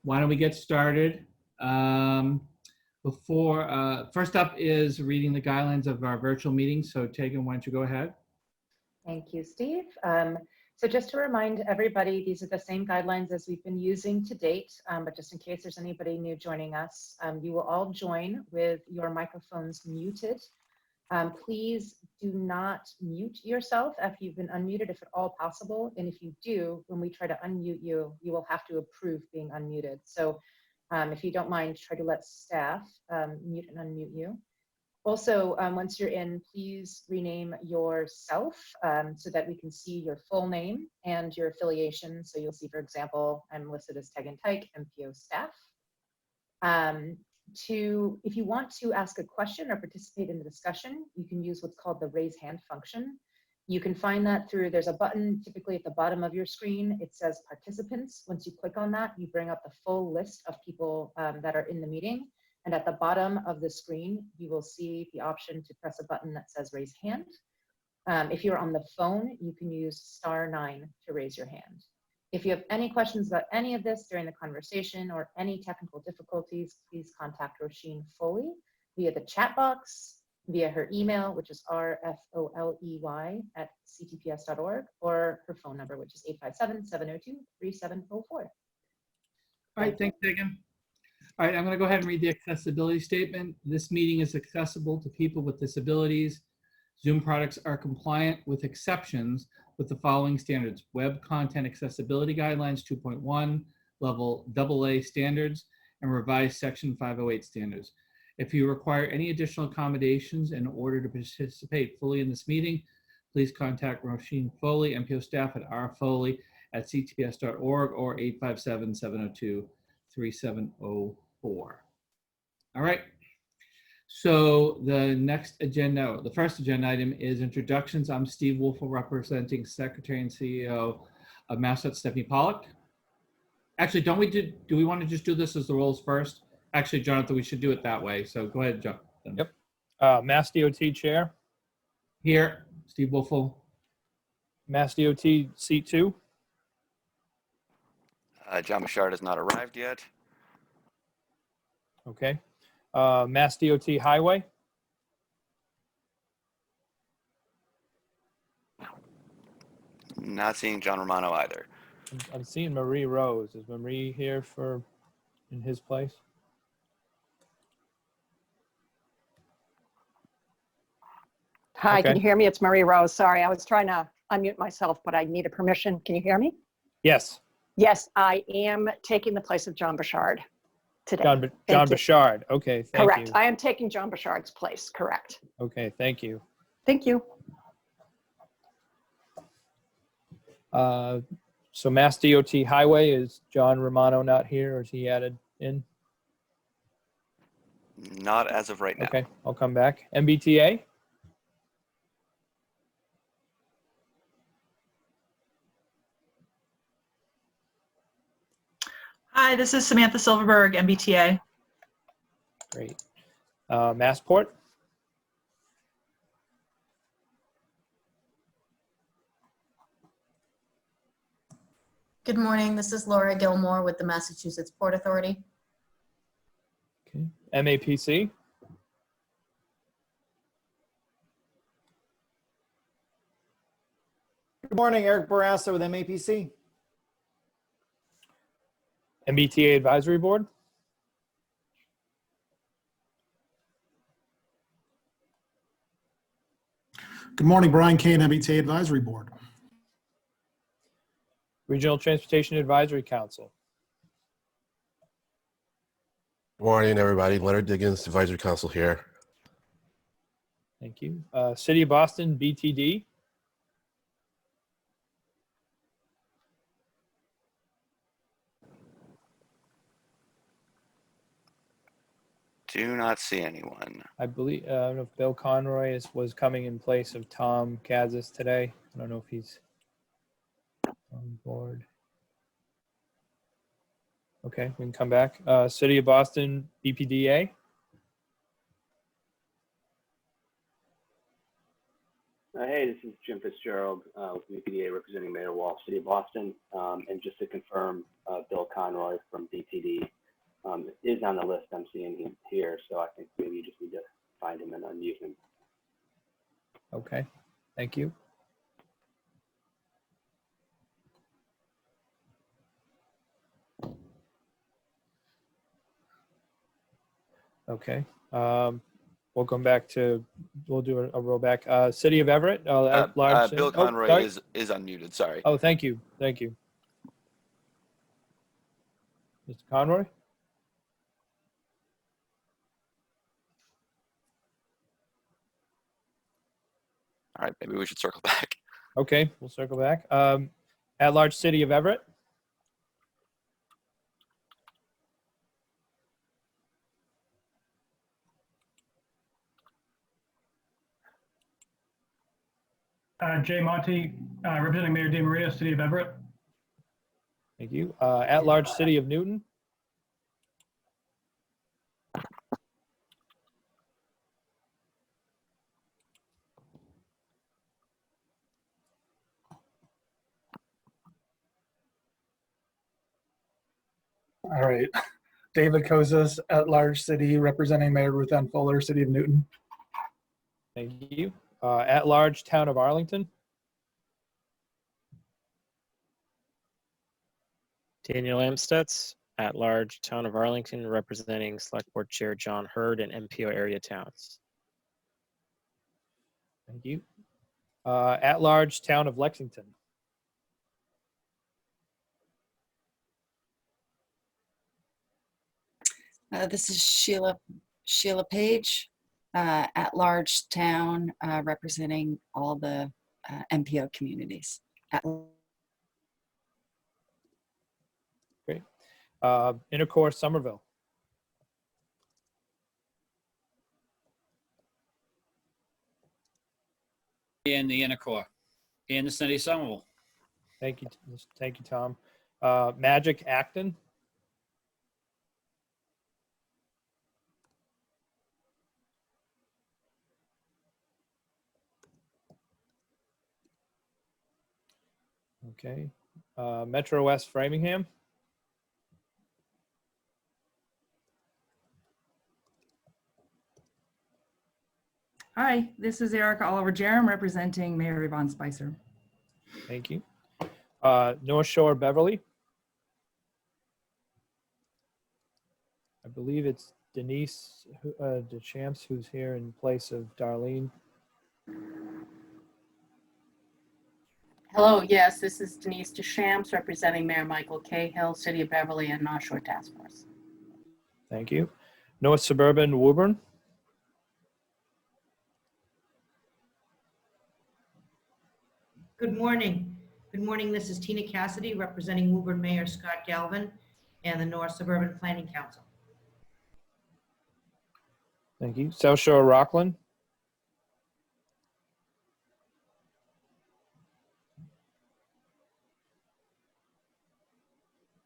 why don't we get started? First up is reading the guidelines of our virtual meeting. So Tegan, why don't you go ahead? Thank you, Steve. So just to remind everybody, these are the same guidelines as we've been using to date, but just in case there's anybody new joining us, you will all join with your microphones muted. Please do not mute yourself after you've been unmuted if at all possible. And if you do, when we try to unmute you, you will have to approve being unmuted. So if you don't mind, try to let staff mute and unmute you. Also, once you're in, please rename yourself so that we can see your full name and your affiliation. So you'll see, for example, I'm listed as Tegan Tyke, MPO staff. If you want to ask a question or participate in the discussion, you can use what's called the raise hand function. You can find that there's a button typically at the bottom of your screen. It says participants. Once you click on that, you bring up the full list of people that are in the meeting. And at the bottom of the screen, you will see the option to press a button that says raise hand. If you're on the phone, you can use *9 to raise your hand. If you have any questions about any of this during the conversation or any technical difficulties, please contact Roisin Foley via the chat box, via her email, which is rfoley@ctps.org, or her phone number, which is 857-702-3704. All right, thanks, Tegan. All right, I'm going to go ahead and read the accessibility statement. This meeting is accessible to people with disabilities. Zoom products are compliant with exceptions with the following standards: Web Content Accessibility Guidelines 2.1, Level AA standards, and revised Section 508 standards. If you require any additional accommodations in order to participate fully in this meeting, please contact Roisin Foley, MPO staff at rfoley@ctps.org or 857-702-3704. All right. So the first agenda item is introductions. I'm Steve Wolfel, representing Secretary and CEO of Massachusetts, Stephanie Pollock. Actually, do we want to just do this as the roles first? Actually, Jonathan, we should do it that way. So go ahead, Jonathan. Yep. Mass DOT Chair. Here, Steve Wolfel. Mass DOT Seat 2. John Bouchard has not arrived yet. Okay. Mass DOT Highway. Not seeing John Romano either. I'm seeing Marie Rose. Is Marie here in his place? Hi, Okay. Can you hear me? It's Marie Rose. Sorry, I was trying to unmute myself, but I need a permission. Can you hear me? Yes. Yes, I am taking the place of John Bouchard today. John Thank you. Bouchard. Okay, thank Correct. you. I am taking John Bouchard's place. Correct. Okay, thank you. Thank you. So Mass DOT Highway, is John Romano not here, or is he added in? Not as of right now. Okay, I'll come back. MBTA. Hi, this is Samantha Silverberg, MBTA. Great. Massport. Good morning. This is Laura Gilmore with the Massachusetts Port Authority. Okay. MAPC. Good morning, Eric Barrasso with MAPC. MBTA Advisory Board. Good morning, Brian Kane, MBTA Advisory Board. Regional Transportation Advisory Council. Good morning, everybody. Leonard Diggins, Advisory Council here. Thank you. City of Boston, BTD. Do not see anyone. I believe, I don't know if Bill Conroy was coming in place of Tom Kazis today. I don't know if he's on board. Okay, we can come back. City of Boston, BPDA. Hey, this is Jim Fitzgerald with BPDA representing Mayor Walsh, City of Boston. And just to confirm, Bill Conroy from DTD is on the list. I'm seeing him here, so I think maybe you just need to find him and unmute him. Okay, thank you. Okay, we'll come back to, we'll do a rollback. City of Everett, at large. Bill Conroy sorry. is unmuted. Sorry. Oh, thank you, thank you. Mr. Conroy? All right, maybe we should circle back. Okay, we'll circle back. At large City of Everett? Jay Monty, representing Mayor DeMaria, City of Everett. Thank you. At large City of Newton? All right. David Kozas, at large city, representing Mayor Ruth Ann Fuller, City of Newton. Thank you. At large Town of Arlington? Daniel Amstutz, at large Town of Arlington, representing Select Board Chair John Hurd and MPO area towns. Thank you. At large Town of Lexington? This is Sheila Page, at large town, representing all the MPO communities. Great. Intercore Somerville? In the inner core, in the city of Somerville. Thank you, Tom. Magic Acton? Okay. Metro West Framingham? Hi, this is Erica Oliver Jerem representing Mayor Yvonne Spicer. Thank you. North Shore Beverly? I believe it's Denise Deschamps who's here in place of Darlene. Hello, yes, this is Denise Deschamps representing Mayor Michael Cahill, City of Beverly and North Shore Task Force. Thank you. North Suburban Woburn? Good morning. Good morning. This is Tina Cassidy representing Woburn Mayor Scott Galvin and the North Suburban Planning Council. Thank you. South Shore Rockland?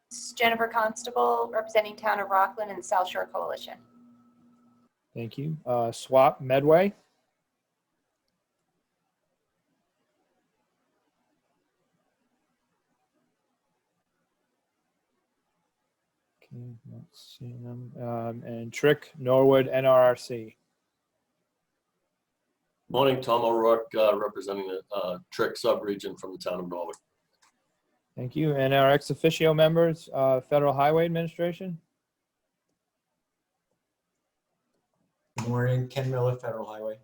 This is Jennifer Constable representing Town of Rockland and South Shore Coalition. Thank you. Swap Medway? Okay, not seeing them. And Trick Norwood NRRC. Morning, Tom O'Rourke, representing the Trick sub-region from the town of Norwood. Thank you. And our ex officio members, Federal Highway Administration. Good morning, Ken Miller, Federal Highway.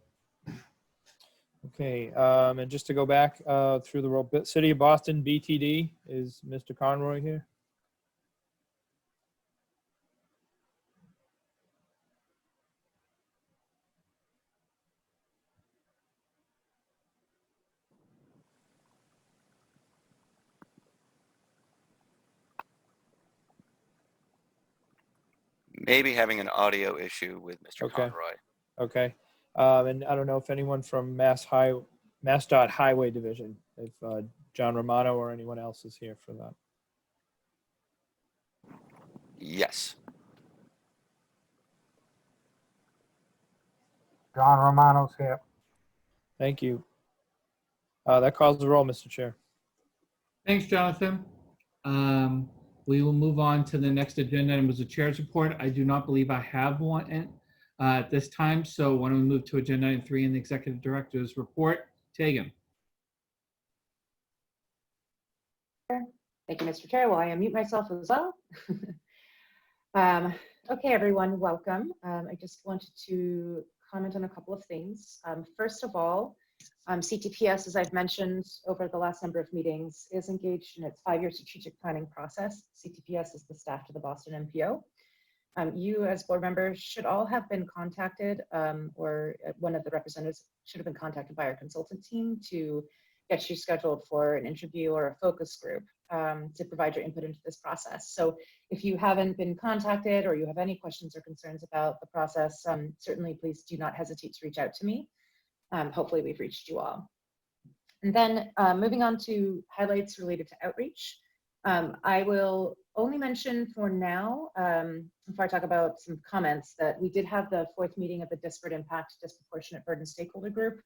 Okay, and just to go back through the roll, City of Boston BTD, is Mr. Conroy here? Maybe having an audio issue with Mr. Okay. Conroy. Okay, and I don't know if anyone from MassDOT Highway Division, if John Romano or anyone else is here for that. Yes. John Romano's here. Thank you. That calls the roll, Mr. Chair. Thanks, Jonathan. We will move on to the next agenda, and was the chair's report. I do not believe I have one at this time, so why don't we move to agenda item 3 in the executive director's report. Tegan. Thank you, Mr. Chair. Well, I unmute myself as well. Okay, everyone, welcome. I just wanted to comment on a couple of things. First of all, CTPS, as I've mentioned over the last number of meetings, is engaged in its 5-year strategic planning process. CTPS is the staff to the Boston MPO. You as board members should all have been contacted, or one of the representatives should have been contacted by our consultant team to get you scheduled for an interview or a focus group to provide your input into this process. So if you haven't been contacted or you have any questions or concerns about the process, certainly please do not hesitate to reach out to me. Hopefully we've reached you all. And then moving on to highlights related to outreach. I will only mention for now, before I talk about some comments, that we did have the 4th meeting of the Disparate Impact Disproportionate Burden Stakeholder Group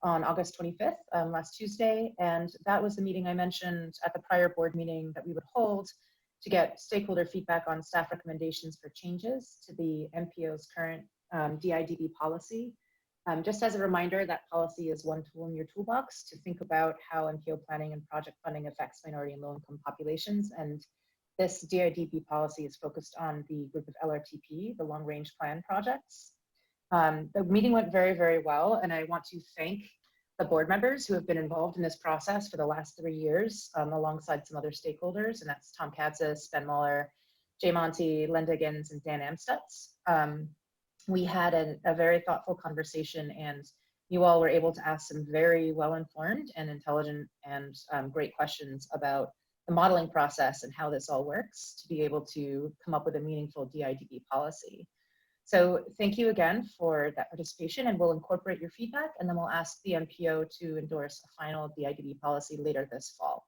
on August 25th, last Tuesday. And that was the meeting I mentioned at the prior board meeting that we would hold to get stakeholder feedback on staff recommendations for changes to the MPO's current DIDB policy. Just as a reminder, that policy is one tool in your toolbox to think about how MPO planning and project funding affects minority and low-income populations. And this DIDB policy is focused on the group of LRTP, the long-range plan projects. The meeting went very, very well, and I want to thank the board members who have been involved in this process for the last 3 years, alongside some other stakeholders, and that's Tom Katzis, Ben Muller, Jay Monty, Len Diggins, and Dan Amstutz. We had a very thoughtful conversation, and you all were able to ask some very well-informed and intelligent and great questions about the modeling process and how this all works to be able to come up with a meaningful DIDB policy. So thank you again for that participation, and we'll incorporate your feedback, and then we'll ask the MPO to endorse a final DIDB policy later this fall.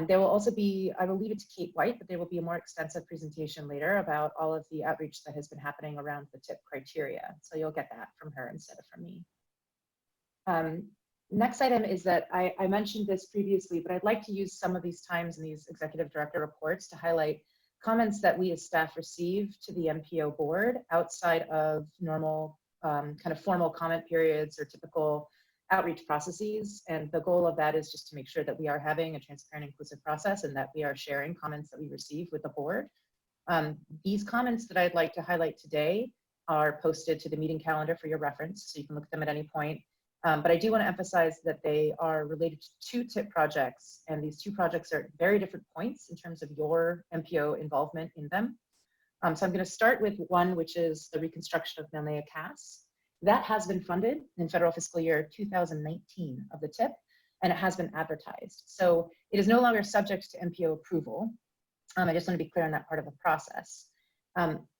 There will also be, I will leave it to Kate White, but there will be a more extensive presentation later about all of the outreach that has been happening around the TIP criteria. So you'll get that from her instead of from me. Next item is that I mentioned this previously, but I'd like to use some of these times in these executive director reports to highlight comments that we as staff receive to the MPO board outside of normal kind of formal comment periods or typical outreach processes. And the goal of that is just to make sure that we are having a transparent, inclusive process and that we are sharing comments that we receive with the board. These comments that I'd like to highlight today are posted to the meeting calendar for your reference, so you can look at them at any point. But I do want to emphasize that they are related to 2 TIP projects, and these 2 projects are at very different points in terms of your MPO involvement in them. So I'm going to start with one, which is the reconstruction of Milnea Cass. That has been funded in federal fiscal year 2019 of the TIP, and it has been advertised. So it is no longer subject to MPO approval. I just want to be clear on that part of the process.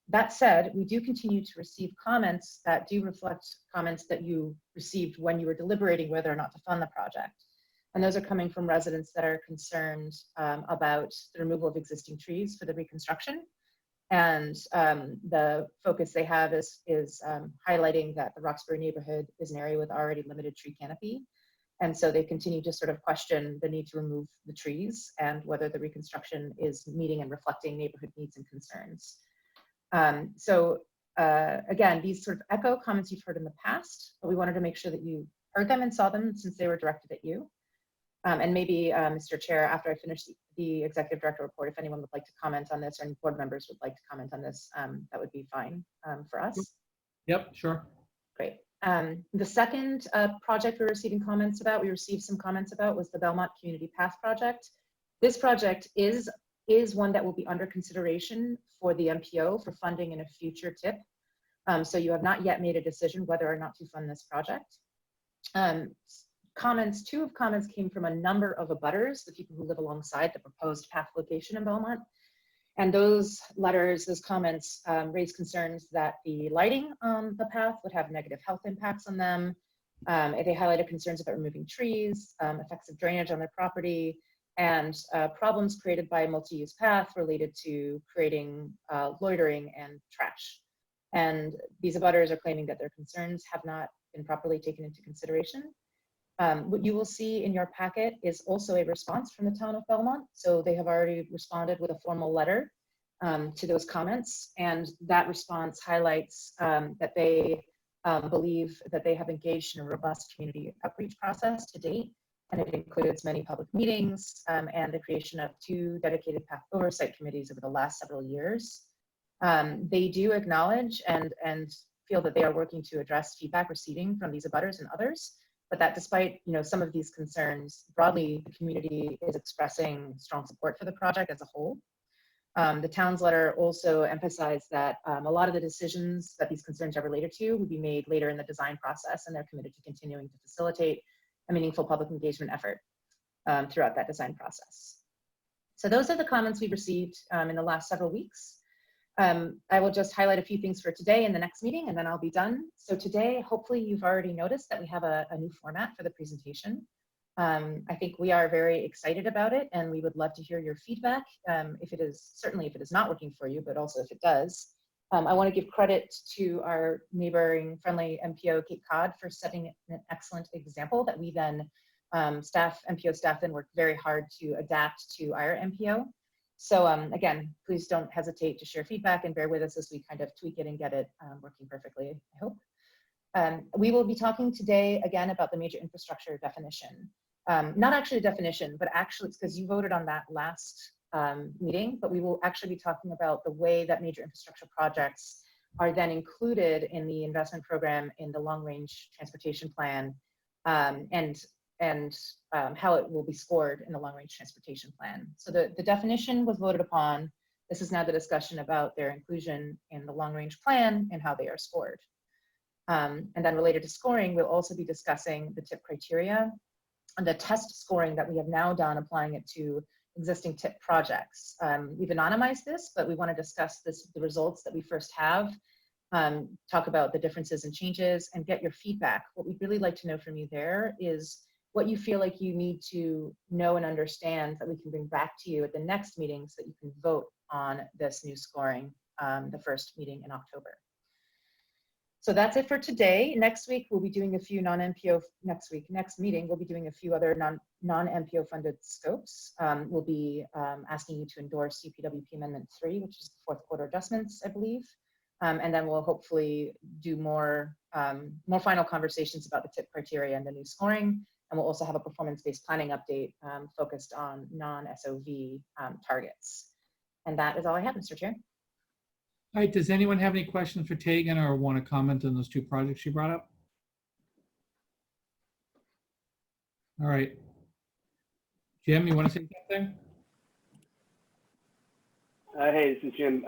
That said, we do continue to receive comments that do reflect comments that you received when you were deliberating whether or not to fund the project. And those are coming from residents that are concerned about the removal of existing trees for the reconstruction. And the focus they have is highlighting that the Roxbury neighborhood is an area with already limited tree canopy. And so they continue to sort of question the need to remove the trees and whether the reconstruction is meeting and reflecting neighborhood needs and concerns. Again, these sort of echo comments you've heard in the past, but we wanted to make sure that you heard them and saw them since they were directed at you. And maybe, Mr. Chair, after I finish the executive director report, if anyone would like to comment on this or any board members would like to comment on this, that would be fine for us. Yep, sure. Great. The second project we're receiving comments about, we received some comments about, was the Belmont Community Path Project. This project is one that will be under consideration for the MPO for funding in a future TIP. So you have not yet made a decision whether or not to fund this project. Two of comments came from a number of abutters, the people who live alongside the proposed path location in Belmont. And those letters, those comments raised concerns that the lighting on the path would have negative health impacts on them. They highlighted concerns about removing trees, effects of drainage on their property, and problems created by a multi-use path related to creating loitering and trash. And these abutters are claiming that their concerns have not been properly taken into consideration. What you will see in your packet is also a response from the town of Belmont. So they have already responded with a formal letter to those comments. And that response highlights that they believe that they have engaged in a robust community outreach process to date. And it includes many public meetings and the creation of 2 dedicated path oversight committees over the last several years. They do acknowledge and feel that they are working to address feedback receiving from these abutters and others, but that despite some of these concerns, broadly the community is expressing strong support for the project as a whole. The town's letter also emphasized that a lot of the decisions that these concerns are related to will be made later in the design process, and they're committed to continuing to facilitate a meaningful public engagement effort throughout that design process. So those are the comments we received in the last several weeks. I will just highlight a few things for today in the next meeting, and then I'll be done. So today, hopefully you've already noticed that we have a new format for the presentation. I think we are very excited about it, and we would love to hear your feedback. Certainly if it is not working for you, but also if it does. I want to give credit to our neighboring friendly MPO Cape Cod for setting an excellent example that we then MPO staff then worked very hard to adapt to our MPO. So again, please don't hesitate to share feedback and bear with us as we kind of tweak it and get it working perfectly, I hope. We will be talking today again about the major infrastructure definition. Not actually a definition, but actually it's because you voted on that last meeting, but we will actually be talking about the way that major infrastructure projects are then included in the investment program in the long range transportation plan and how it will be scored in the long range transportation plan. So the definition was voted upon. This is now the discussion about their inclusion in the long range plan and how they are scored. And then related to scoring, we'll also be discussing the TIP criteria and the test scoring that we have now done, applying it to existing TIP projects. We've anonymized this, but we want to discuss the results that we first have, talk about the differences and changes, and get your feedback. What we'd really like to know from you there is what you feel like you need to know and understand that we can bring back to you at the next meeting so that you can vote on this new scoring, the first meeting in October. So that's it for today. Next week, we'll be doing a few non-MPO, next meeting, we'll be doing a few other non-MPO funded scopes. We'll be asking you to endorse UPWP Amendment 3, which is the fourth quarter adjustments, I believe. And then we'll hopefully do more final conversations about the TIP criteria and the new scoring. And we'll also have a performance-based planning update focused on non-SOV targets. And that is all I have, Mr. Chair. All right, does anyone have any questions for Tegan or want to comment on those 2 projects she brought up? All right. Jim, you want to say something? Hey, this is Jim.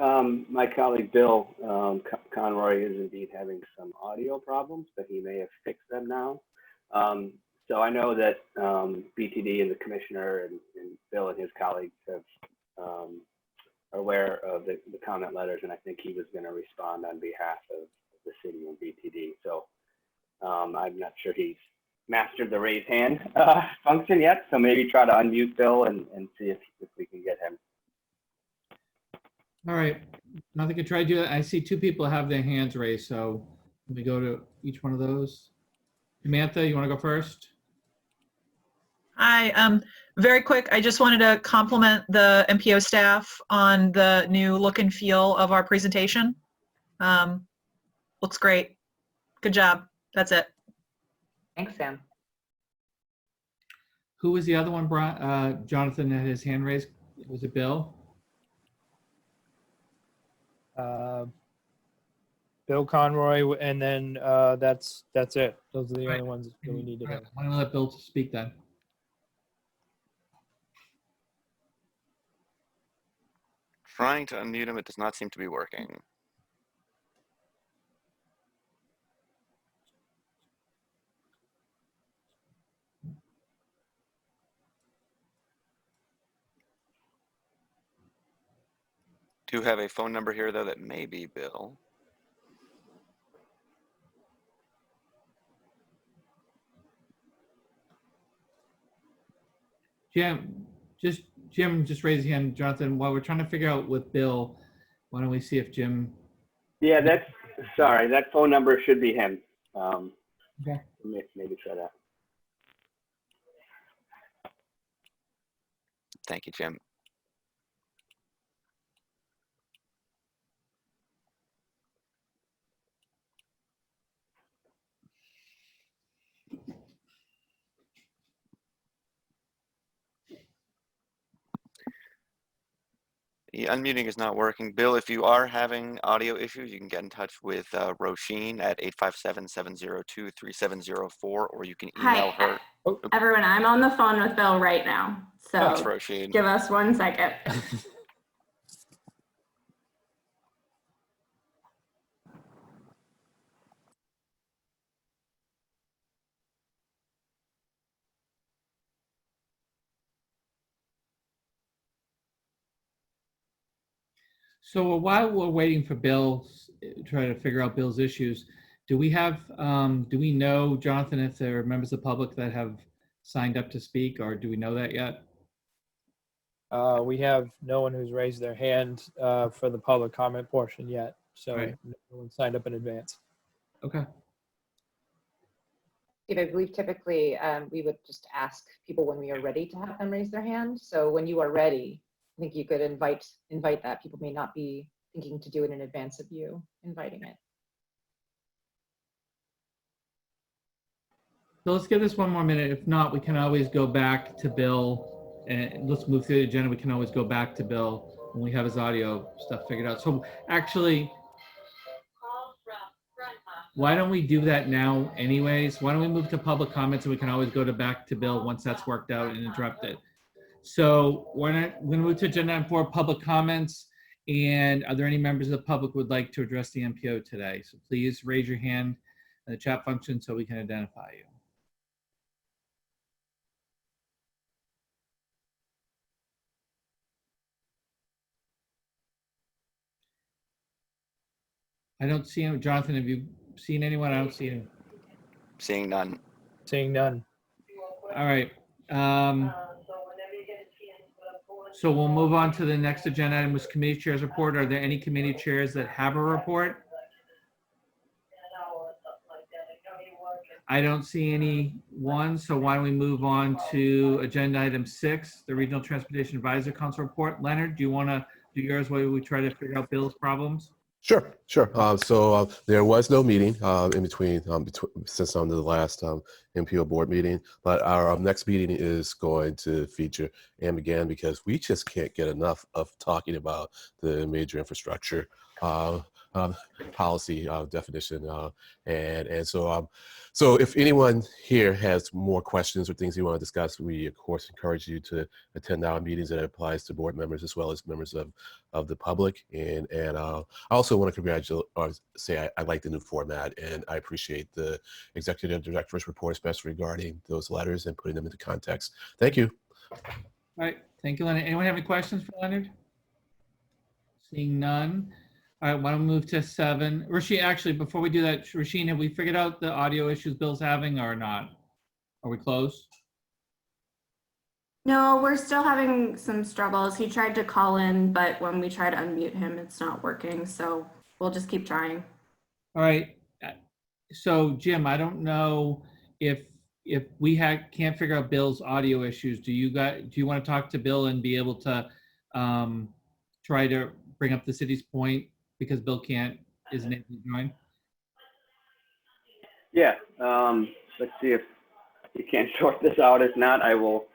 My colleague Bill Conroy is indeed having some audio problems, but he may have fixed them now. So I know that BTD and the commissioner and Bill and his colleagues are aware of the comment letters, and I think he was going to respond on behalf of the city and BTD. So I'm not sure he's mastered the raise hand function yet, so maybe try to unmute Bill and see if we can get him. All right, now they can try to do that. I see 2 people have their hands raised, so let me go to each one of those. Samantha, you want to go first? Hi, very quick. I just wanted to compliment the MPO staff on the new look and feel of our presentation. Looks great. Good job. That's it. Thanks, Sam. Who was the other one, Jonathan had his hand raised? Was it Bill? Bill Conroy, and then that's it. Those are the only ones that we need to have. I'm gonna let Bill speak then. Trying to unmute him, it does not seem to be working. Do have a phone number here though that may be Bill. Jim just raised his hand. Jonathan, while we're trying to figure out with Bill, why don't we see if Jim? Yeah, sorry, that phone number should be him. Okay. Maybe try that. Thank you, Jim. The unmuting is not working. Bill, if you are having audio issues, you can get in touch with Roisin at 857-702-3704, or you can email her. Everyone, I'm on the phone with Bill right now. So Thanks, Roisin. give us 1 second. So while we're waiting for Bill, trying to figure out Bill's issues, do we know, Jonathan, if there are members of the public that have signed up to speak, or do we know that yet? We have no one who's raised their hand for the public comment portion yet, so Right. no one signed up in advance. Okay. Steve, I believe typically we would just ask people when we are ready to have them raise their hand. So when you are ready, I think you could invite that. People may not be thinking to do it in advance of you inviting it. So let's give this 1 more minute. If not, we can always go back to Bill, and let's move through the agenda. We can always go back to Bill when we have his audio stuff figured out. So actually, why don't we do that now anyways? Why don't we move to public comments, and we can always go back to Bill once that's worked out and interrupt it. So we're going to move to agenda item 4, public comments. And are there any members of the public who would like to address the MPO today? So please raise your hand in the chat function so we can identify you. I don't see him. Jonathan, have you seen anyone? I don't see him. Seeing none. Seeing none. All right. So we'll move on to the next agenda item, was committee chairs report. Are there any committee chairs that have a report? I don't see anyone, so why don't we move on to agenda item 6, the Regional Transportation Advisory Council report. Leonard, do you want to do yours while we try to figure out Bill's problems? Sure. So there was no meeting in between since the last MPO board meeting, but our next meeting is going to feature again because we just can't get enough of talking about the major infrastructure policy definition, and so if anyone here has more questions or things you want to discuss, we of course encourage you to attend our meetings. That applies to board members as well as members of the public. And I also want to congratulate or say I like the new format, and I appreciate the executive director's report, especially regarding those letters and putting them into context. Thank you. All right, thank you, Leonard. Anyone have any questions for Leonard? Seeing none. All right, why don't we move to 7? Rasheen, actually, before we do that, Rasheen, have we figured out the audio issues Bill's having or not? Are we close? No, we're still having some struggles. He tried to call in, but when we try to unmute him, it's not working. So we'll just keep trying. All right. So Jim, I don't know if we can't figure out Bill's audio issues. Do you want to talk to Bill and be able to try to bring up the city's point because Bill isn't able to join? Yeah, let's see if you can't sort this out. If not, I will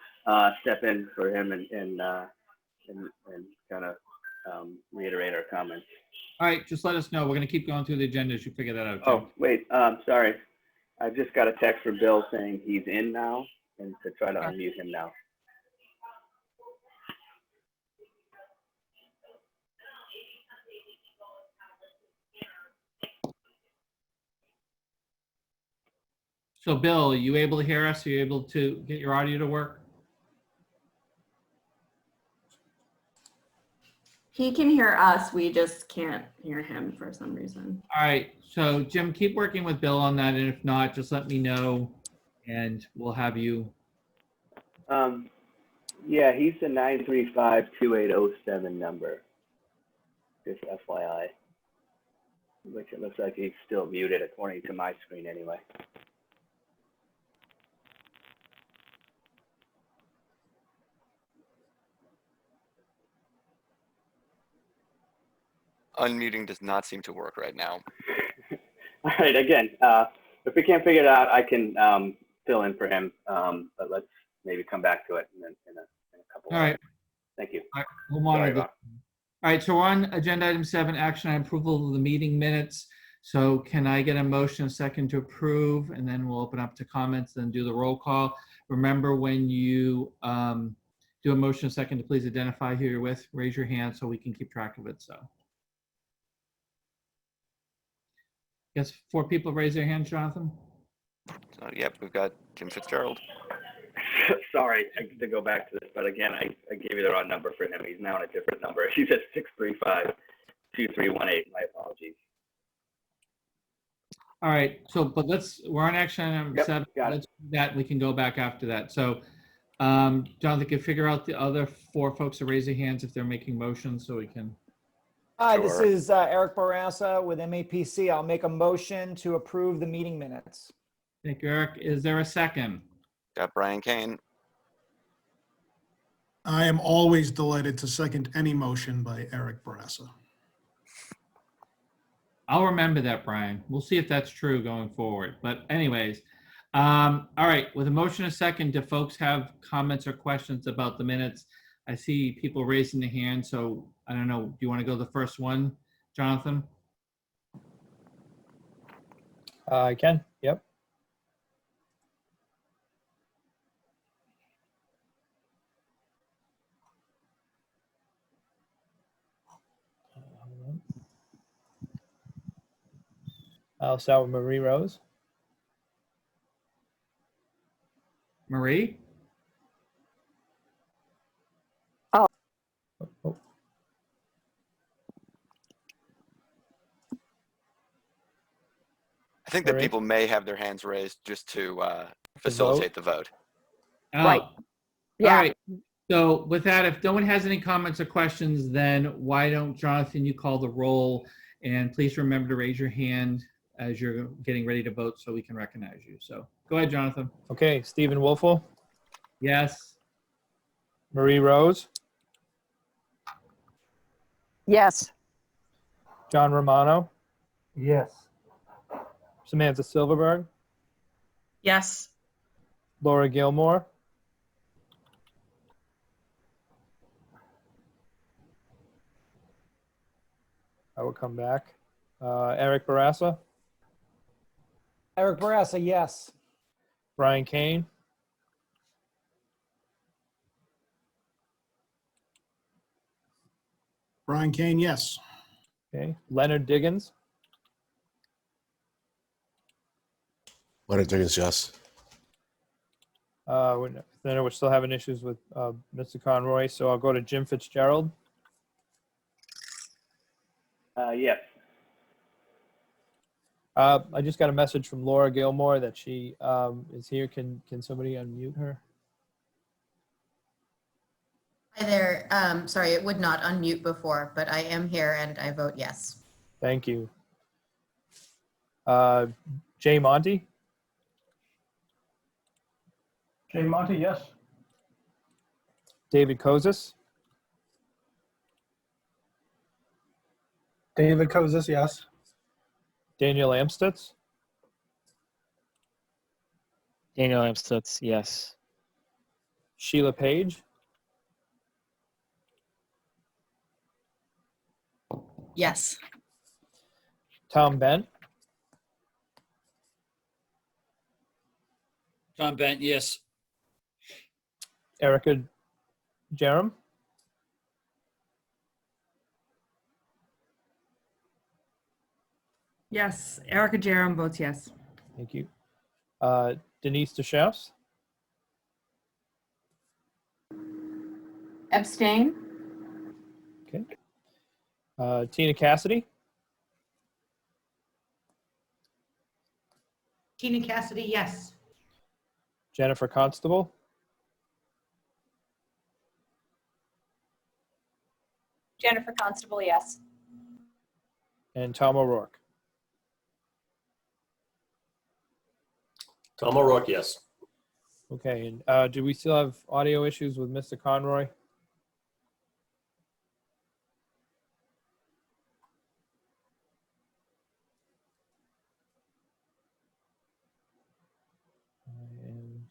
step in for him and kind of reiterate our comments. All right, just let us know. We're going to keep going through the agenda as you figure that out. Jim. Oh, wait, sorry. I just got a text from Bill saying he's in now and to try to unmute him now. So Bill, are you able to hear us? Are you able to get your audio to work? He can hear us. We just can't hear him for some reason. All right. So Jim, keep working with Bill on that. And if not, just let me know and we'll have you. Yeah, he's the 935-2807 number. Just FYI. Which it looks like he's still muted according to my screen anyway. Unmuting does not seem to work right now. All right, again, if we can't figure it out, I can fill in for him, but let's maybe come back to it in a couple All right. Thank you. All right, we'll monitor Sorry, this. Rob. All right, so we're on agenda item 7, action on approval of the meeting minutes. So can I get a motion, a second to approve, and then we'll open up to comments, then do the roll call. Remember, when you do a motion, a second, to please identify who you're with, raise your hand so we can keep track of it. So, yes, 4 people raise their hands, Jonathan. So, yep, we've got Jim Fitzgerald. Sorry to go back to this, but again, I gave you the wrong number for him. He's now on a different number. He's at 635-2318. My apologies. All right, so, but we're on action item 7. got it. Let's do that. We can go back after that. So, Jonathan, can figure out the other 4 folks to raise their hands if they're making motions so we can. Hi, this is Eric Barassa with MAPC. I'll make a motion to approve the meeting minutes. Thank you, Eric. Is there a second? Got Brian Kane. I am always delighted to second any motion by Eric Barassa. I'll remember that, Brian. We'll see if that's true going forward. But anyways, all right, with a motion a second, do folks have comments or questions about the minutes? I see people raising their hand, so I don't know. Do you want to go the first one, Jonathan? I can, yep. I'll start with Marie Rose. Marie? Oh. I think that Marie? people may have their hands raised just to facilitate the vote. Oh. Right. Yeah. All right. So with that, if no one has any comments or questions, then why don't, Jonathan, you call the roll, and please remember to raise your hand as you're getting ready to vote so we can recognize you. So go ahead, Jonathan. Okay, Stephen Wolfle, Yes. Marie Rose, Yes. John Romano, Yes. Samantha Silverberg, Yes. Laura Gilmore, I will come back. Eric Barassa, Eric Barassa, yes. Brian Kane, Brian Kane, yes. okay, Leonard Diggins, Leonard Diggins, yes. then we're still having issues with Mr. Conroy, so I'll go to Jim Fitzgerald, Yes. I just got a message from Laura Gilmore that she is here. Can somebody unmute her? Hi there. Sorry, it would not unmute before, but I am here and I vote yes. Thank you. Jay Monty, Jay Monty, yes. David Kozis, David Kozis, yes. Daniel Amstutz, Daniel Amstutz, yes. Sheila Page, Yes. Tom Bent, Tom Bent, yes. Erica Jerem, Yes. Erica Jerem votes yes. thank you. Denise DeChamps, Abstain? okay. Tina Cassidy, Tina Cassidy, yes. Jennifer Constable, Jennifer Constable, yes. and Tom O'Rourke. Tom O'Rourke, yes. Okay, and do we still have audio issues with Mr. Conroy?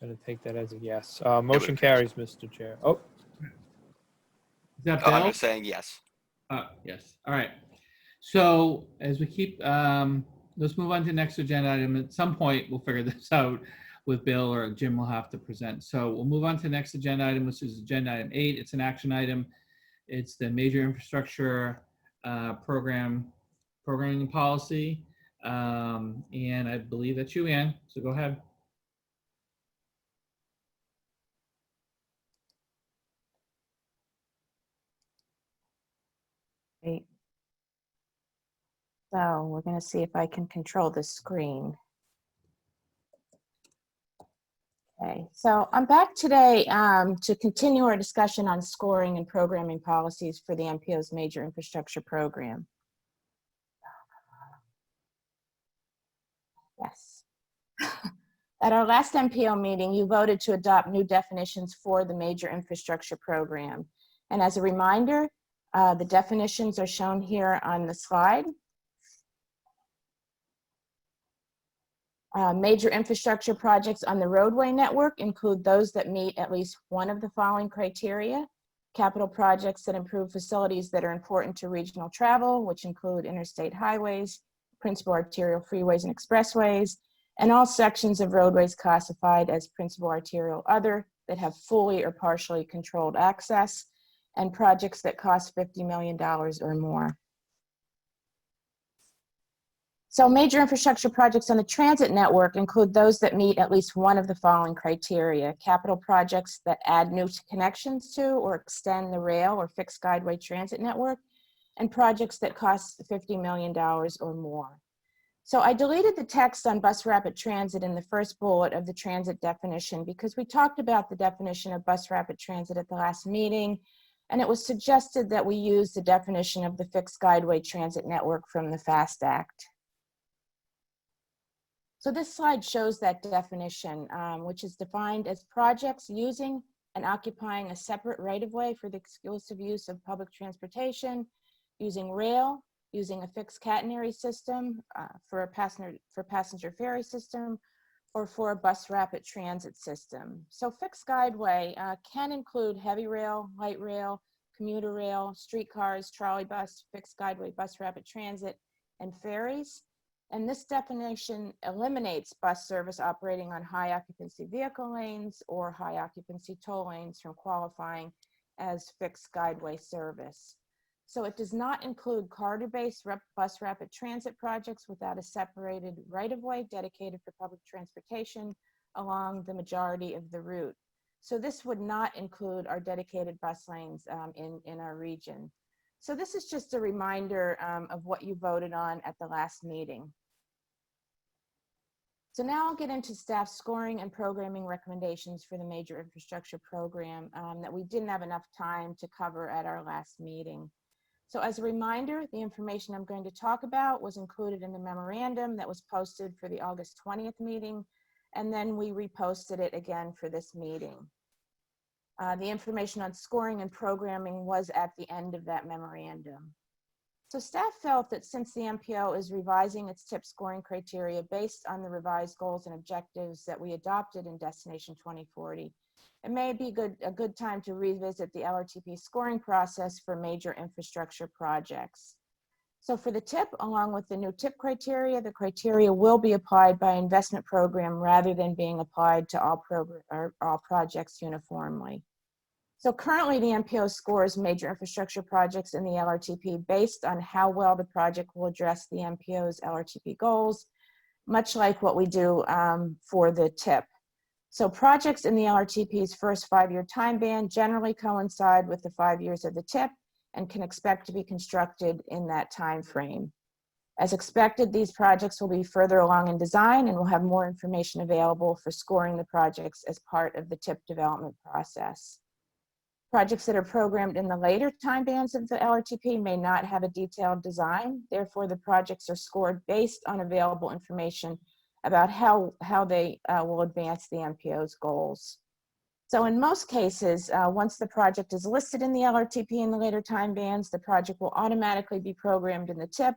going to take that as a yes. Motion carries, Mr. Chair. Oh, Is that Oh, I'm Bill? just saying yes. Yes. All right. So as we keep, let's move on to the next agenda item. At some point, we'll figure this out with Bill, or Jim will have to present. So we'll move on to the next agenda item, which is agenda item 8. It's an action item. It's the major infrastructure programming policy. And I believe that's you, Ann. So go ahead. Great. So we're going to see if I can control the screen. Okay, so I'm back today to continue our discussion on scoring and programming policies for the MPO's major infrastructure program. Yes. At our last MPO meeting, you voted to adopt new definitions for the major infrastructure program. And as a reminder, the definitions are shown here on the slide. Major infrastructure projects on the roadway network include those that meet at least one of the following criteria: capital projects that improve facilities that are important to regional travel, which include interstate highways, principal arterial freeways and expressways, and all sections of roadways classified as principal arterial other that have fully or partially controlled access, and projects that cost $50 million or more. So major infrastructure projects on the transit network include those that meet at least one of the following criteria: capital projects that add new connections to or extend the rail or fixed guideway transit network, and projects that cost $50 million or more. So I deleted the text on bus rapid transit in the first bullet of the transit definition because we talked about the definition of bus rapid transit at the last meeting, and it was suggested that we use the definition of the fixed guideway transit network from the FAST Act. So this slide shows that definition, which is defined as projects using and occupying a separate right-of-way for the exclusive use of public transportation, using rail, using a fixed catenary system for a passenger ferry system, or for a bus rapid transit system. So fixed guideway can include heavy rail, light rail, commuter rail, streetcars, trolley bus, fixed guideway bus rapid transit, and ferries. And this definition eliminates bus service operating on high occupancy vehicle lanes or high occupancy toll lanes from qualifying as fixed guideway service. So it does not include corridor-based bus rapid transit projects without a separated right-of-way dedicated for public transportation along the majority of the route. So this would not include our dedicated bus lanes in our region. So this is just a reminder of what you voted on at the last meeting. So now I'll get into staff scoring and programming recommendations for the major infrastructure program that we didn't have enough time to cover at our last meeting. So as a reminder, the information I'm going to talk about was included in the memorandum that was posted for the August 20th meeting, and then we reposted it again for this meeting. The information on scoring and programming was at the end of that memorandum. So staff felt that since the MPO is revising its TIP scoring criteria based on the revised goals and objectives that we adopted in Destination 2040, it may be a good time to revisit the LRTP scoring process for major infrastructure projects. So for the TIP, along with the new TIP criteria, the criteria will be applied by investment program rather than being applied to all projects uniformly. So currently the MPO scores major infrastructure projects in the LRTP based on how well the project will address the MPO's LRTP goals, much like what we do for the TIP. So projects in the LRTP's first 5-year time band generally coincide with the 5 years of the TIP and can expect to be constructed in that time frame. As expected, these projects will be further along in design and will have more information available for scoring the projects as part of the TIP development process. Projects that are programmed in the later time bands of the LRTP may not have a detailed design. Therefore, the projects are scored based on available information about how they will advance the MPO's goals. So in most cases, once the project is listed in the LRTP in the later time bands, the project will automatically be programmed in the TIP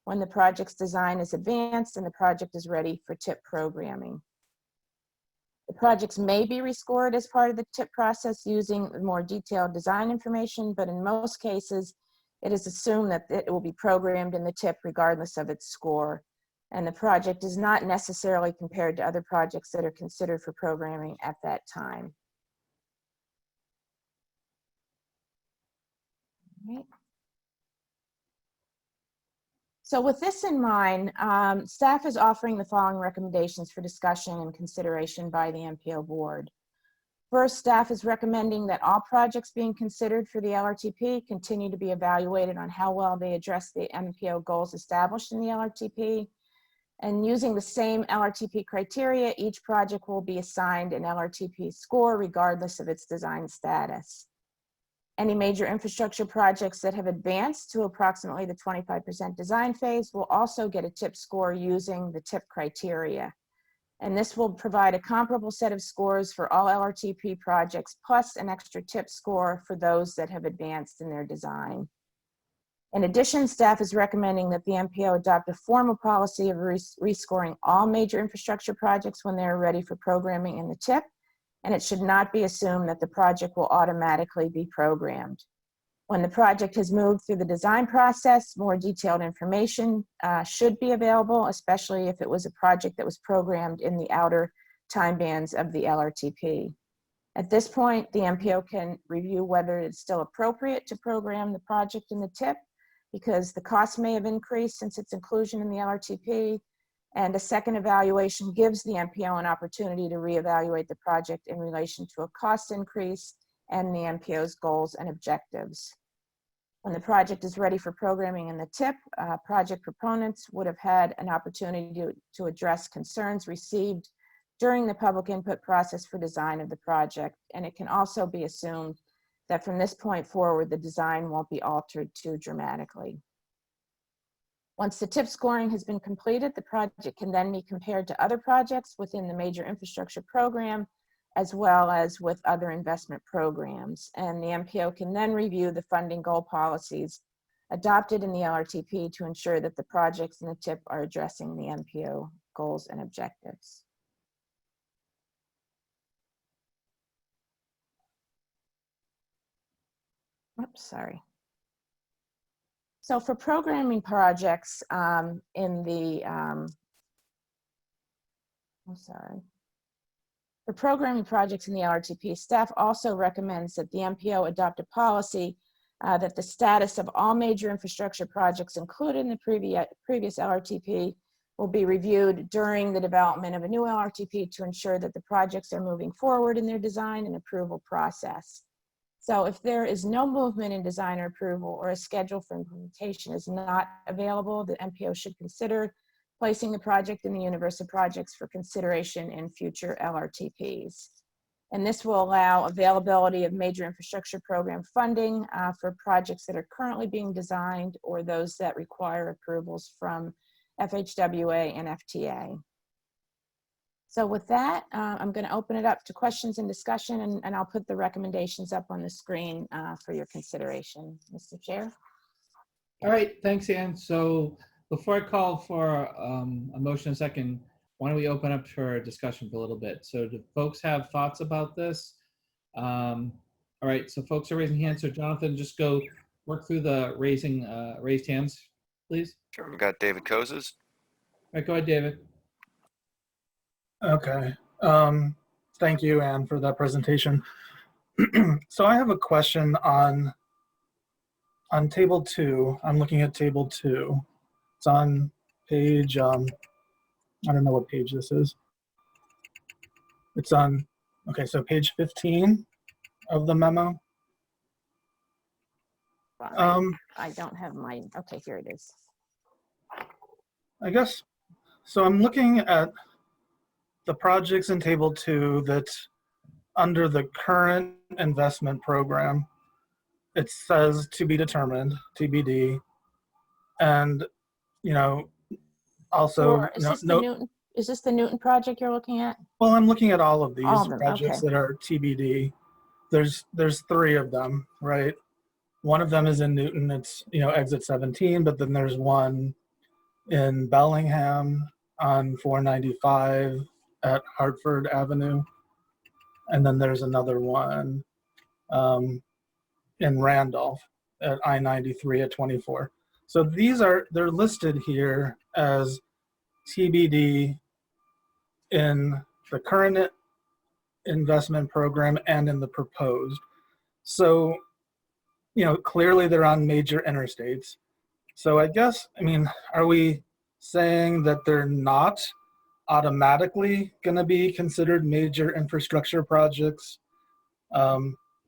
when the project's design is advanced and the project is ready for TIP programming. The projects may be rescored as part of the TIP process using more detailed design information, but in most cases, it is assumed that it will be programmed in the TIP regardless of its score. And the project is not necessarily compared to other projects that are considered for programming at that time. All right. So with this in mind, staff is offering the following recommendations for discussion and consideration by the MPO board. First, staff is recommending that all projects being considered for the LRTP continue to be evaluated on how well they address the MPO goals established in the LRTP. And using the same LRTP criteria, each project will be assigned an LRTP score regardless of its design status. Any major infrastructure projects that have advanced to approximately the 25% design phase will also get a TIP score using the TIP criteria. And this will provide a comparable set of scores for all LRTP projects, plus an extra TIP score for those that have advanced in their design. In addition, staff is recommending that the MPO adopt a formal policy of rescoring all major infrastructure projects when they're ready for programming in the TIP, and it should not be assumed that the project will automatically be programmed. When the project has moved through the design process, more detailed information should be available, especially if it was a project that was programmed in the outer time bands of the LRTP. At this point, the MPO can review whether it's still appropriate to program the project in the TIP, because the cost may have increased since its inclusion in the LRTP, and a second evaluation gives the MPO an opportunity to reevaluate the project in relation to a cost increase and the MPO's goals and objectives. When the project is ready for programming in the TIP, project proponents would have had an opportunity to address concerns received during the public input process for design of the project, and it can also be assumed that from this point forward, the design won't be altered too dramatically. Once the TIP scoring has been completed, the project can then be compared to other projects within the major infrastructure program, as well as with other investment programs. And the MPO can then review the funding goal policies adopted in the LRTP to ensure that the projects in the TIP are addressing the MPO goals and objectives. Oops, sorry. So for programming projects For programming projects in the LRTP, staff also recommends that the MPO adopt a policy that the status of all major infrastructure projects included in the previous LRTP will be reviewed during the development of a new LRTP to ensure that the projects are moving forward in their design and approval process. So if there is no movement in design or approval, or a schedule for implementation is not available, the MPO should consider placing the project in the universe of projects for consideration in future LRTPs. And this will allow availability of major infrastructure program funding for projects that are currently being designed or those that require approvals from FHWA and FTA. So with that, I'm going to open it up to questions and discussion, and I'll put the recommendations up on the screen for your consideration. Mr. Chair. All right, thanks, Ann. So before I call for a motion and second, why don't we open up for a discussion for a little bit? So do folks have thoughts about this? All right, so folks are raising hands. So Jonathan, just go work through the raised hands, please. Sure, we've got David Kozas. All right, go ahead, David. Okay. Thank you, Anne, for that presentation. So I have a question on table 2. I'm looking at table 2. It's on page, I don't know what page this is. It's on, okay, so page 15 of the memo. I don't have mine. Okay, here it is. I guess, so I'm looking at the projects in table 2 that's under the current investment program. It says to be determined, TBD. And, you know, also, Sure. Is this the Newton project you're looking at? well, I'm looking at all of these projects okay. that are TBD. There's 3 of them, right? One of them is in Newton, it's, you know, exit 17, but then there's one in Bellingham on 495 at Hartford Avenue. and then there's another one in Randolph at I-93 at 24. So they're listed here as TBD in the current investment program and in the proposed. So, clearly they're on major interstates. So I guess, are we saying that they're not automatically going to be considered major infrastructure projects?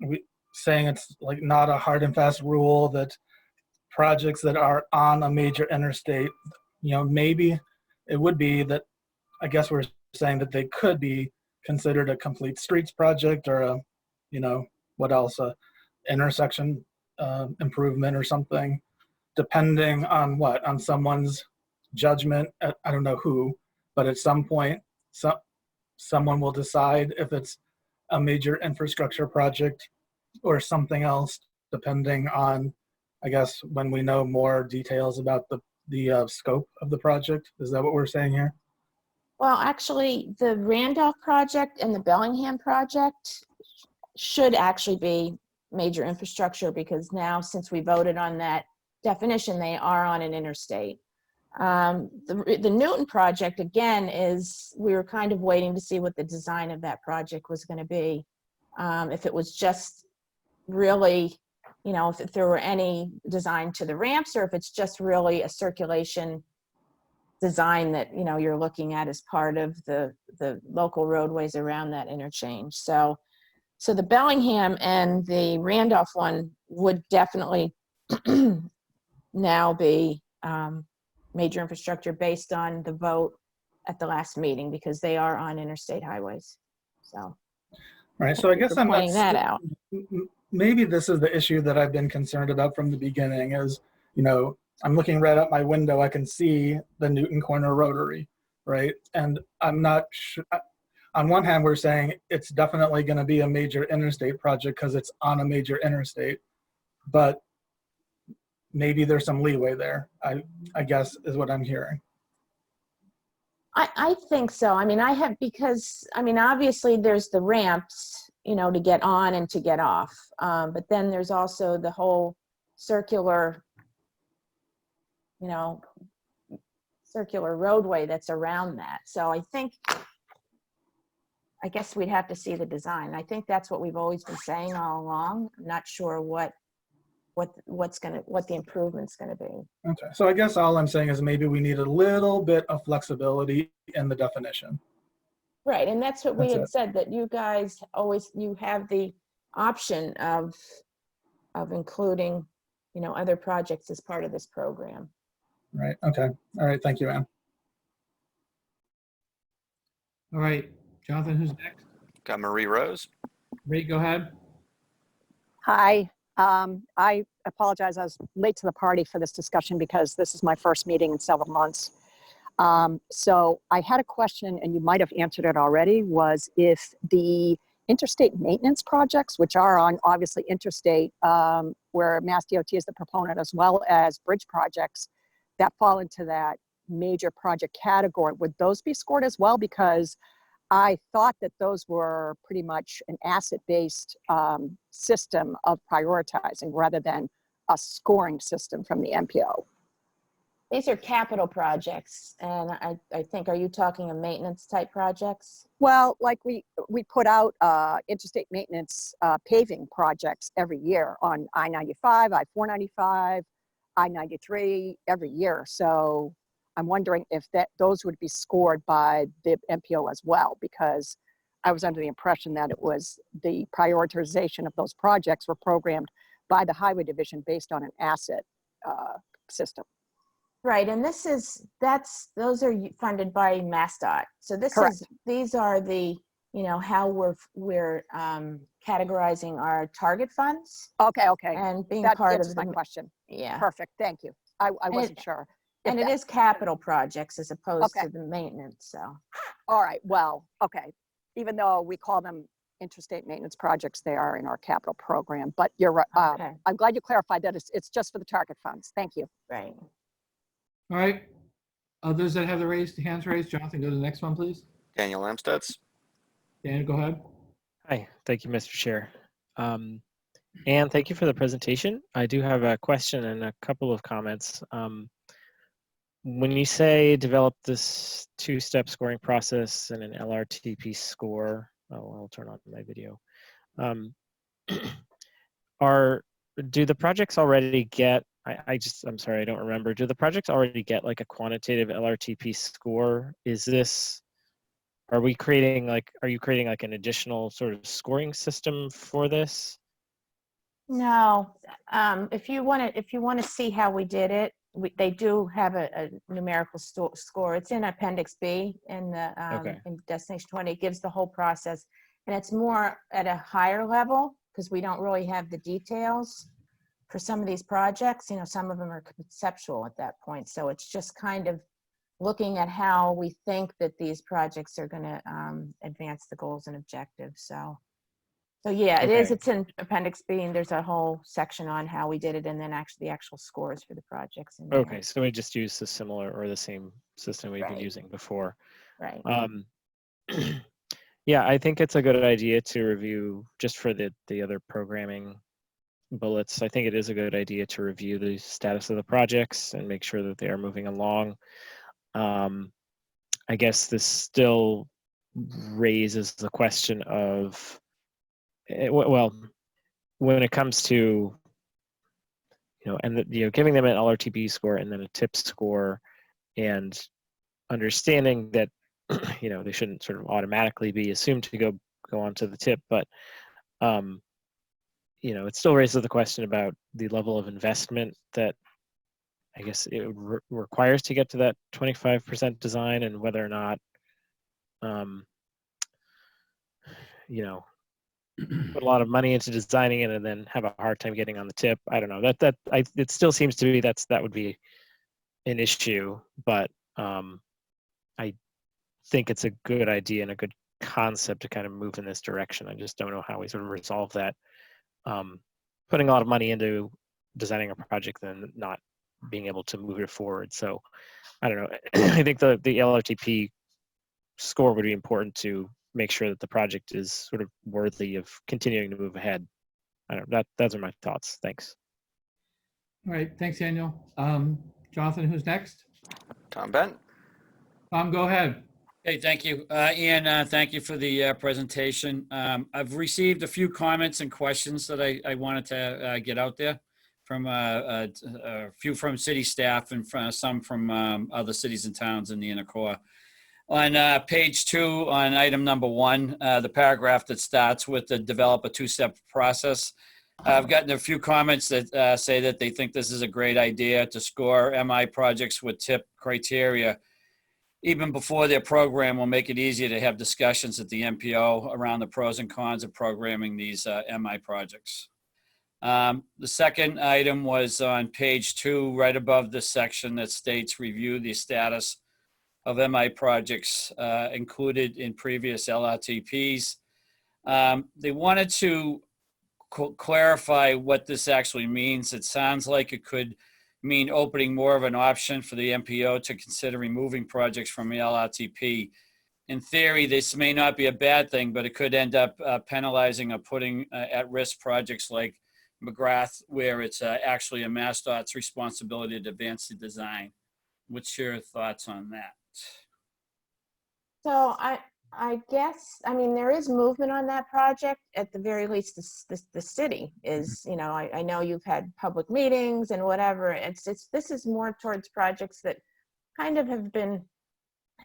We saying it's like not a hard and fast rule that projects that are on a major interstate, maybe it would be that, I guess we're saying that they could be considered a complete streets project or a, what else, a intersection improvement or something, depending on on someone's judgment. I don't know who, but at some point, someone will decide if it's a major infrastructure project or something else, depending on, I guess, when we know more details about the scope of the project. Is that what we're saying here? Well, actually, the Randolph project and the Bellingham project should actually be major infrastructure, because now, since we voted on that definition, they are on an interstate. The Newton project, again, we were kind of waiting to see what the design of that project was going to be. If it was just really, if there were any design to the ramps, or if it's just really a circulation design that, you're looking at as part of the local roadways around that interchange. So the Bellingham and the Randolph one would definitely now be major infrastructure based on the vote at the last meeting, because they are on interstate highways. So, right. So I guess I'm pointing that out. Maybe this is the issue that I've been concerned about from the beginning is, I'm looking right out my window, I can see the Newton Corner Rotary, right? And I'm not sure, on one hand, we're saying it's definitely going to be a major interstate project because it's on a major interstate, but maybe there's some leeway there, I guess is what I'm hearing. I think so. Because obviously there's the ramps, to get on and to get off. But then there's also the whole circular roadway that's around that. So I guess we'd have to see the design. I think that's what we've always been saying all along. I'm not sure what the improvement's gonna be. Okay, so I guess all I'm saying is maybe we need a little bit of flexibility in the definition. Right, and that's what we had said, that you guys you have the option of including, other projects as part of this program. Right, okay. All right, thank you, Ann. All right, Jonathan, who's next? Got Marie Rose. Marie, go ahead. Hi. I apologize. I was late to the party for this discussion because this is my first meeting in several months. So I had a question, and you might have answered it already, was if the interstate maintenance projects, which are on obviously interstate, where Mass DOT is the proponent, as well as bridge projects that fall into that major project category, would those be scored as well? Because I thought that those were pretty much an asset-based system of prioritizing rather than a scoring system from the MPO. These are capital projects, and I think, are you talking of maintenance type projects? Well, like we put out interstate maintenance paving projects every year on I-95, I-495, I-93 every year. So I'm wondering if those would be scored by the MPO as well, because I was under the impression that it was the prioritization of those projects were programmed by the Highway Division based on an asset system. Right, and those are funded by MassDOT. So these are the, how we're categorizing our target funds. Okay. And being that part answers of my question. Yeah. Perfect. Thank you. I wasn't sure. And it is capital projects as opposed to the maintenance. So. All right. Well, okay. Even though we call them interstate maintenance projects, they are in our capital program. But you're right. I'm glad you clarified that it's just for the target funds. Thank you. Right. All right. Others that have the hands raised, Jonathan, go to the next one, please. Daniel Amstutz. Daniel, go ahead. Hi, thank you, Mr. Chair. Anne, thank you for the presentation. I do have a question and a couple of comments. When you say develop this two-step scoring process and an LRTP score, I'll turn on my video. Do the projects already get, I'm sorry, I don't remember. Do the projects already get like a quantitative LRTP score? Are you creating like an additional sort of scoring system for this? No, if you want to see how we did it, they do have a numerical score. It's in Appendix B in the Okay. in Destination 20. It gives the whole process, and it's more at a higher level because we don't really have the details for some of these projects. You know, some of them are conceptual at that point, so it's just kind of looking at how we think that these projects are going to advance the goals and objectives. So yeah, it is. Okay. It's in Appendix B, and there's a whole section on how we did it, and then the actual scores for the projects. In there. Okay, so we just use the similar or the same system we've been using before. Right. Yeah, I think it's a good idea to review just for the other programming bullets. I think it is a good idea to review the status of the projects and make sure that they are moving along. I guess this still raises the question of, well, when it comes to, giving them an LRTP score and then a TIP score, and understanding that, they shouldn't sort of automatically be assumed to go onto the TIP, but it still raises the question about the level of investment that I guess it requires to get to that 25% design, and whether or not, put a lot of money into designing it and then have a hard time getting on the TIP. I don't know. It still seems to me that would be an issue, but I think it's a good idea and a good concept to kind of move in this direction. I just don't know how we sort of resolve that. Putting a lot of money into designing a project and not being able to move it forward. So I don't know. I think the LRTP score would be important to make sure that the project is sort of worthy of continuing to move ahead. I don't know. Those are my thoughts. Thanks. All right, thanks, Daniel. Jonathan, who's next? Tom Bent. Tom, go ahead. Hey, thank you. Ian, thank you for the presentation. I've received a few comments and questions that I wanted to get out there from a few from city staff and some from other cities and towns in the inner core. On page 2, on item number 1, the paragraph that starts with the develop a two-step process, I've gotten a few comments that say that they think this is a great idea to score MI projects with TIP criteria. Even before their program will make it easier to have discussions at the MPO around the pros and cons of programming these MI projects. The second item was on page 2, right above the section that states review the status of MI projects included in previous LRTPs. They wanted to clarify what this actually means. It sounds like it could mean opening more of an option for the MPO to consider removing projects from the LRTP. In theory, this may not be a bad thing, but it could end up penalizing or putting at risk projects like McGrath, where it's actually a MassDOT's responsibility to advance the design. What's your thoughts on that? So I guess, I mean, there is movement on that project. At the very least, the city is, I know you've had public meetings and whatever. This is more towards projects that kind of have been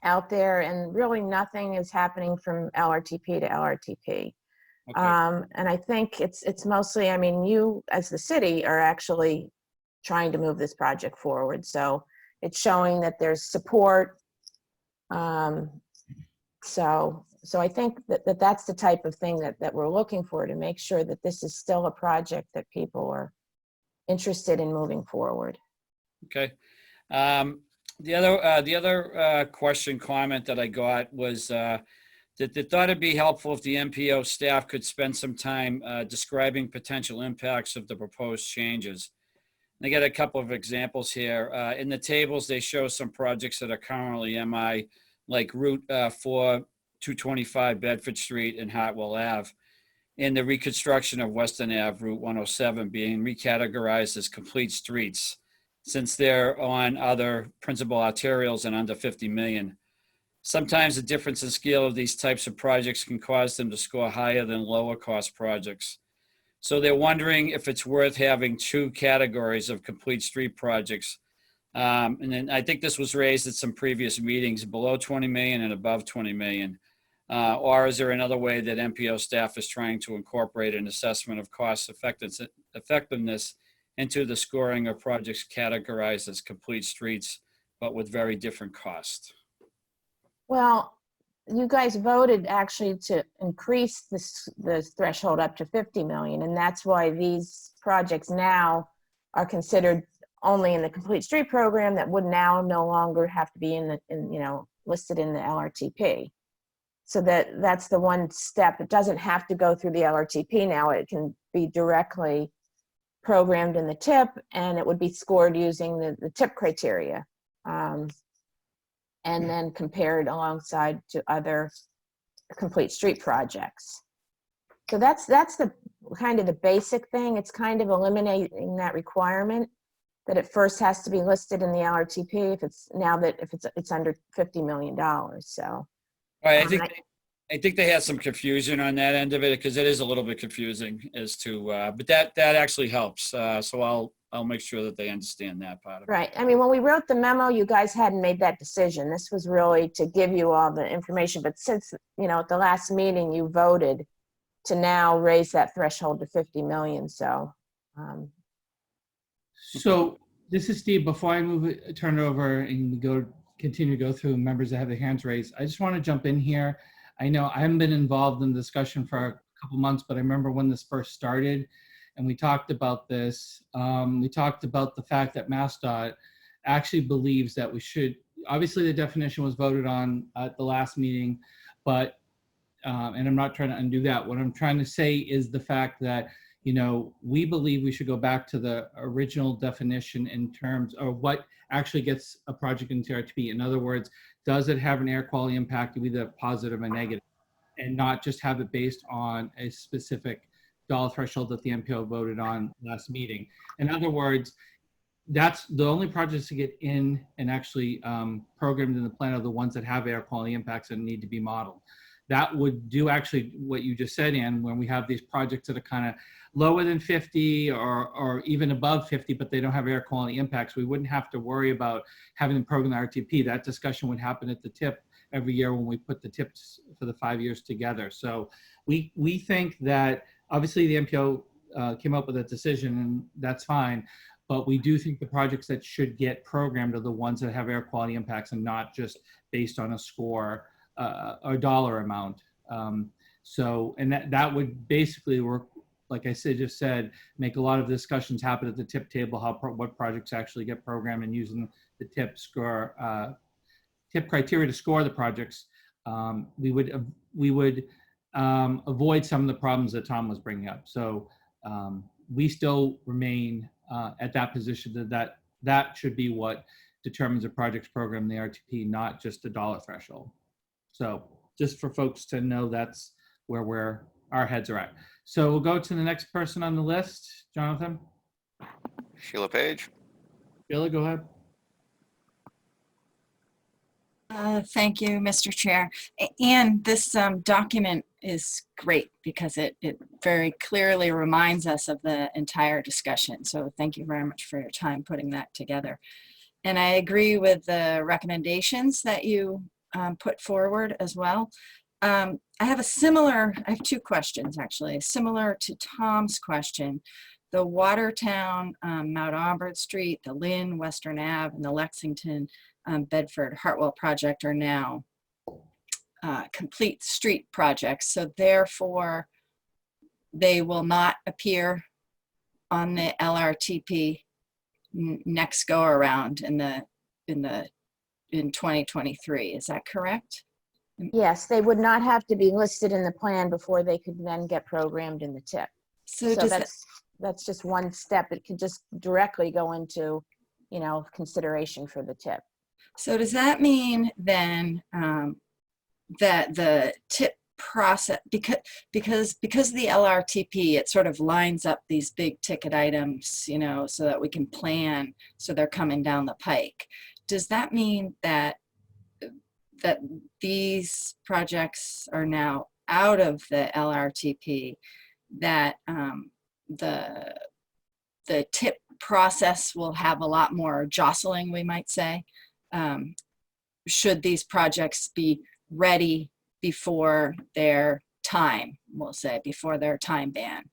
out there, and really nothing is happening from LRTP to LRTP. Okay. And I think it's mostly, I mean, you as the city are actually trying to move this project forward. So it's showing that there's support. So I think that's the type of thing that we're looking for, to make sure that this is still a project that people are interested in moving forward. Okay. The other comment that I got was that they thought it'd be helpful if the MPO staff could spend some time describing potential impacts of the proposed changes. And I got a couple of examples here. In the tables, they show some projects that are currently MI, like Route 4, 225 Bedford Street and Hartwell Ave. and the reconstruction of Western Ave Route 107 being recategorized as complete streets, since they're on other principal arterials and under 50 million. Sometimes the difference in scale of these types of projects can cause them to score higher than lower cost projects. So they're wondering if it's worth having two categories of complete street projects. And then I think this was raised at some previous meetings, below 20 million and above 20 million. Or is there another way that MPO staff is trying to incorporate an assessment of cost effectiveness into the scoring of projects categorized as complete streets, but with very different costs? Well, you guys voted actually to increase the threshold up to 50 million, and that's why these projects now are considered only in the complete street program that would now no longer have to be listed in the LRTP. So that's the one step. It doesn't have to go through the LRTP now. It can be directly programmed in the TIP, and it would be scored using the TIP criteria. And then compared alongside to other complete street projects. So that's the kind of the basic thing. It's kind of eliminating that requirement that it first has to be listed in the LRTP if it's under $50 million. So Right, I think they had some confusion on that end of it, because it is a little bit confusing as to, but that actually helps. So I'll make sure that they understand that part of it. right. I mean, when we wrote the memo, you guys hadn't made that decision. This was really to give you all the information. But since, at the last meeting, you voted to now raise that threshold to 50 million. So, So this is Steve. Before I turn it over and continue to go through members that have their hands raised, I just want to jump in here. I know I haven't been involved in the discussion for a couple months, but I remember when this first started and we talked about this. We talked about the fact that MassDOT actually believes that we should, obviously the definition was voted on at the last meeting, but, and I'm not trying to undo that. What I'm trying to say is the fact that, we believe we should go back to the original definition in terms of what actually gets a project into RTP. In other words, does it have an air quality impact, either positive or negative, and not just have it based on a specific dollar threshold that the MPO voted on last meeting. In other words, that's the only projects to get in and actually programmed in the plan are the ones that have air quality impacts and need to be modeled. That would do actually what you just said, Ann, when we have these projects that are kind of lower than 50 or even above 50, but they don't have air quality impacts. We wouldn't have to worry about having them program the RTP. That discussion would happen at the TIP every year when we put the TIPs for the 5 years together. So we think that obviously the MPO came up with a decision, and that's fine. But we do think the projects that should get programmed are the ones that have air quality impacts and not just based on a score or dollar amount. So, and that would basically work, like I just said, make a lot of discussions happen at the TIP table, what projects actually get programmed, and using the TIP score, TIP criteria to score the projects. We would avoid some of the problems that Tom was bringing up. So we still remain at that position that should be what determines a project's program in the RTP, not just a dollar threshold. So just for folks to know, that's where our heads are at. So we'll go to the next person on the list. Jonathan? Sheila Page. Sheila, go ahead. Thank you, Mr. Chair. And this document is great because it very clearly reminds us of the entire discussion. So thank you very much for your time putting that together. And I agree with the recommendations that you put forward as well. I have two questions actually, similar to Tom's question. The Watertown, Mount Auburn Street, the Lynn, Western Ave, and the Lexington, Bedford, Hartwell project are now complete street projects. So therefore, they will not appear on the LRTP next go around in 2023. Is that correct? yes, they would not have to be listed in the plan before they could then get programmed in the TIP. So that's just one step. It could just directly go into, consideration for the TIP. So does that mean then that the TIP process, because of the LRTP, it sort of lines up these big ticket items, you know, so that we can plan, so they're coming down the pike. Does that mean that these projects are now out of the LRTP, that the TIP process will have a lot more jostling, we might say, should these projects be ready before their time, we'll say, before their time ban?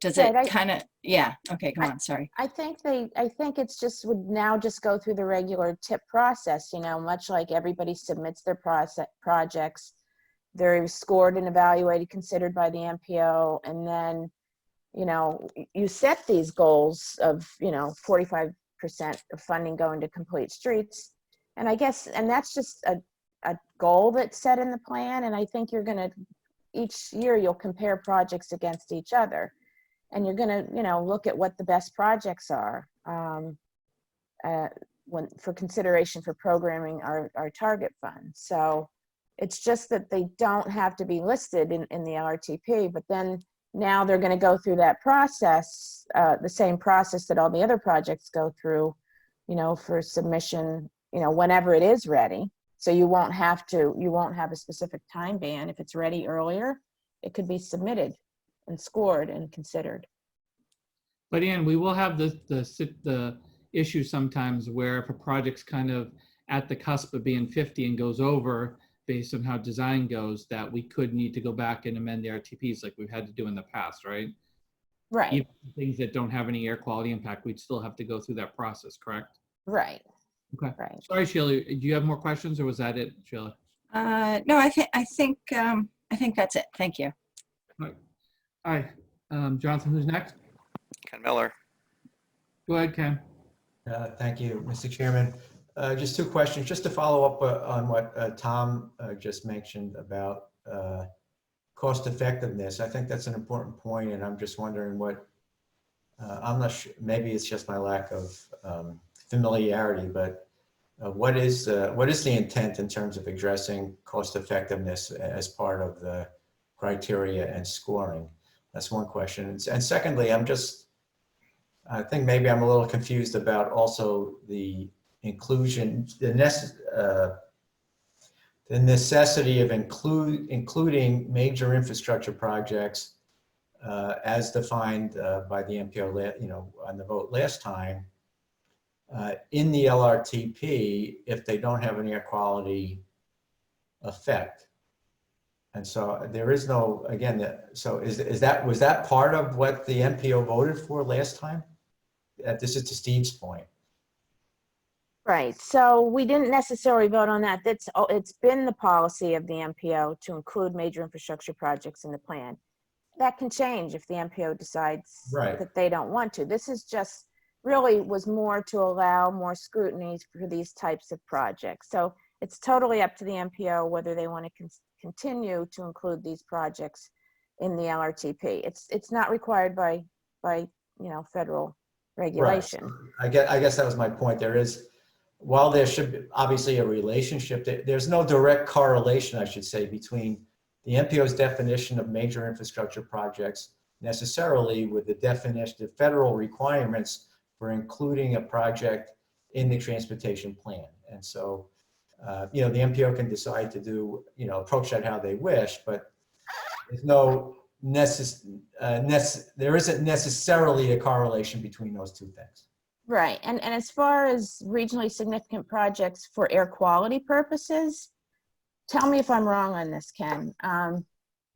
Does it Right, kind of, yeah, okay, go on, sorry. I think it's just would now just go through the regular TIP process, you know, much like everybody submits their projects. They're scored and evaluated, considered by the MPO, and then, you know, you set these goals of, you know, 45% of funding going to complete streets. And I guess, and that's just a goal that's set in the plan. And I think you're going to, each year you'll compare projects against each other. And you're going to, you know, look at what the best projects are for consideration for programming our target funds. So it's just that they don't have to be listed in the LRTP, but then now they're going to go through that process, the same process that all the other projects go through, you know, for submission, you know, whenever it is ready. So you won't have a specific time ban. If it's ready earlier, it could be submitted and scored and considered. But Ann, we will have the issue sometimes where if a project's kind of at the cusp of being 50 and goes over based on how design goes, that we could need to go back and amend the RTPs like we've had to do in the past, right? Right. Even things that don't have any air quality impact, we'd still have to go through that process, correct? Right. Okay. Right. Sorry, Sheila, do you have more questions or was that it, Sheila? No, I think that's it. Thank you. All right. Jonathan, who's next? Ken Miller. Go ahead, Ken. Thank you, Mr. Chairman. Just two questions, just to follow up on what Tom just mentioned about cost effectiveness. I think that's an important point, and I'm just wondering what, I'm not sure, maybe it's just my lack of familiarity, but what is the intent in terms of addressing cost effectiveness as part of the criteria and scoring? That's one question. And secondly, I think maybe I'm a little confused about also the inclusion, the necessity of including major infrastructure projects as defined by the MPO, you know, on the vote last time, in the LRTP if they don't have an air quality effect. And so there is no, again, so was that part of what the MPO voted for last time? This is to Steve's point. Right. So we didn't necessarily vote on that. It's been the policy of the MPO to include major infrastructure projects in the plan. That can change if the MPO decides that they don't want to. This is just really was more to allow more scrutiny for these types of projects. So it's totally up to the MPO whether they want to continue to include these projects in the LRTP. It's not required by you know, federal regulation. Right. I guess that was my point. There is, while there should be obviously a relationship, there's no direct correlation, I should say, between the MPO's definition of major infrastructure projects necessarily with the definition, the federal requirements for including a project in the transportation plan. And so, you know, the MPO can decide to do, you know, approach that how they wish, but there's no there isn't necessarily a correlation between those two things. Right. And as far as regionally significant projects for air quality purposes, tell me if I'm wrong on this, Ken.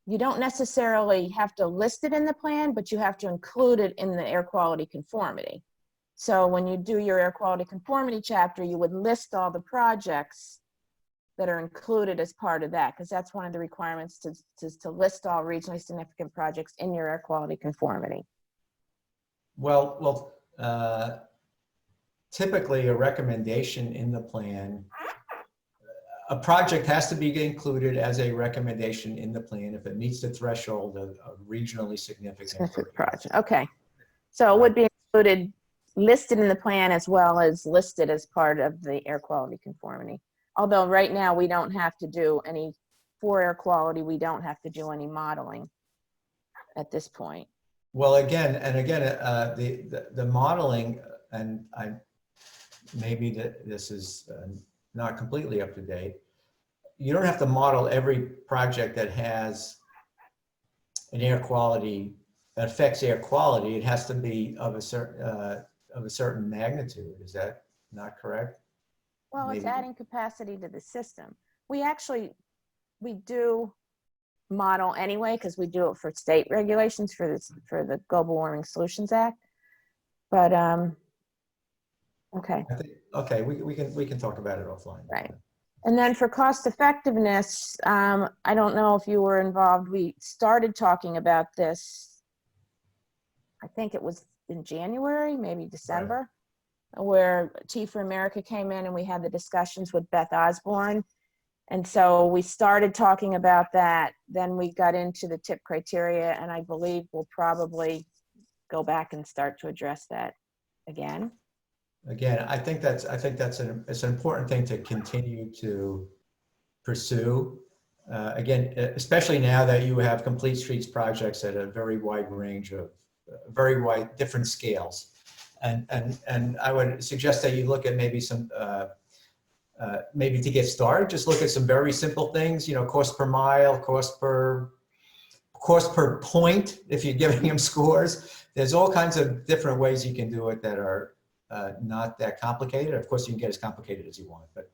You don't necessarily have to list it in the plan, but you have to include it in the air quality conformity. So when you do your air quality conformity chapter, you would list all the projects that are included as part of that, because that's one of the requirements to list all regionally significant projects in your air quality conformity. Well, typically a recommendation in the plan, a project has to be included as a recommendation in the plan if it meets the threshold of regionally significant project. Okay, so it would be included, listed in the plan as well as listed as part of the air quality conformity. Although right now we don't have to do any for air quality, we don't have to do any modeling at this point. Well, again, the modeling, and maybe this is not completely up to date. You don't have to model every project that has an air quality, that affects air quality. It has to be of a certain magnitude. Is that not correct? Well, it's Maybe. adding capacity to the system. We do model anyway, because we do it for state regulations for the Global Warming Solutions Act. But okay. Okay, we can talk about it offline. Right. And then for cost effectiveness, I don't know if you were involved. We started talking about this, I think it was in January, maybe December, where Tea for America came in and we had the discussions with Beth Osborne. And so we started talking about that. Then we got into the tip criteria, and I believe we'll probably go back and start to address that again. Again, I think it's an important thing to continue to pursue. Again, especially now that you have complete streets projects at a very wide range of very wide different scales, and I would suggest that you look at maybe some maybe to get started, just look at some very simple things. You know, cost per mile, cost per point. If you're giving them scores, there's all kinds of different ways you can do it that are not that complicated. Of course, you can get as complicated as you want, but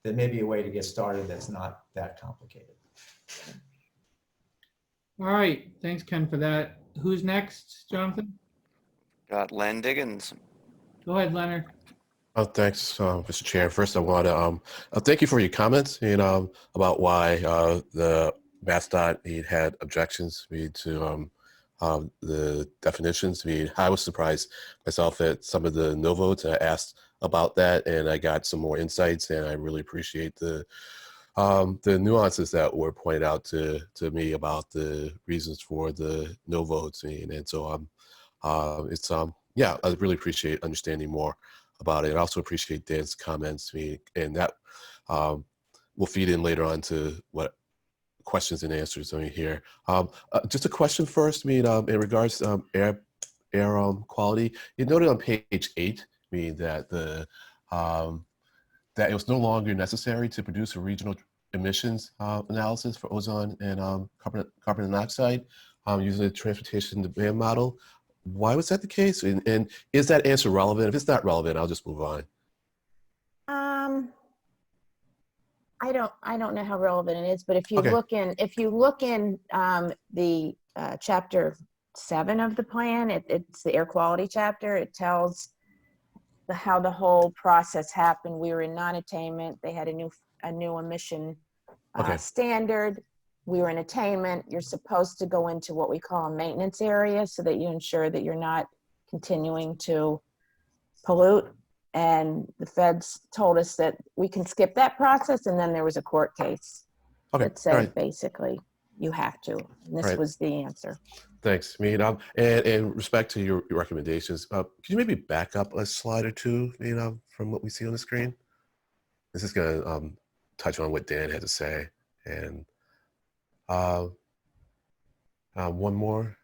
there may be a way to get started that's not that complicated. All right, thanks, Ken, for that. Who's next, Jonathan? Got Len Diggins. Go ahead, Leonard. Oh, thanks, Mr. Chair. First, I want to thank you for your comments about why the MassDOT had objections to the definitions. I was surprised myself at some of the no votes. I asked about that, and I got some more insights, and I really appreciate the nuances that were pointed out to me about the reasons for the no votes. And so it's yeah, I really appreciate understanding more about it. I also appreciate Dan's comments to me, and that will feed in later on to what questions and answers here. Just a question first, in regards to air quality. You noted on page 8, that that it was no longer necessary to produce a regional emissions analysis for ozone and carbon dioxide using the transportation demand model. Why was that the case? And is that answer relevant? If it's not relevant, I'll just move on. I don't know how relevant it is, but if you Okay. look in the chapter 7 of the plan, it's the air quality chapter. It tells how the whole process happened. We were in non-attainment. They had a new emission standard. We were in attainment. You're supposed to go into what we call a maintenance area so that you ensure that you're not continuing to pollute. And the feds told us that we can skip that process. And then there was a court case that said basically you have to. And this was the answer. Thanks. And in respect to your recommendations, could you maybe back up a slide or two, from what we see on the screen? This is going to touch on what Dan had to say. And one more.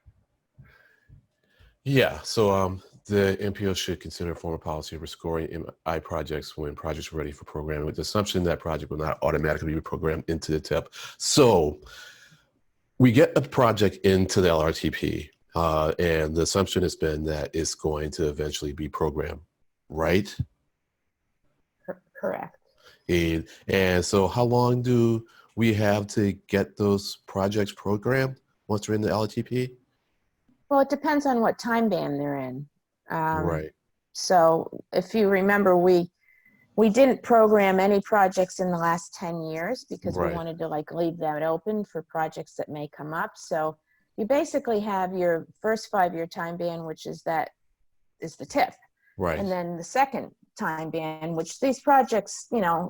Yeah, so the MPO should consider a formal policy for scoring MI projects when projects are ready for programming, with the assumption that project will not automatically be programmed into the TIP. So we get a project into the LRTP, and the assumption has been that it's going to eventually be programmed, right? Correct. And so how long do we have to get those projects programmed once they're in the LRTP? Well, it depends on what time band they're in. Right. So if you remember, we didn't program any projects in the last 10 years because we wanted to leave that open for projects that may come up. So you basically have your first 5-year time band, which is the TIP. Right. And then the second time band, which these projects,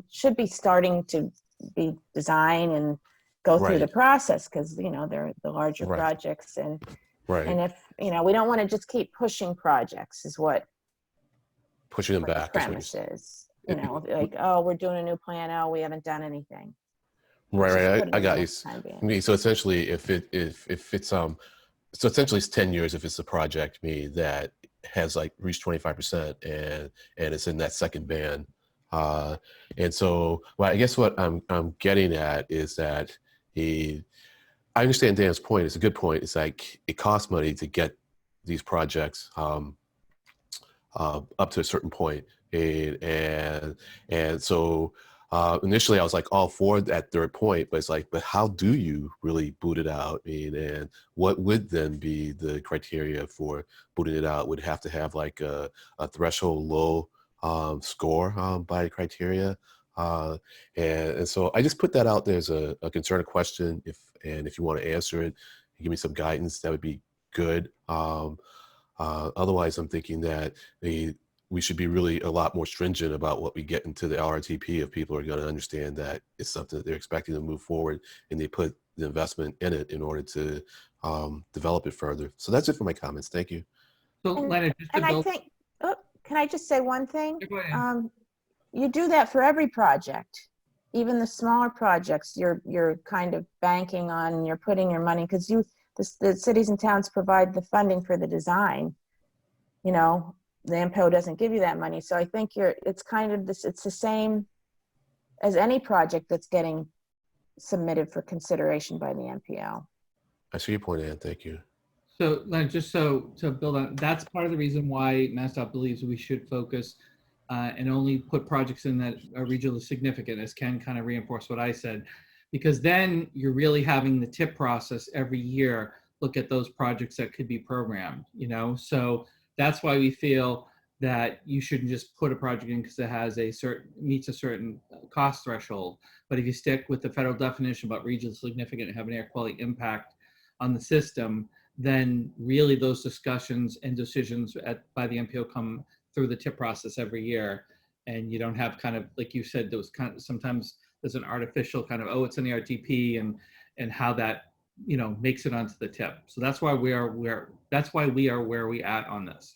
should be starting to be designed and go through the process because, they're the larger projects. And if, we don't want to just keep pushing projects is what pushing them back the premise is. Like, oh, we're doing a new plan. Oh, we haven't done anything. Right. put it I in got the you. time being. I mean, so essentially, if it's so essentially it's 10 years if it's a project that has like reached 25% and it's in that second band. And so, well, I guess what I'm getting at is that I understand Dan's point. It's a good point. It's like it costs money to get these projects up to a certain point, and so initially I was like all for that third point, but it's like, but how do you really boot it out? I mean, and what would then be the criteria for booting it out? Would it have to have like a threshold low score by criteria? And so I just put that out there as a concern, a question. If you want to answer it, give me some guidance, that would be good. Otherwise, I'm thinking that we should be really a lot more stringent about what we get into the LRTP if people are going to understand that it's something that they're expecting to move forward and they put the investment in it in order to develop it further. So that's it for my comments. Thank you. So Leonard, just to And I build. think, oh, can I just say one thing? Go ahead. You do that for every project, even the smaller projects. You're kind of banking on, you're putting your money, because the cities and towns provide the funding for the design. You know, the MPO doesn't give you that money. So I think it's kind of this, it's the same as any project that's getting submitted for consideration by the MPO. I see your point, Ann. Thank you. So Leonard, just so to build on, that's part of the reason why MassDOT believes we should focus and only put projects in that are regionally significant, as Ken kind of reinforced what I said, because then you're really having the TIP process every year look at those projects that could be programmed, you know? So that's why we feel that you shouldn't just put a project in because it has meets a certain cost threshold. But if you stick with the federal definition about regionally significant and have an air quality impact on the system, then really those discussions and decisions by the MPO come through the TIP process every year. And you don't have kind of, like you said, those kind of, sometimes there's an artificial kind of, oh, it's in the RTP and how that, you know, makes it onto the TIP. So that's why we are where we at on this.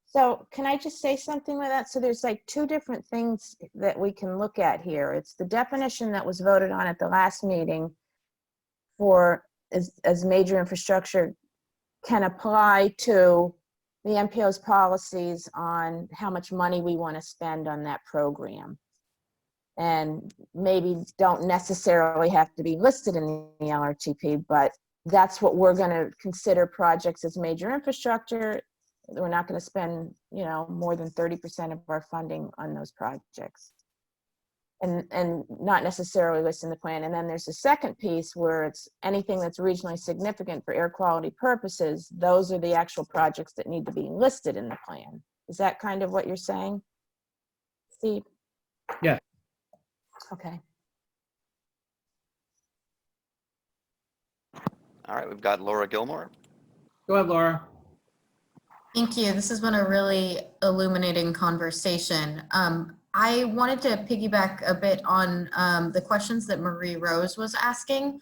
So can I just say something with that? So there's like two different things that we can look at here. It's the definition that was voted on at the last meeting for as major infrastructure can apply to the MPO's policies on how much money we want to spend on that program. And maybe don't necessarily have to be listed in the LRTP, but that's what we're going to consider projects as major infrastructure. We're not going to spend, you know, more than 30% of our funding on those projects. And not necessarily listed in the plan. And then there's a second piece where it's anything that's regionally significant for air quality purposes. Those are the actual projects that need to be listed in the plan. Is that kind of what you're saying, Steve? Yeah. Okay. All right, we've got Laura Gilmore. Go ahead, Laura. Thank you. This has been a really illuminating conversation. I wanted to piggyback a bit on the questions that Marie Rose was asking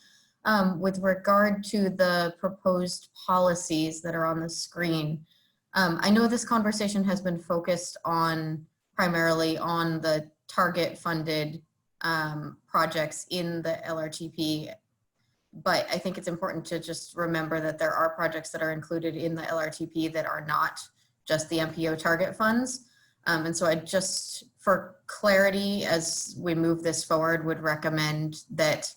with regard to the proposed policies that are on the screen. I know this conversation has been focused on primarily on the target funded projects in the LRTP, but I think it's important to just remember that there are projects that are included in the LRTP that are not just the MPO target funds. And so I just, for clarity, as we move this forward, would recommend that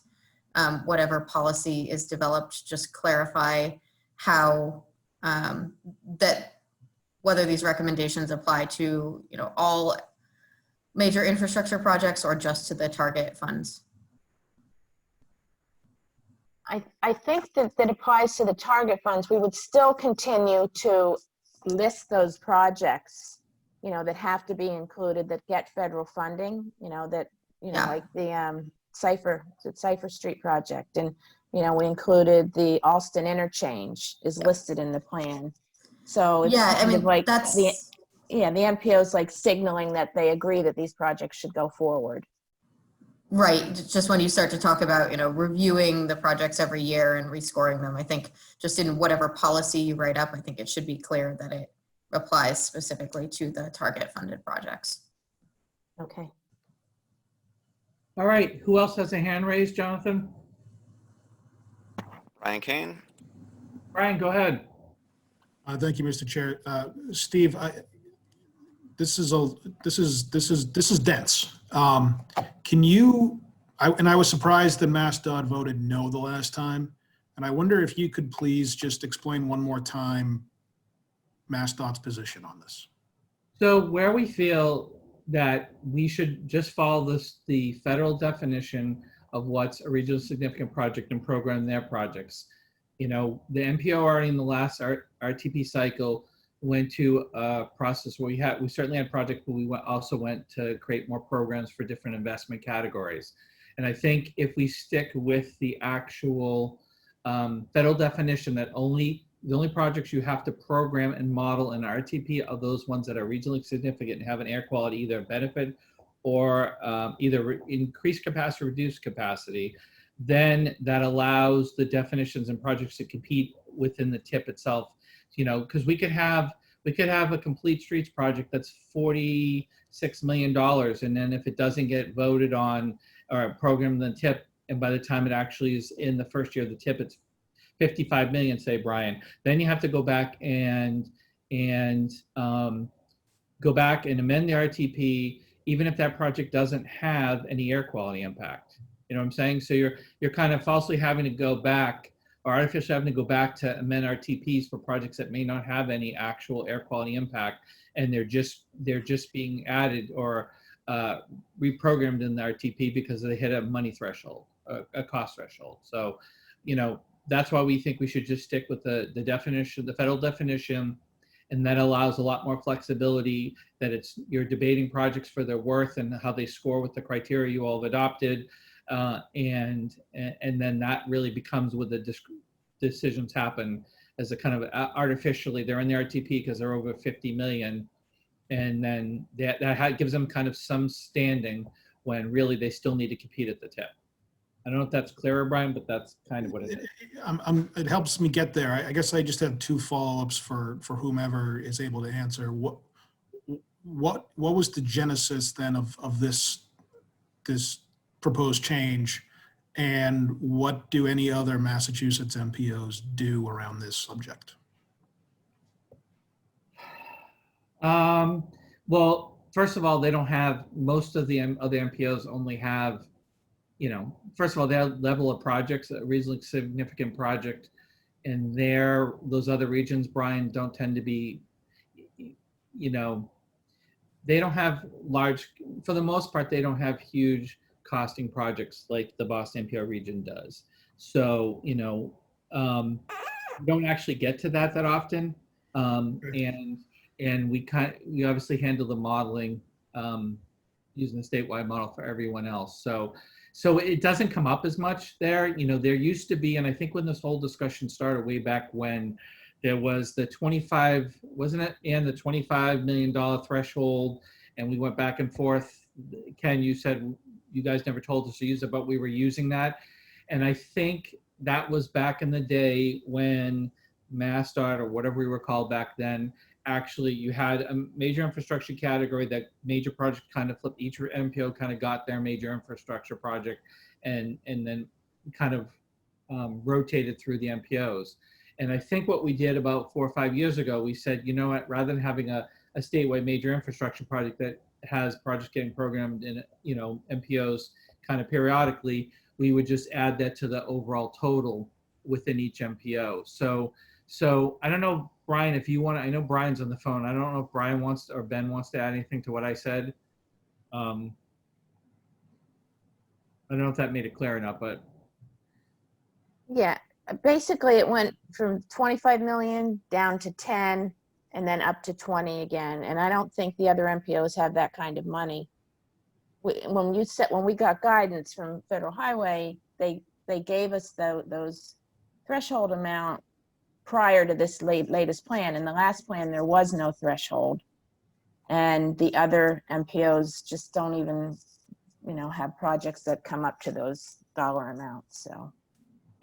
whatever policy is developed, just clarify how, that whether these recommendations apply to, you know, all major infrastructure projects or just to the target funds. I think that applies to the target funds. We would still continue to list those projects, you know, that have to be included, that get federal funding, you know, that, you know, like the Cypher Street project. And, you know, we included the Alston interchange is listed in the plan. So it's kind of like the MPO is like signaling that they agree that these projects should go forward. Right, just when you start to talk about, you know, reviewing the projects every year and rescoring them, I think just in whatever policy you write up, I think it should be clear that it applies specifically to the target funded projects. Okay. All right, who else has a hand raised, Jonathan? Brian Kane? Brian, go ahead. Thank you, Mr. Chair. Steve, this is dense. Can you, I was surprised that MassDOT voted no the last time. And I wonder if you could please just explain one more time MassDOT's position on this. So where we feel that we should just follow the federal definition of what's a regional significant project and program their projects. You know, the MPO already in the last RTP cycle went to a process where we certainly had projects, but we also went to create more programs for different investment categories. And I think if we stick with the actual federal definition that the only projects you have to program and model in RTP are those ones that are regionally significant and have an air quality either benefit or either increased capacity or reduced capacity, then that allows the definitions and projects to compete within the tip itself. You know, because we could have a complete streets project that's $46 million, and then if it doesn't get voted on or programmed in the tip, and by the time it actually is in the first year of the tip, it's 55 million, say, Brian. Then you have to go back and go back and amend the RTP, even if that project doesn't have any air quality impact. You know what I'm saying? So you're kind of falsely having to go back, or artificially having to go back to amend RTPs for projects that may not have any actual air quality impact, and they're just being added or reprogrammed in the RTP because they hit a money threshold, a cost threshold. So, you know, that's why we think we should just stick with the definition, the federal definition, and that allows a lot more flexibility, that you're debating projects for their worth and how they score with the criteria you all have adopted. And then that really becomes where the decisions happen as a kind of artificially, they're in the RTP because they're over 50 million. And then that gives them kind of some standing when really they still need to compete at the tip. I don't know if that's clearer, Brian, but that's kind of what it is. It helps me get there. I guess I just have two follow-ups for whomever is able to answer. What was the genesis then of this proposed change, and what do any other Massachusetts MPOs do around this subject? Well, first of all, they don't have, most of the other MPOs only have, you know, first of all, their level of projects, a reasonably significant project, and those other regions, Brian, don't tend to be, you know, they don't have large, for the most part, they don't have huge costing projects like the Boston MPO region does. So, you know, we don't actually get to that often. And we obviously handle the modeling using the statewide model for everyone else. So it doesn't come up as much there. You know, there used to be, and I think when this whole discussion started way back when, there was the 25, wasn't it? And the $25 million threshold, and we went back and forth. Ken, you said you guys never told us to use it, but we were using that. And I think that was back in the day when MassDOT, or whatever we were called back then, actually you had a major infrastructure category that major project kind of flipped. Each MPO kind of got their major infrastructure project and then kind of rotated through the MPOs. And I think what we did about 4 or 5 years ago, we said, you know what, rather than having a statewide major infrastructure project that has projects getting programmed in, you know, MPOs kind of periodically, we would just add that to the overall total within each MPO. So I don't know, Brian, if you want to, I know Brian's on the phone. I don't know if Brian wants to, or Ben wants to add anything to what I said. I don't know if that made it clear or not, but. Yeah, basically it went from 25 million down to 10 and then up to 20 again. And I don't think the other MPOs have that kind of money. When we got guidance from Federal Highway, they gave us those threshold amount prior to this latest plan. In the last plan, there was no threshold. And the other MPOs just don't even, you know, have projects that come up to those dollar amounts, so.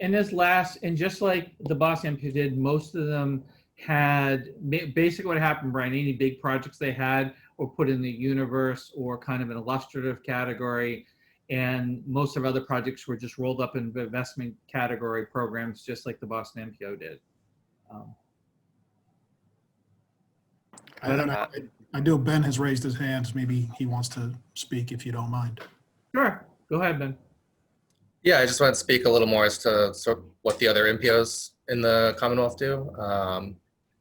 And just like the Boston MPO did, most of them had, basically what happened, Brian, any big projects they had were put in the universe or kind of an illustrative category. And most of our other projects were just rolled up in the investment category programs, just like the Boston MPO did. I know Ben has raised his hand. Maybe he wants to speak if you don't mind. Sure, go ahead, Ben. Yeah, I just wanted to speak a little more as to sort of what the other MPOs in the Commonwealth do.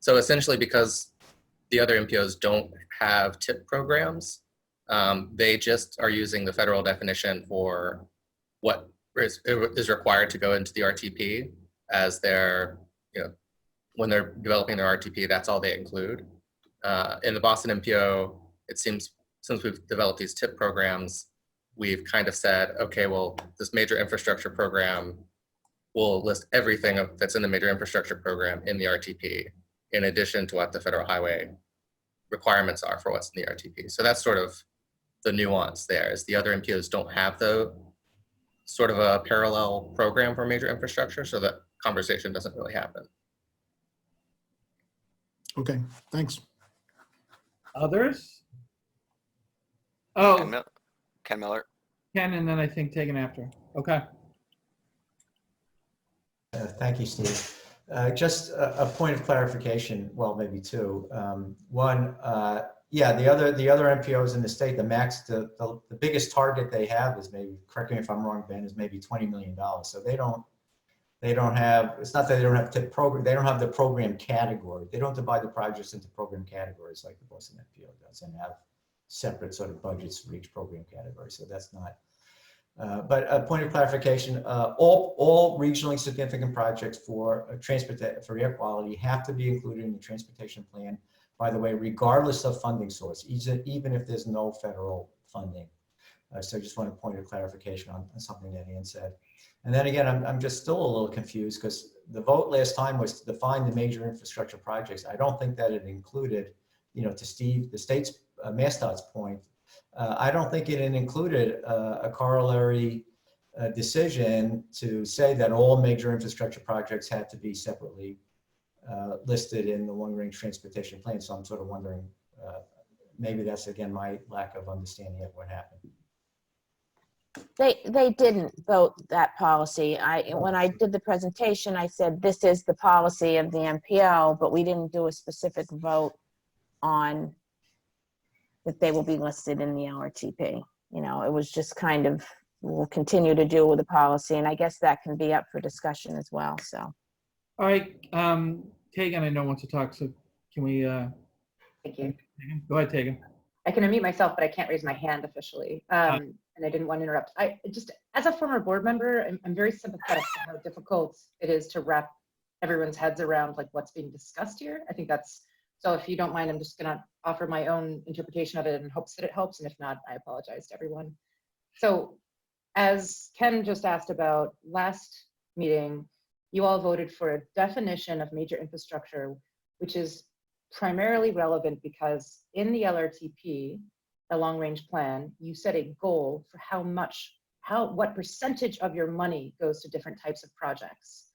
So essentially, because the other MPOs don't have TIP programs, they just are using the federal definition for what is required to go into the RTP as their, when they're developing their RTP, that's all they include. In the Boston MPO, it seems since we've developed these TIP programs, we've kind of said, okay, well, this major infrastructure program will list everything that's in the major infrastructure program in the RTP, in addition to what the federal highway requirements are for what's in the RTP. So that's sort of the nuance there, is the other MPOs don't have the sort of a parallel program for major infrastructure, so that conversation doesn't really happen. Okay, thanks. Others? Oh, Ken Miller. Ken, and then I think Tegan after. Okay. Thank you, Steve. Just a point of clarification, well, maybe two. One, yeah, the other MPOs in the state, the biggest target they have is maybe, correct me if I'm wrong, Ben, is maybe $20 million. So they don't have, it's not that they don't have TIP program, they don't have the program category. They don't divide the projects into program categories like the Boston MPO does and have separate sort of budgets for each program category. So that's not, but a point of clarification, all regionally significant projects for for air quality have to be included in the transportation plan, by the way, regardless of funding source, even if there's no federal funding. So I just want a point of clarification on something that Ian said. And then again, I'm just still a little confused because the vote last time was to define the major infrastructure projects. I don't think that it included, to Steve, the state's MassDOT's point, I don't think it included a corollary decision to say that all major infrastructure projects had to be separately listed in the long-range transportation plan. So I'm sort of wondering, maybe that's again my lack of understanding of what happened. They didn't vote that policy. When I did the presentation, I said, this is the policy of the MPO, but we didn't do a specific vote on that they will be listed in the LRTP. It was just kind of, we'll continue to deal with the policy, and I guess that can be up for discussion as well, so. All right, Tegan, I know wants to talk, so can we? Thank you. Go ahead, Tegan. I can unmute myself, but I can't raise my hand officially. And I didn't want to interrupt. I just, as a former board member, I'm very sympathetic to how difficult it is to wrap everyone's heads around like what's being discussed here. I think that's, so if you don't mind, I'm just gonna offer my own interpretation of it in hopes that it helps. And if not, I apologize to everyone. So as Ken just asked about last meeting, you all voted for a definition of major infrastructure, which is primarily relevant because in the LRTP, the long range plan, you set a goal for what percentage of your money goes to different types of projects.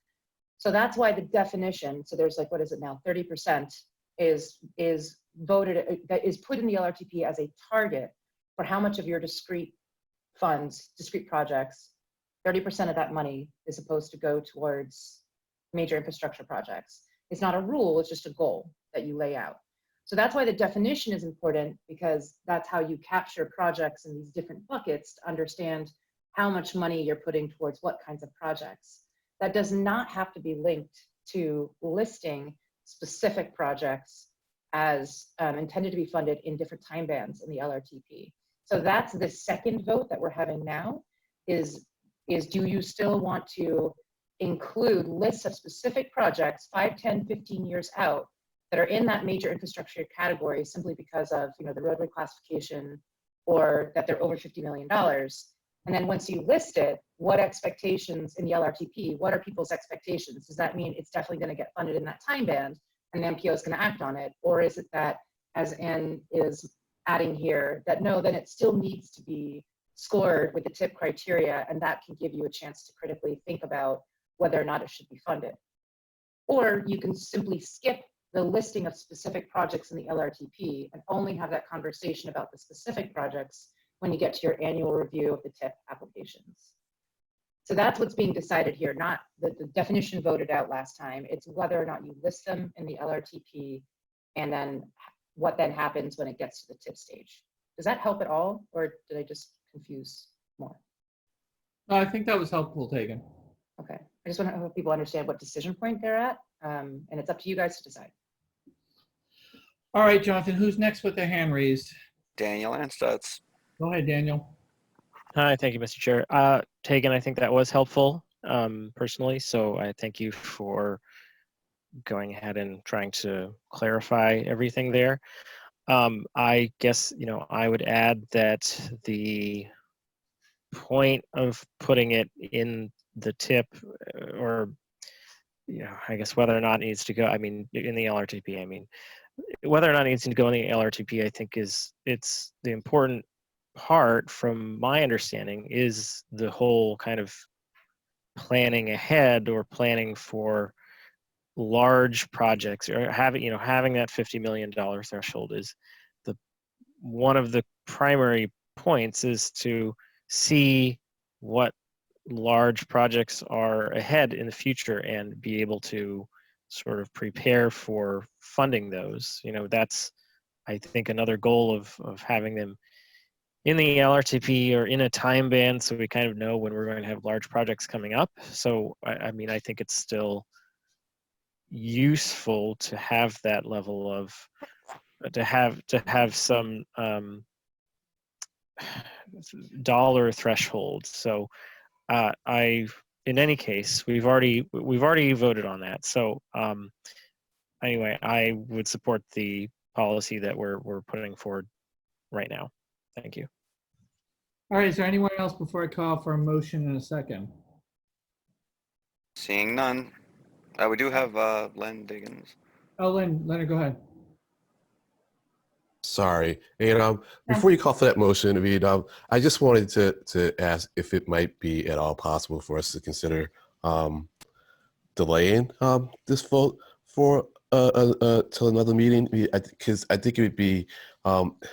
So that's why the definition, so there's like, what is it now? 30% is voted, that is put in the LRTP as a target for how much of your discrete funds, discrete projects, 30% of that money is supposed to go towards major infrastructure projects. It's not a rule, it's just a goal that you lay out. So that's why the definition is important, because that's how you capture projects in these different buckets to understand how much money you're putting towards what kinds of projects. That does not have to be linked to listing specific projects as intended to be funded in different time bands in the LRTP. So that's the second vote that we're having now, is do you still want to include lists of specific projects 5, 10, 15 years out that are in that major infrastructure category simply because of the roadway classification or that they're over $50 million. And then once you list it, what expectations in the LRTP, what are people's expectations? Does that mean it's definitely going to get funded in that time band and the MPO is going to act on it? Or is it that, as Ann is adding here, that no, then it still needs to be scored with the TIP criteria, and that can give you a chance to critically think about whether or not it should be funded. Or you can simply skip the listing of specific projects in the LRTP and only have that conversation about the specific projects when you get to your annual review of the TIP applications. So that's what's being decided here, not the definition voted out last time. It's whether or not you list them in the LRTP and then what then happens when it gets to the TIP stage. Does that help at all, or did I just confuse more? No, I think that was helpful, Tegan. Okay, I just want to hope people understand what decision point they're at, and it's up to you guys to decide. All right, Jonathan, who's next with their hand raised? Daniel Anstutz. Go ahead, Daniel. Hi, thank you, Mr. Chair. Tegan, I think that was helpful personally, so I thank you for going ahead and trying to clarify everything there. I guess, I would add that the point of putting it in the TIP, or, I guess whether or not it needs to go, in the LRTP, whether or not it needs to go in the LRTP, I think it's the important part, from my understanding, is the whole kind of planning ahead or planning for large projects, or having that $50 million threshold is one of the primary points, is to see what large projects are ahead in the future and be able to sort of prepare for funding those. That's, I think, another goal of having them in the LRTP or in a time band, so we kind of know when we're going to have large projects coming up. So I think it's still useful to have that level of to have some dollar threshold. So in any case, we've already voted on that. So anyway, I would support the policy that we're putting forward right now. Thank you. All right, is there anyone else before I call for a motion in a second? Seeing none. We do have Len Diggins. Oh, Leonard, go ahead. Sorry. And before you call for that motion, I just wanted to ask if it might be at all possible for us to consider delaying this vote for till another meeting, because I think it would be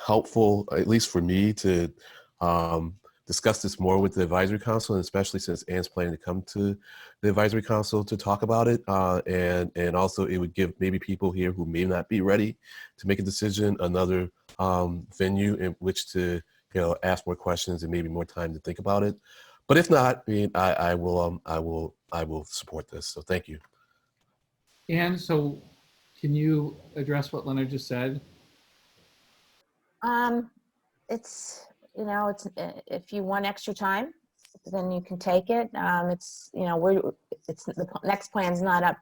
helpful, at least for me, to discuss this more with the advisory council, and especially since Anne's planning to come to the advisory council to talk about it. And also it would give maybe people here who may not be ready to make a decision another venue in which to ask more questions and maybe more time to think about it. But if not, I will support this. So thank you. Anne, so can you address what Leonard just said? It's if you want extra time, then you can take it. It's the next plan's not up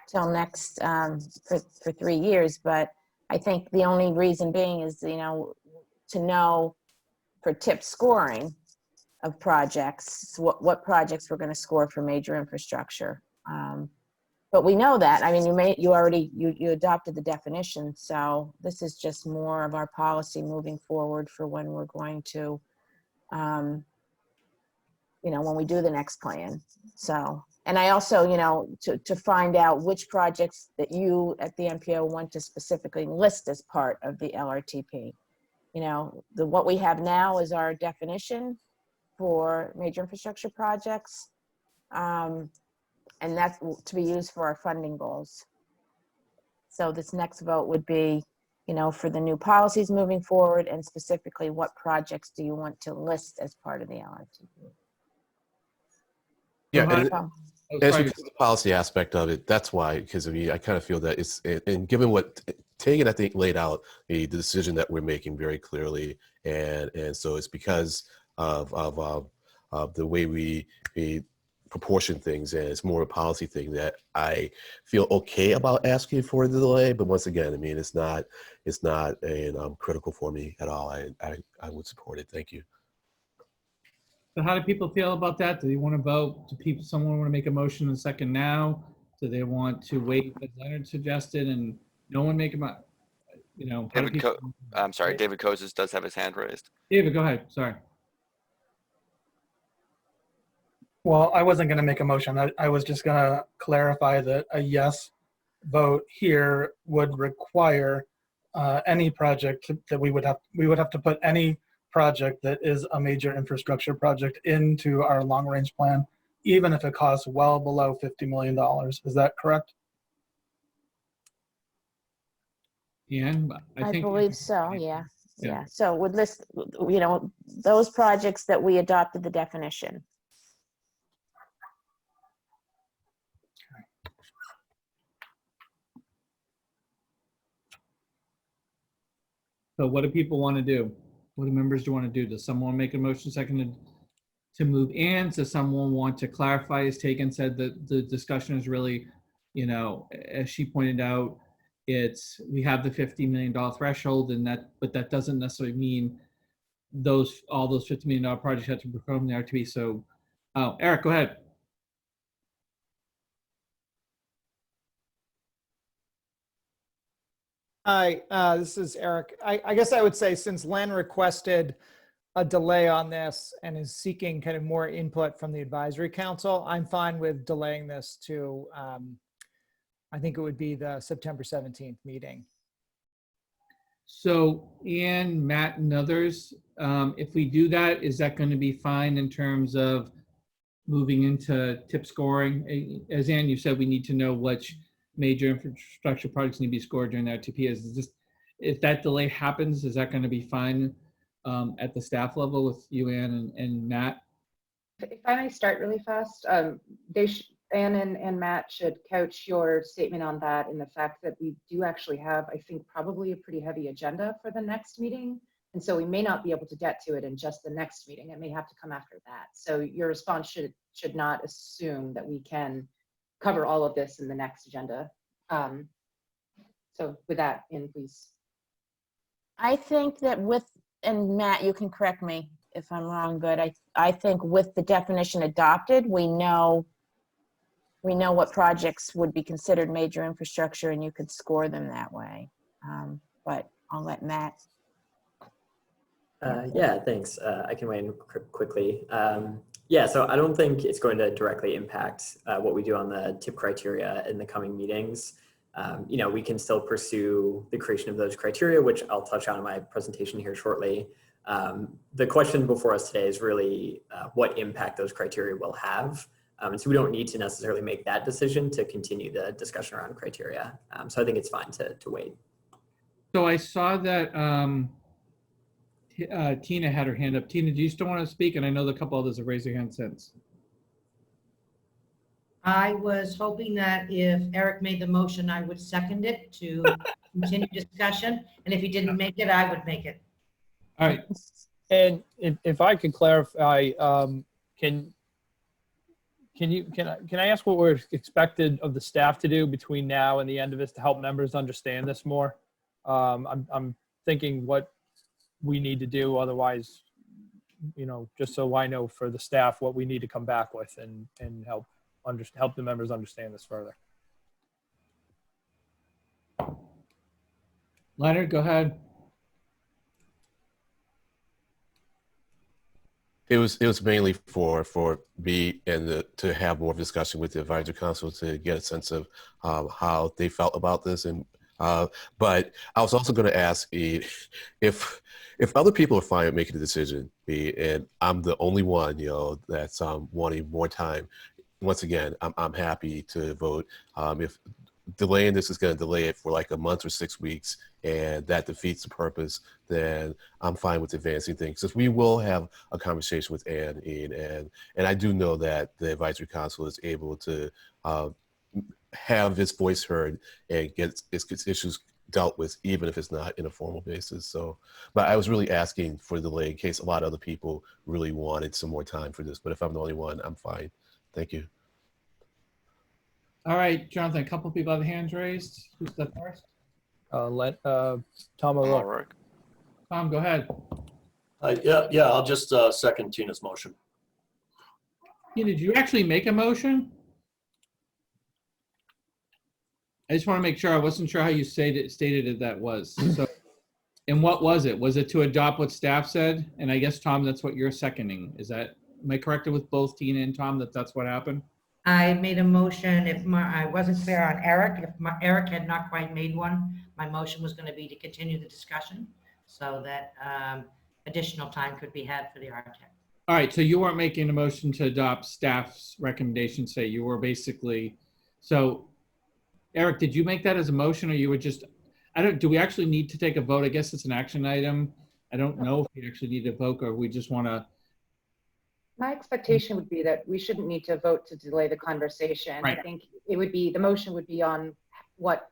till next for 3 years, but I think the only reason being is to know for TIP scoring of projects, what projects we're going to score for major infrastructure. But we know that. You adopted the definition, so this is just more of our policy moving forward for when we're going to, when we do the next plan. So, and I also, to find out which projects that you at the MPO want to specifically list as part of the LRTP. What we have now is our definition for major infrastructure projects. And that's to be used for our funding goals. So this next vote would be, for the new policies moving forward, and specifically what projects do you want to list as part of the LRTP? Yeah, and as because of the policy aspect of it, that's why, because I kind of feel that it's, and given what Tegan, I think, laid out the decision that we're making very clearly, and so it's because of the way we proportion things, and it's more a policy thing that I feel okay about asking for the delay. But once again, it's not critical for me at all. I would support it. Thank you. So how do people feel about that? Do they want to vote? Someone want to make a motion in a second now? Do they want to wait, as Leonard suggested, and no one make a I'm sorry, David Kozis does have his hand raised. David, go ahead. Sorry. Well, I wasn't going to make a motion. I was just going to clarify that a yes vote here would require any project that we would have to put any project that is a major infrastructure project into our long-range plan, even if it costs well below $50 million. Is that correct? Ian, I think believe so, yeah. Yeah. Yeah, so with this, those projects that we adopted the definition. So what do people want to do? What do members do want to do? Does someone make a motion seconded to move in? Does someone want to clarify his take and said that the discussion is really, as she pointed out, we have the $50 million threshold but that doesn't necessarily mean all those $50 million projects have to perform the RTP. So Eric, go ahead. Hi, this is Eric. I guess I would say since Len requested a delay on this and is seeking kind of more input from the advisory council, I'm fine with delaying this to, I think it would be the September 17th meeting. So Ian, Matt, and others, if we do that, is that going to be fine in terms of moving into tip scoring? As Ann, you said, we need to know which major infrastructure projects need to be scored during the RTP. If that delay happens, is that going to be fine at the staff level with you, Ann and Matt? If I may start really fast, Ann and Matt should couch your statement on that in the fact that we do actually have, I think, probably a pretty heavy agenda for the next meeting. And so we may not be able to get to it in just the next meeting. It may have to come after that. So your response should not assume that we can cover all of this in the next agenda. So with that, Ann, please. I think that and Matt, you can correct me if I'm wrong, but I think with the definition adopted, we know what projects would be considered major infrastructure and you could score them that way. But I'll let Matt. Yeah, thanks. I can weigh in quickly. Yeah, so I don't think it's going to directly impact what we do on the tip criteria in the coming meetings. We can still pursue the creation of those criteria, which I'll touch on in my presentation here shortly. The question before us today is really what impact those criteria will have. And so we don't need to necessarily make that decision to continue the discussion around criteria. So I think it's fine to wait. So I saw that Tina had her hand up. Tina, do you still want to speak? And I know that a couple others have raised their hand since. I was hoping that if Eric made the motion, I would second it to continue discussion. And if he didn't make it, I would make it. All right. And if I could clarify, can I ask what we're expected of the staff to do between now and the end of this to help members understand this more? I'm thinking what we need to do, otherwise, just so I know for the staff what we need to come back with and help the members understand this further. Leonard, go ahead. It was mainly for me and to have more discussion with the advisory council to get a sense of how they felt about this. And but I was also going to ask if other people are fine with making the decision, and I'm the only one that's wanting more time. Once again, I'm happy to vote. If delaying this is going to delay it for like a month or 6 weeks, and that defeats the purpose, then I'm fine with advancing things. Because we will have a conversation with Ann, and I do know that the advisory council is able to have its voice heard and get its issues dealt with, even if it's not in a formal basis. So, but I was really asking for the delay in case a lot of other people really wanted some more time for this. But if I'm the only one, I'm fine. Thank you. All right, Jonathan, a couple of people have hands raised. Who's the first? Tom O'Rourke. Tom, go ahead. Yeah, I'll just second Tina's motion. Tina, did you actually make a motion? I just want to make sure. I wasn't sure how you stated it that was. So, and what was it? Was it to adopt what staff said? And I guess, Tom, that's what you're seconding. Am I correct with both Tina and Tom that's what happened? I made a motion. If I wasn't clear on Eric, if Eric had not quite made one, my motion was going to be to continue the discussion so that additional time could be had for the architect. All right, so you weren't making a motion to adopt staff's recommendation, say you were basically, so Eric, did you make that as a motion or you were just, do we actually need to take a vote? I guess it's an action item. I don't know if we actually need to vote or we just want to. My expectation would be that we shouldn't need to vote to delay the conversation. Right. I think it would be, the motion would be on what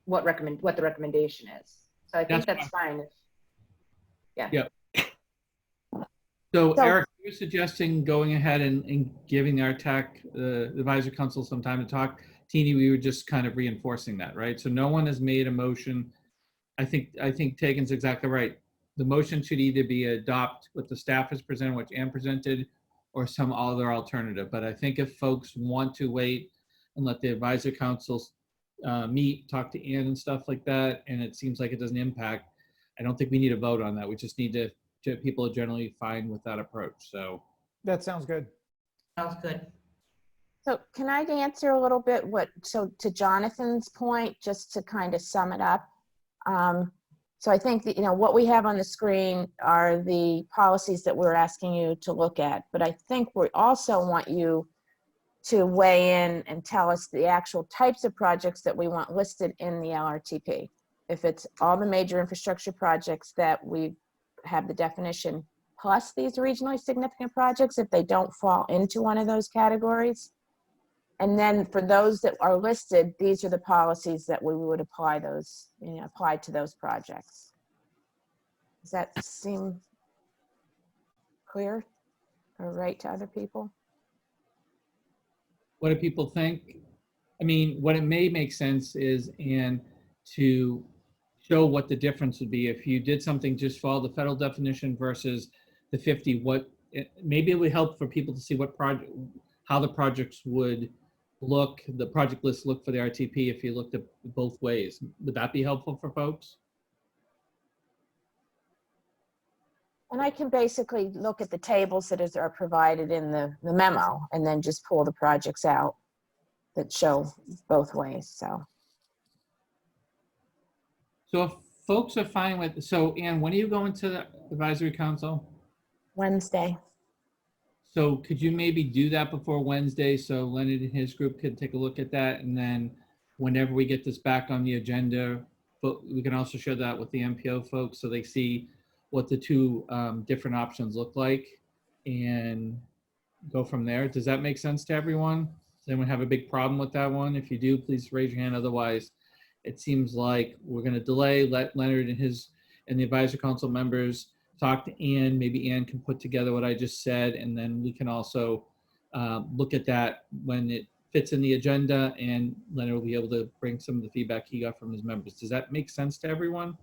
the recommendation is. So I think that's fine. Yeah. Yep. So Eric, you're suggesting going ahead and giving our tech, the advisory council some time to talk. Teeny, we were just kind of reinforcing that, right? So no one has made a motion. I think Tegan's exactly right. The motion should either be adopt what the staff has presented, what Ann presented, or some other alternative. But I think if folks want to wait and let the advisory councils meet, talk to Ann and stuff like that, and it seems like it doesn't impact, I don't think we need a vote on that. We just need to people are generally fine with that approach. So That sounds good. Sounds good. So can I answer a little bit so to Jonathan's point, just to kind of sum it up? So I think that, what we have on the screen are the policies that we're asking you to look at, but I think we also want you to weigh in and tell us the actual types of projects that we want listed in the LRTP. If it's all the major infrastructure projects that we have the definition, plus these regionally significant projects, if they don't fall into one of those categories. And then for those that are listed, these are the policies that we would apply to those projects. Does that seem clear or right to other people? what do people think? I mean, what it may make sense is, and to show what the difference would be if you did something just follow the federal definition versus the 50, maybe it would help for people to see how the projects would look, the project list look for the RTP if you looked at both ways. Would that be helpful for folks? And I can basically look at the tables that are provided in the memo and then just pull the projects out that show both ways, so. So if folks are fine with, so Ann, when are you going to the advisory council? Wednesday. So could you maybe do that before Wednesday so Leonard and his group could take a look at that, and then whenever we get this back on the agenda, but we can also share that with the MPO folks so they see what the two different options look like and go from there. Does that make sense to everyone? Does anyone have a big problem with that one? If you do, please raise your hand. Otherwise, it seems like we're going to delay, let Leonard and the advisory council members talk to Ann. Maybe Ann can put together what I just said, and then we can also look at that when it fits in the agenda, and Leonard will be able to bring some of the feedback he got from his members. Does that make sense to everyone?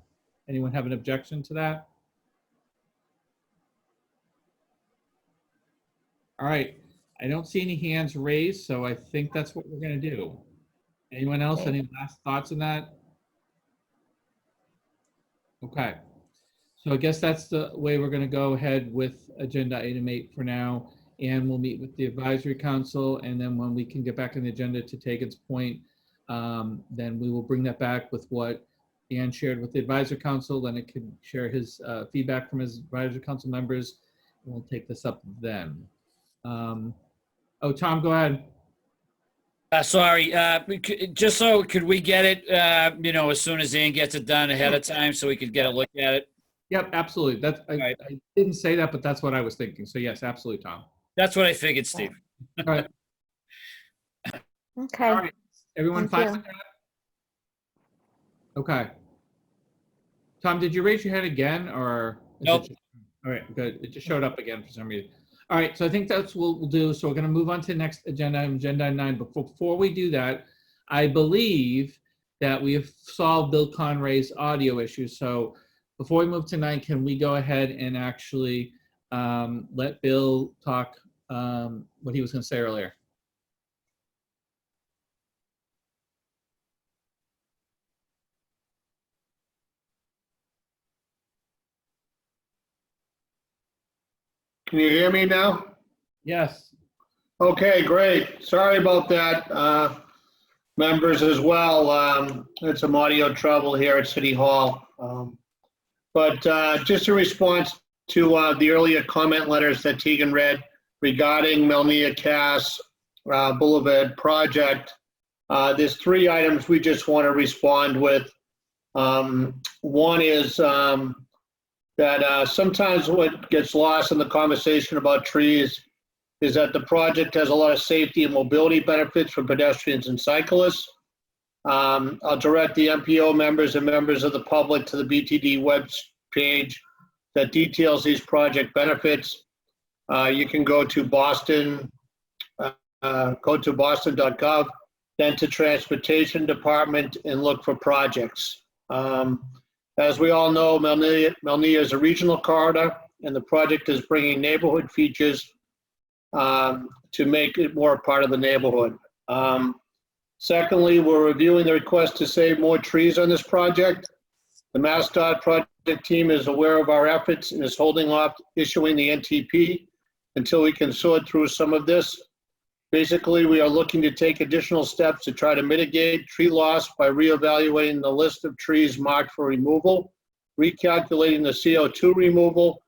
Anyone have an objection to that? All right, I don't see any hands raised, so I think that's what we're going to do. Anyone else, any last thoughts on that? Okay, so I guess that's the way we're going to go ahead with agenda item 8 for now, and we'll meet with the advisory council, and then when we can get back on the agenda to Tegan's point, then we will bring that back with what Ann shared with the advisory council. Then it can share his feedback from his advisory council members, and we'll take this up then. Oh, Tom, go ahead. Sorry, just so could we get it, as soon as Ann gets it done ahead of time so we could get a look at it? Yep, absolutely. That's I didn't say that, but that's what I was thinking. So yes, absolutely, Tom. That's what I figured, Steve. All right. Okay. All right. Everyone fine with that? Okay. Tom, did you raise your hand again, or? Nope. All right, good. It just showed up again for some reason. All right, so I think that's what we'll do. So we're going to move on to the next agenda, agenda 9. But before we do that, I believe that we have solved Bill Conray's audio issue. So before we move to 9, can we go ahead and actually let Bill talk what he was going to say earlier? Can you hear me now? Yes. Okay, great. Sorry about that, members as well. Had some audio trouble here at City Hall. But just a response to the earlier comment letters that Tegan read regarding Melnia Cass Boulevard project. There's 3 items we just want to respond with. One is that sometimes what gets lost in the conversation about trees is that the project has a lot of safety and mobility benefits for pedestrians and cyclists. I'll direct the MPO members and members of the public to the BTD web page that details these project benefits. You can go to boston.gov, then to Transportation Department and look for projects. As we all know, Melnia is a regional corridor, and the project is bringing neighborhood features to make it more a part of the neighborhood. Secondly, we're reviewing the request to save more trees on this project. The MassDOT project team is aware of our efforts and is holding off issuing the NTP until we can sort through some of this. Basically, we are looking to take additional steps to try to mitigate tree loss by reevaluating the list of trees marked for removal, recalculating the CO2 removal,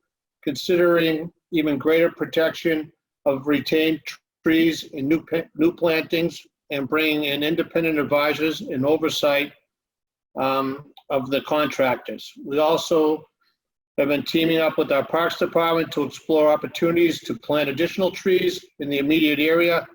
considering even greater protection of retained trees and new plantings, and bringing in independent advisors and oversight of the contractors. We also have been teaming up with our Parks Department to explore opportunities to plant additional trees in the immediate area,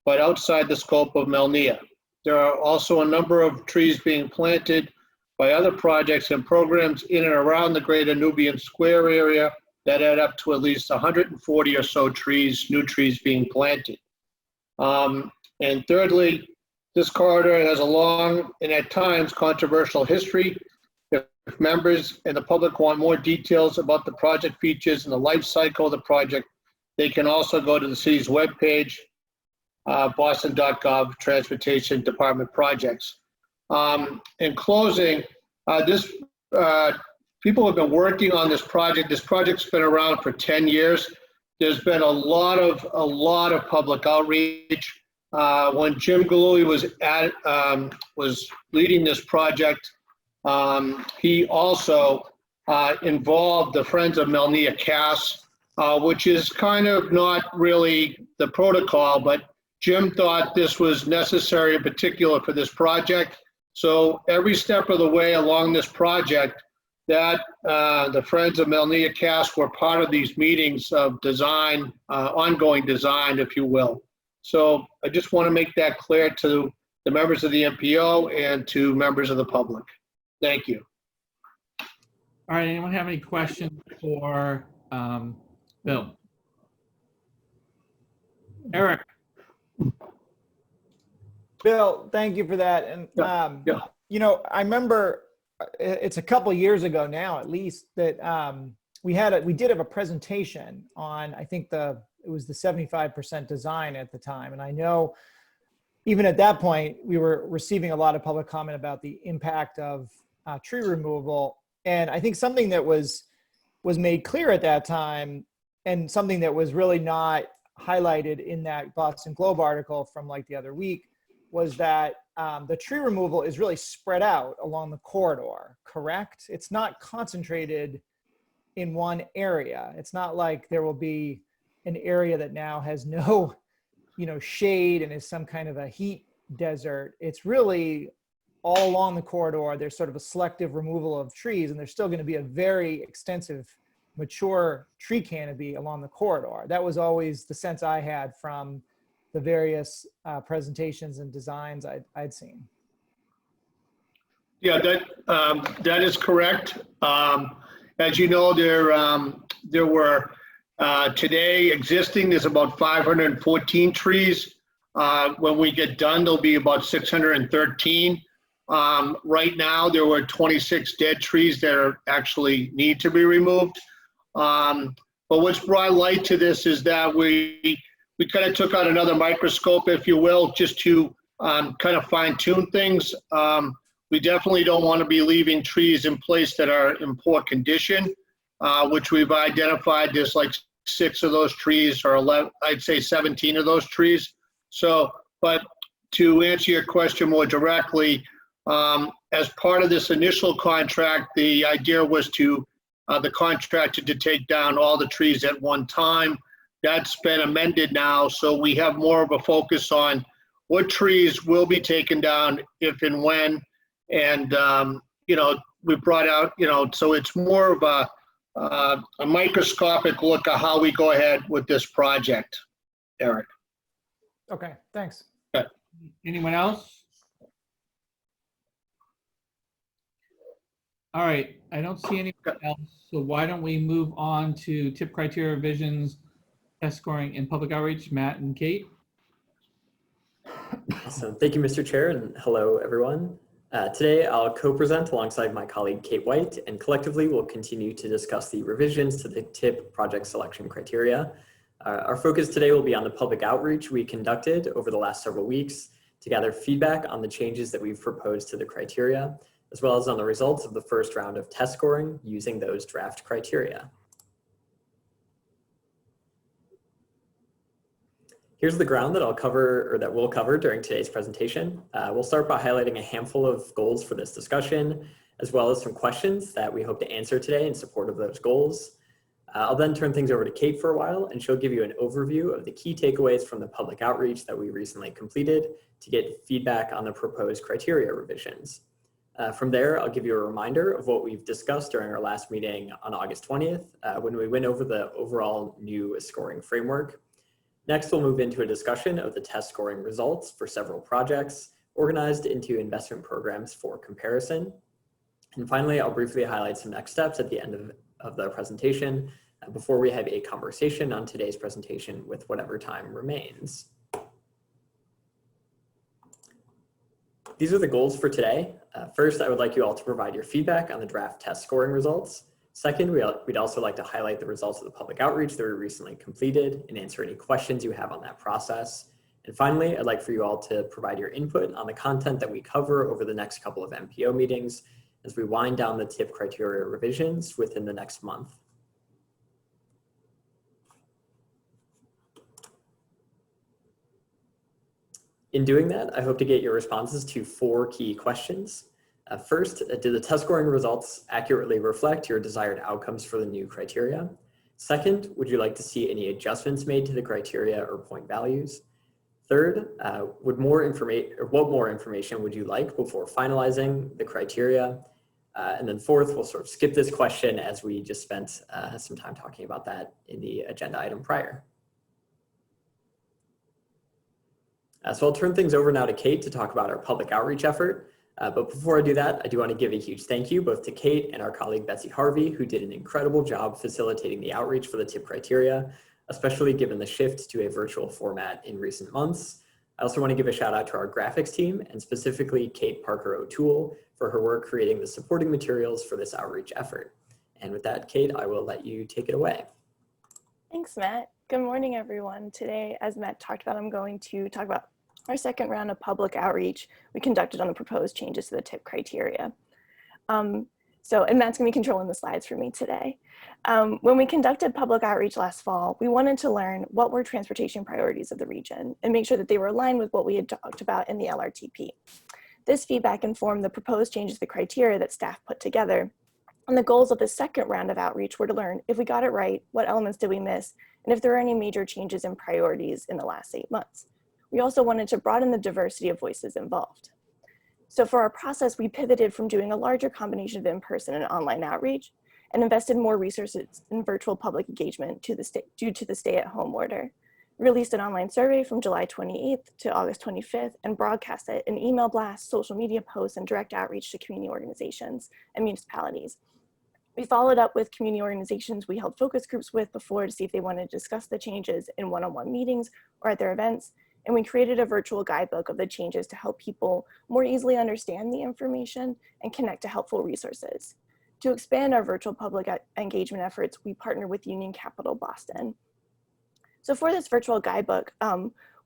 but outside the scope of Melnia. There are also a number of trees being planted by other projects and programs in and around the greater Nubian Square area that add up to at least 140 or so trees, new trees being planted. And thirdly, this corridor has a long and at times controversial history. If members and the public want more details about the project features and the life cycle of the project, they can also go to the city's webpage, boston.gov, Transportation Department projects. In closing, people have been working on this project. This project's been around for 10 years. There's been a lot of public outreach. When Jim Galooly was leading this project, he also involved the Friends of Melnia Cass, which is kind of not really the protocol, but Jim thought this was necessary in particular for this project. So every step of the way along this project, that the Friends of Melnia Cass were part of these meetings of design, ongoing design, if you will. So I just want to make that clear to the members of the MPO and to members of the public. Thank you. All right, anyone have any questions for Bill? Eric? Bill, thank you for that. And, you know, I remember it's a couple years ago now, at least, that we did have a presentation on, I think it was the 75% design at the time. And I know even at that point, we were receiving a lot of public comment about the impact of tree removal. And I think something that was made clear at that time, and something that was really not highlighted in that Boston Globe article from like the other week, was that the tree removal is really spread out along the corridor, correct? It's not concentrated in one area. It's not like there will be an area that now has no, shade and is some kind of a heat desert. It's really all along the corridor. There's sort of a selective removal of trees, and there's still going to be a very extensive, mature tree canopy along the corridor. That was always the sense I had from the various presentations and designs I'd seen. Yeah, that is correct. As you know, there were today existing, there's about 514 trees. When we get done, there'll be about 613. Right now, there were 26 dead trees that actually need to be removed. But what's brought light to this is that we kind of took out another microscope, if you will, just to kind of fine tune things. We definitely don't want to be leaving trees in place that are in poor condition, which we've identified. There's like 6 of those trees, or 11, I'd say 17 of those trees. So, but to answer your question more directly, as part of this initial contract, the idea was to the contractor to take down all the trees at one time. That's been amended now, so we have more of a focus on what trees will be taken down if and when. And, you know, we brought out, you know, so it's more of a microscopic look at how we go ahead with this project, Eric. Okay, thanks. Anyone else? All right, I don't see anyone else, so why don't we move on to tip criteria revisions, test scoring, and public outreach. Matt and Kate. Awesome. Thank you, Mr. Chair, and hello, everyone. Today, I'll co-present alongside my colleague, Kate White, and collectively we'll continue to discuss the revisions to the TIP project selection criteria. Our focus today will be on the public outreach we conducted over the last several weeks to gather feedback on the changes that we've proposed to the criteria, as well as on the results of the first round of test scoring using those draft criteria. Here's the ground that I'll cover, or that we'll cover during today's presentation. We'll start by highlighting a handful of goals for this discussion, as well as some questions that we hope to answer today in support of those goals. I'll then turn things over to Kate for a while, and she'll give you an overview of the key takeaways from the public outreach that we recently completed to get feedback on the proposed criteria revisions. From there, I'll give you a reminder of what we've discussed during our last meeting on August 20th, when we went over the overall new scoring framework. Next, we'll move into a discussion of the test scoring results for several projects organized into investment programs for comparison. And finally, I'll briefly highlight some next steps at the end of the presentation before we have a conversation on today's presentation with whatever time remains. These are the goals for today. First, I would like you all to provide your feedback on the draft test scoring results. Second, we'd also like to highlight the results of the public outreach that we recently completed and answer any questions you have on that process. And finally, I'd like for you all to provide your input on the content that we cover over the next couple of MPO meetings as we wind down the TIP criteria revisions within the next month. In doing that, I hope to get your responses to 4 key questions. First, do the test scoring results accurately reflect your desired outcomes for the new criteria? Second, would you like to see any adjustments made to the criteria or point values? Third, what more information would you like before finalizing the criteria? And then fourth, we'll sort of skip this question as we just spent some time talking about that in the agenda item prior. So I'll turn things over now to Kate to talk about our public outreach effort. But before I do that, I do want to give a huge thank you both to Kate and our colleague Betsy Harvey, who did an incredible job facilitating the outreach for the TIP criteria, especially given the shift to a virtual format in recent months. I also want to give a shout out to our graphics team and specifically Kate Parker O'Toole for her work creating the supporting materials for this outreach effort. And with that, Kate, I will let you take it away. Thanks, Matt. Good morning, everyone. Today, as Matt talked about, I'm going to talk about our second round of public outreach we conducted on the proposed changes to the TIP criteria. And Matt's gonna be controlling the slides for me today. When we conducted public outreach last fall, we wanted to learn what were transportation priorities of the region and make sure that they were aligned with what we had talked about in the LRTP. This feedback informed the proposed changes to the criteria that staff put together. And the goals of the second round of outreach were to learn if we got it right, what elements did we miss, and if there are any major changes in priorities in the last 8 months. We also wanted to broaden the diversity of voices involved. So for our process, we pivoted from doing a larger combination of in-person and online outreach and invested more resources in virtual public engagement due to the stay-at-home order. We released an online survey from July 28th to August 25th and broadcast it in email blasts, social media posts, and direct outreach to community organizations and municipalities. We followed up with community organizations we held focus groups with before to see if they wanted to discuss the changes in one-on-one meetings or at their events. And we created a virtual guidebook of the changes to help people more easily understand the information and connect to helpful resources. To expand our virtual public engagement efforts, we partnered with Union Capital Boston. So for this virtual guidebook,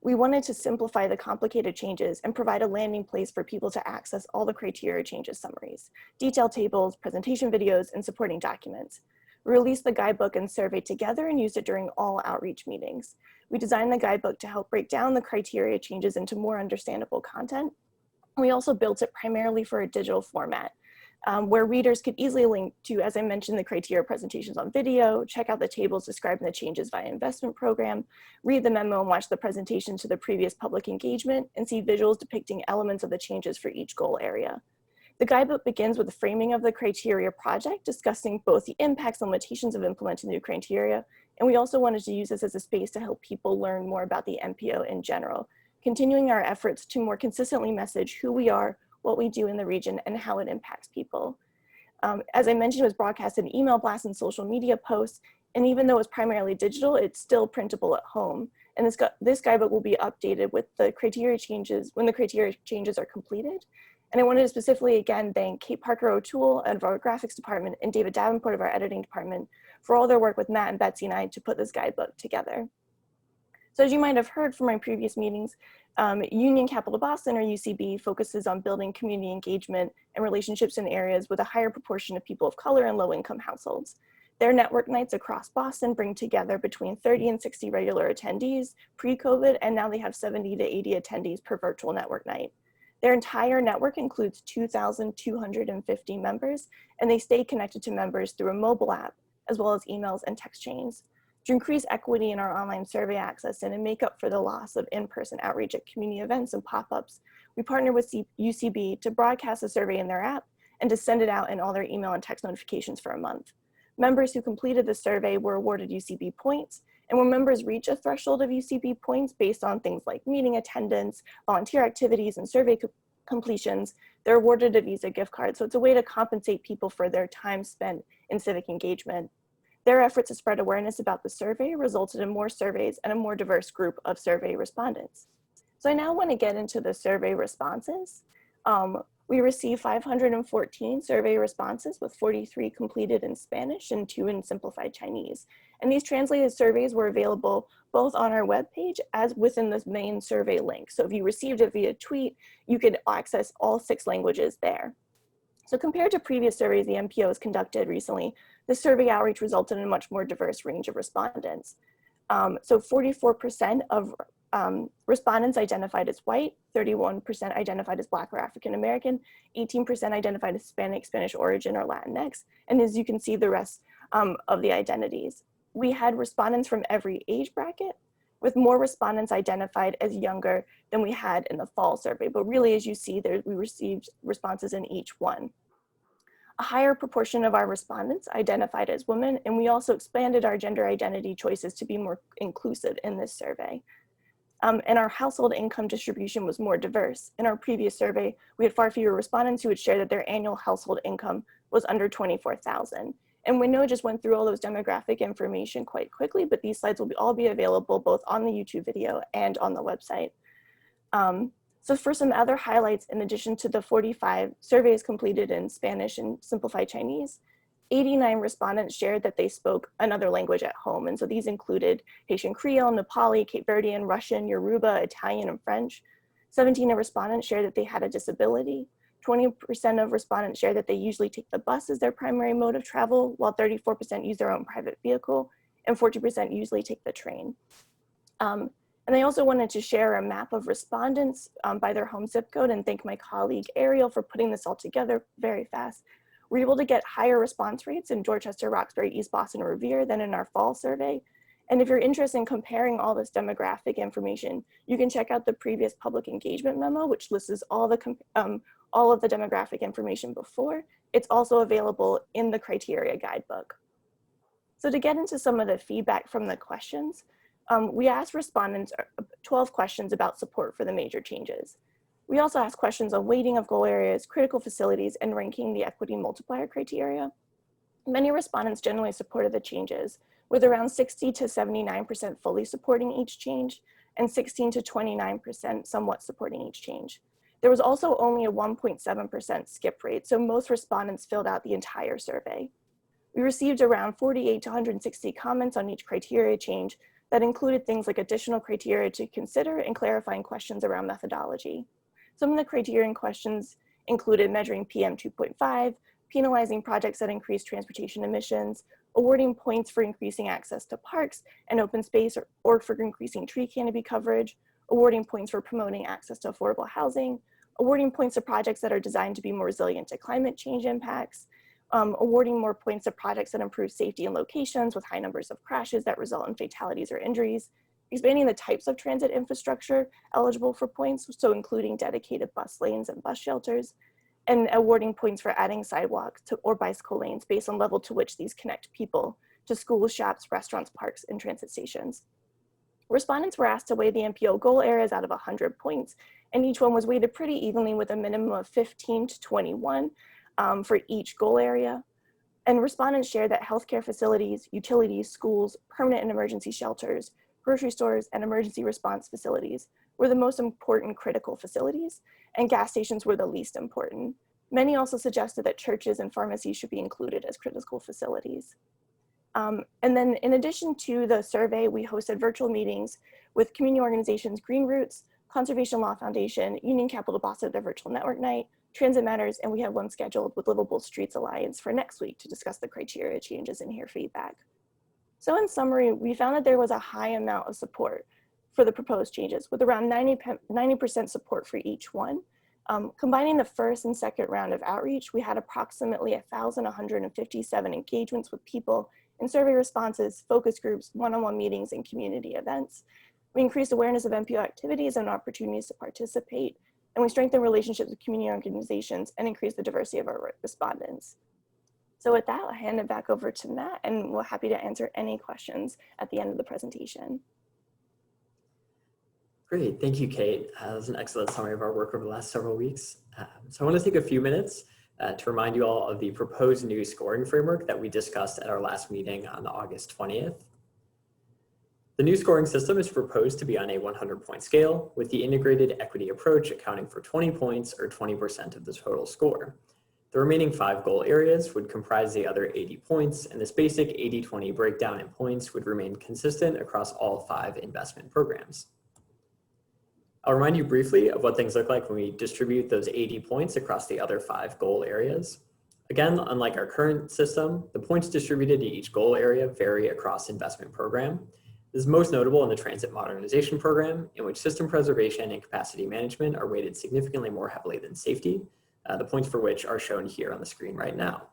we wanted to simplify the complicated changes and provide a landing place for people to access all the criteria changes summaries, detailed tables, presentation videos, and supporting documents. We released the guidebook and survey together and used it during all outreach meetings. We designed the guidebook to help break down the criteria changes into more understandable content. We also built it primarily for a digital format. where readers could easily link to, as I mentioned, the criteria presentations on video, check out the tables describing the changes via investment program, read the memo and watch the presentation to the previous public engagement, and see visuals depicting elements of the changes for each goal area. The guidebook begins with the framing of the criteria project, discussing both the impacts and limitations of implementing new criteria, and we also wanted to use this as a space to help people learn more about the MPO in general, continuing our efforts to more consistently message who we are, what we do in the region, and how it impacts people. As I mentioned, it was broadcast in email blasts and social media posts, and even though it's primarily digital, it's still printable at home. And this guidebook will be updated with the criteria changes when the criteria changes are completed. And I wanted to specifically, again, thank Kate Parker O'Toole of our graphics department and David Davenport of our editing department for all their work with Matt and Betsy and I to put this guidebook together. So as you might have heard from my previous meetings, Union Capital Boston, or UCB, focuses on building community engagement and relationships in areas with a higher proportion of people of color and low-income households. Their network nights across Boston bring together between 30 and 60 regular attendees pre-COVID, and now they have 70 to 80 attendees per virtual network night. Their entire network includes 2,250 members, and they stay connected to members through a mobile app, as well as emails and text chains. To increase equity in our online survey access and to make up for the loss of in-person outreach at community events and pop-ups, we partnered with UCB to broadcast the survey in their app and to send it out in all their email and text notifications for a month. Members who completed the survey were awarded UCB points, and when members reach a threshold of UCB points based on things like meeting attendance, volunteer activities, and survey completions, they're awarded a Visa gift card. So it's a way to compensate people for their time spent in civic engagement. Their efforts to spread awareness about the survey resulted in more surveys and a more diverse group of survey respondents. So I now want to get into the survey responses. We received 514 survey responses, with 43 completed in Spanish and 2 in simplified Chinese. And these translated surveys were available both on our webpage as within this main survey link. So if you received it via tweet, you could access all 6 languages there. So compared to previous surveys the MPO has conducted recently, this survey outreach resulted in a much more diverse range of respondents. So 44% of respondents identified as white, 31% identified as Black or African American, 18% identified as Hispanic, Spanish origin, or Latinx, and as you can see, the rest of the identities. We had respondents from every age bracket, with more respondents identified as younger than we had in the fall survey, but really, as you see there, we received responses in each one. A higher proportion of our respondents identified as women, and we also expanded our gender identity choices to be more inclusive in this survey. And our household income distribution was more diverse. In our previous survey, we had far fewer respondents who would share that their annual household income was under $24,000. And we know I just went through all those demographic information quite quickly, but these slides will all be available both on the YouTube video and on the website. So for some other highlights, in addition to the 45 surveys completed in Spanish and simplified Chinese, 89 respondents shared that they spoke another language at home. And so these included Haitian Creole, Nepali, Cape Verdean, Russian, Yoruba, Italian, and French. 17 of respondents shared that they had a disability. 20% of respondents shared that they usually take the bus as their primary mode of travel, while 34% use their own private vehicle, and 40% usually take the train. And I also wanted to share a map of respondents by their home zip code and thank my colleague Ariel for putting this all together very fast. We're able to get higher response rates in Dorchester, Roxbury, East Boston, and Revere than in our fall survey. And if you're interested in comparing all this demographic information, you can check out the previous public engagement memo, which lists all of the demographic information before. It's also available in the criteria guidebook. So to get into some of the feedback from the questions, we asked respondents 12 questions about support for the major changes. We also asked questions on weighting of goal areas, critical facilities, and ranking the equity multiplier criteria. Many respondents generally supported the changes, with around 60 to 79% fully supporting each change and 16 to 29% somewhat supporting each change. There was also only a 1.7% skip rate, so most respondents filled out the entire survey. We received around 48 to 160 comments on each criteria change that included things like additional criteria to consider and clarifying questions around methodology. Some of the criterion questions included measuring PM 2.5, penalizing projects that increase transportation emissions, awarding points for increasing access to parks and open space or for increasing tree canopy coverage, awarding points for promoting access to affordable housing, awarding points to projects that are designed to be more resilient to climate change impacts, awarding more points to projects that improve safety in locations with high numbers of crashes that result in fatalities or injuries, expanding the types of transit infrastructure eligible for points, so including dedicated bus lanes and bus shelters, and awarding points for adding sidewalks or bicycle lanes based on level to which these connect people to schools, shops, restaurants, parks, and transit stations. Respondents were asked to weigh the MPO goal areas out of 100 points, and each one was weighted pretty evenly with a minimum of 15 to 21 for each goal area. And respondents shared that healthcare facilities, utilities, schools, permanent and emergency shelters, grocery stores, and emergency response facilities were the most important critical facilities, and gas stations were the least important. Many also suggested that churches and pharmacies should be included as critical facilities. And then in addition to the survey, we hosted virtual meetings with community organizations Green Roots, Conservation Law Foundation, Union Capital Boston at their virtual network night, Transit Matters, and we have one scheduled with Livable Streets Alliance for next week to discuss the criteria changes and hear feedback. So in summary, we found that there was a high amount of support for the proposed changes with around 90% support for each one. Combining the first and second round of outreach, we had approximately 1,157 engagements with people in survey responses, focus groups, one-on-one meetings, and community events. We increased awareness of MPO activities and opportunities to participate, and we strengthened relationships with community organizations and increased the diversity of our respondents. So with that, I'll hand it back over to Matt, and we're happy to answer any questions at the end of the presentation. Great, thank you, Kate. That was an excellent summary of our work over the last several weeks. So I want to take a few minutes to remind you all of the proposed new scoring framework that we discussed at our last meeting on August 20th. The new scoring system is proposed to be on a 100-point scale, with the integrated equity approach accounting for 20 points or 20% of the total score. The remaining 5 goal areas would comprise the other 80 points, and this basic 80-20 breakdown in points would remain consistent across all 5 investment programs. I'll remind you briefly of what things look like when we distribute those 80 points across the other 5 goal areas. Again, unlike our current system, the points distributed to each goal area vary across investment program. This is most notable in the transit modernization program, in which system preservation and capacity management are weighted significantly more heavily than safety, the points for which are shown here on the screen right now.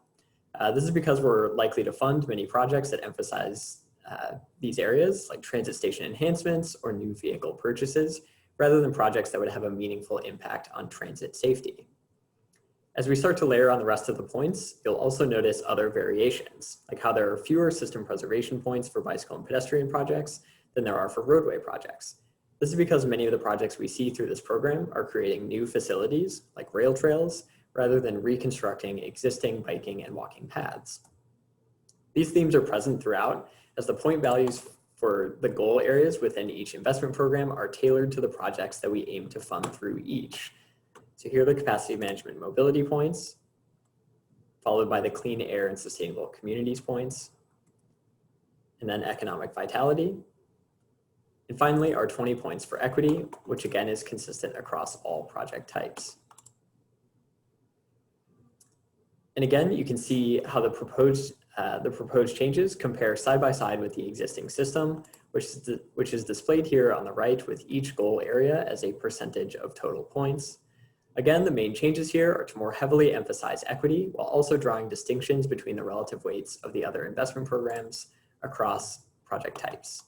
This is because we're likely to fund many projects that emphasize these areas, like transit station enhancements or new vehicle purchases, rather than projects that would have a meaningful impact on transit safety. As we start to layer on the rest of the points, you'll also notice other variations, like how there are fewer system preservation points for bicycle and pedestrian projects than there are for roadway projects. This is because many of the projects we see through this program are creating new facilities, like rail trails, rather than reconstructing existing biking and walking paths. These themes are present throughout, as the point values for the goal areas within each investment program are tailored to the projects that we aim to fund through each. So here are the capacity management mobility points, followed by the clean air and sustainable communities points, and then economic vitality. And finally, our 20 points for equity, which again is consistent across all project types. And again, you can see how the proposed changes compare side by side with the existing system, which is displayed here on the right with each goal area as a percentage of total points. Again, the main changes here are to more heavily emphasize equity while also drawing distinctions between the relative weights of the other investment programs across project types.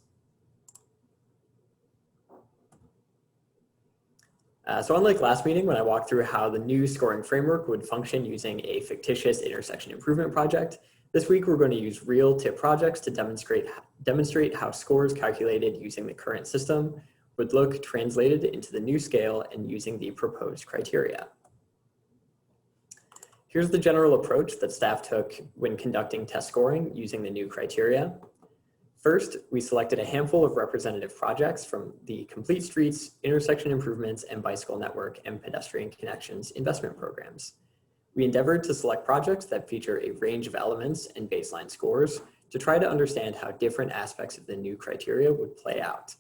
So unlike last meeting, when I walked through how the new scoring framework would function using a fictitious intersection improvement project, this week we're going to use real TIP projects to demonstrate how scores calculated using the current system would look translated into the new scale and using the proposed criteria. Here's the general approach that staff took when conducting test scoring using the new criteria. First, we selected a handful of representative projects from the Complete Streets, Intersection Improvements, and Bicycle Network and Pedestrian Connections investment programs. We endeavored to select projects that feature a range of elements and baseline scores to try to understand how different aspects of the new criteria would play out.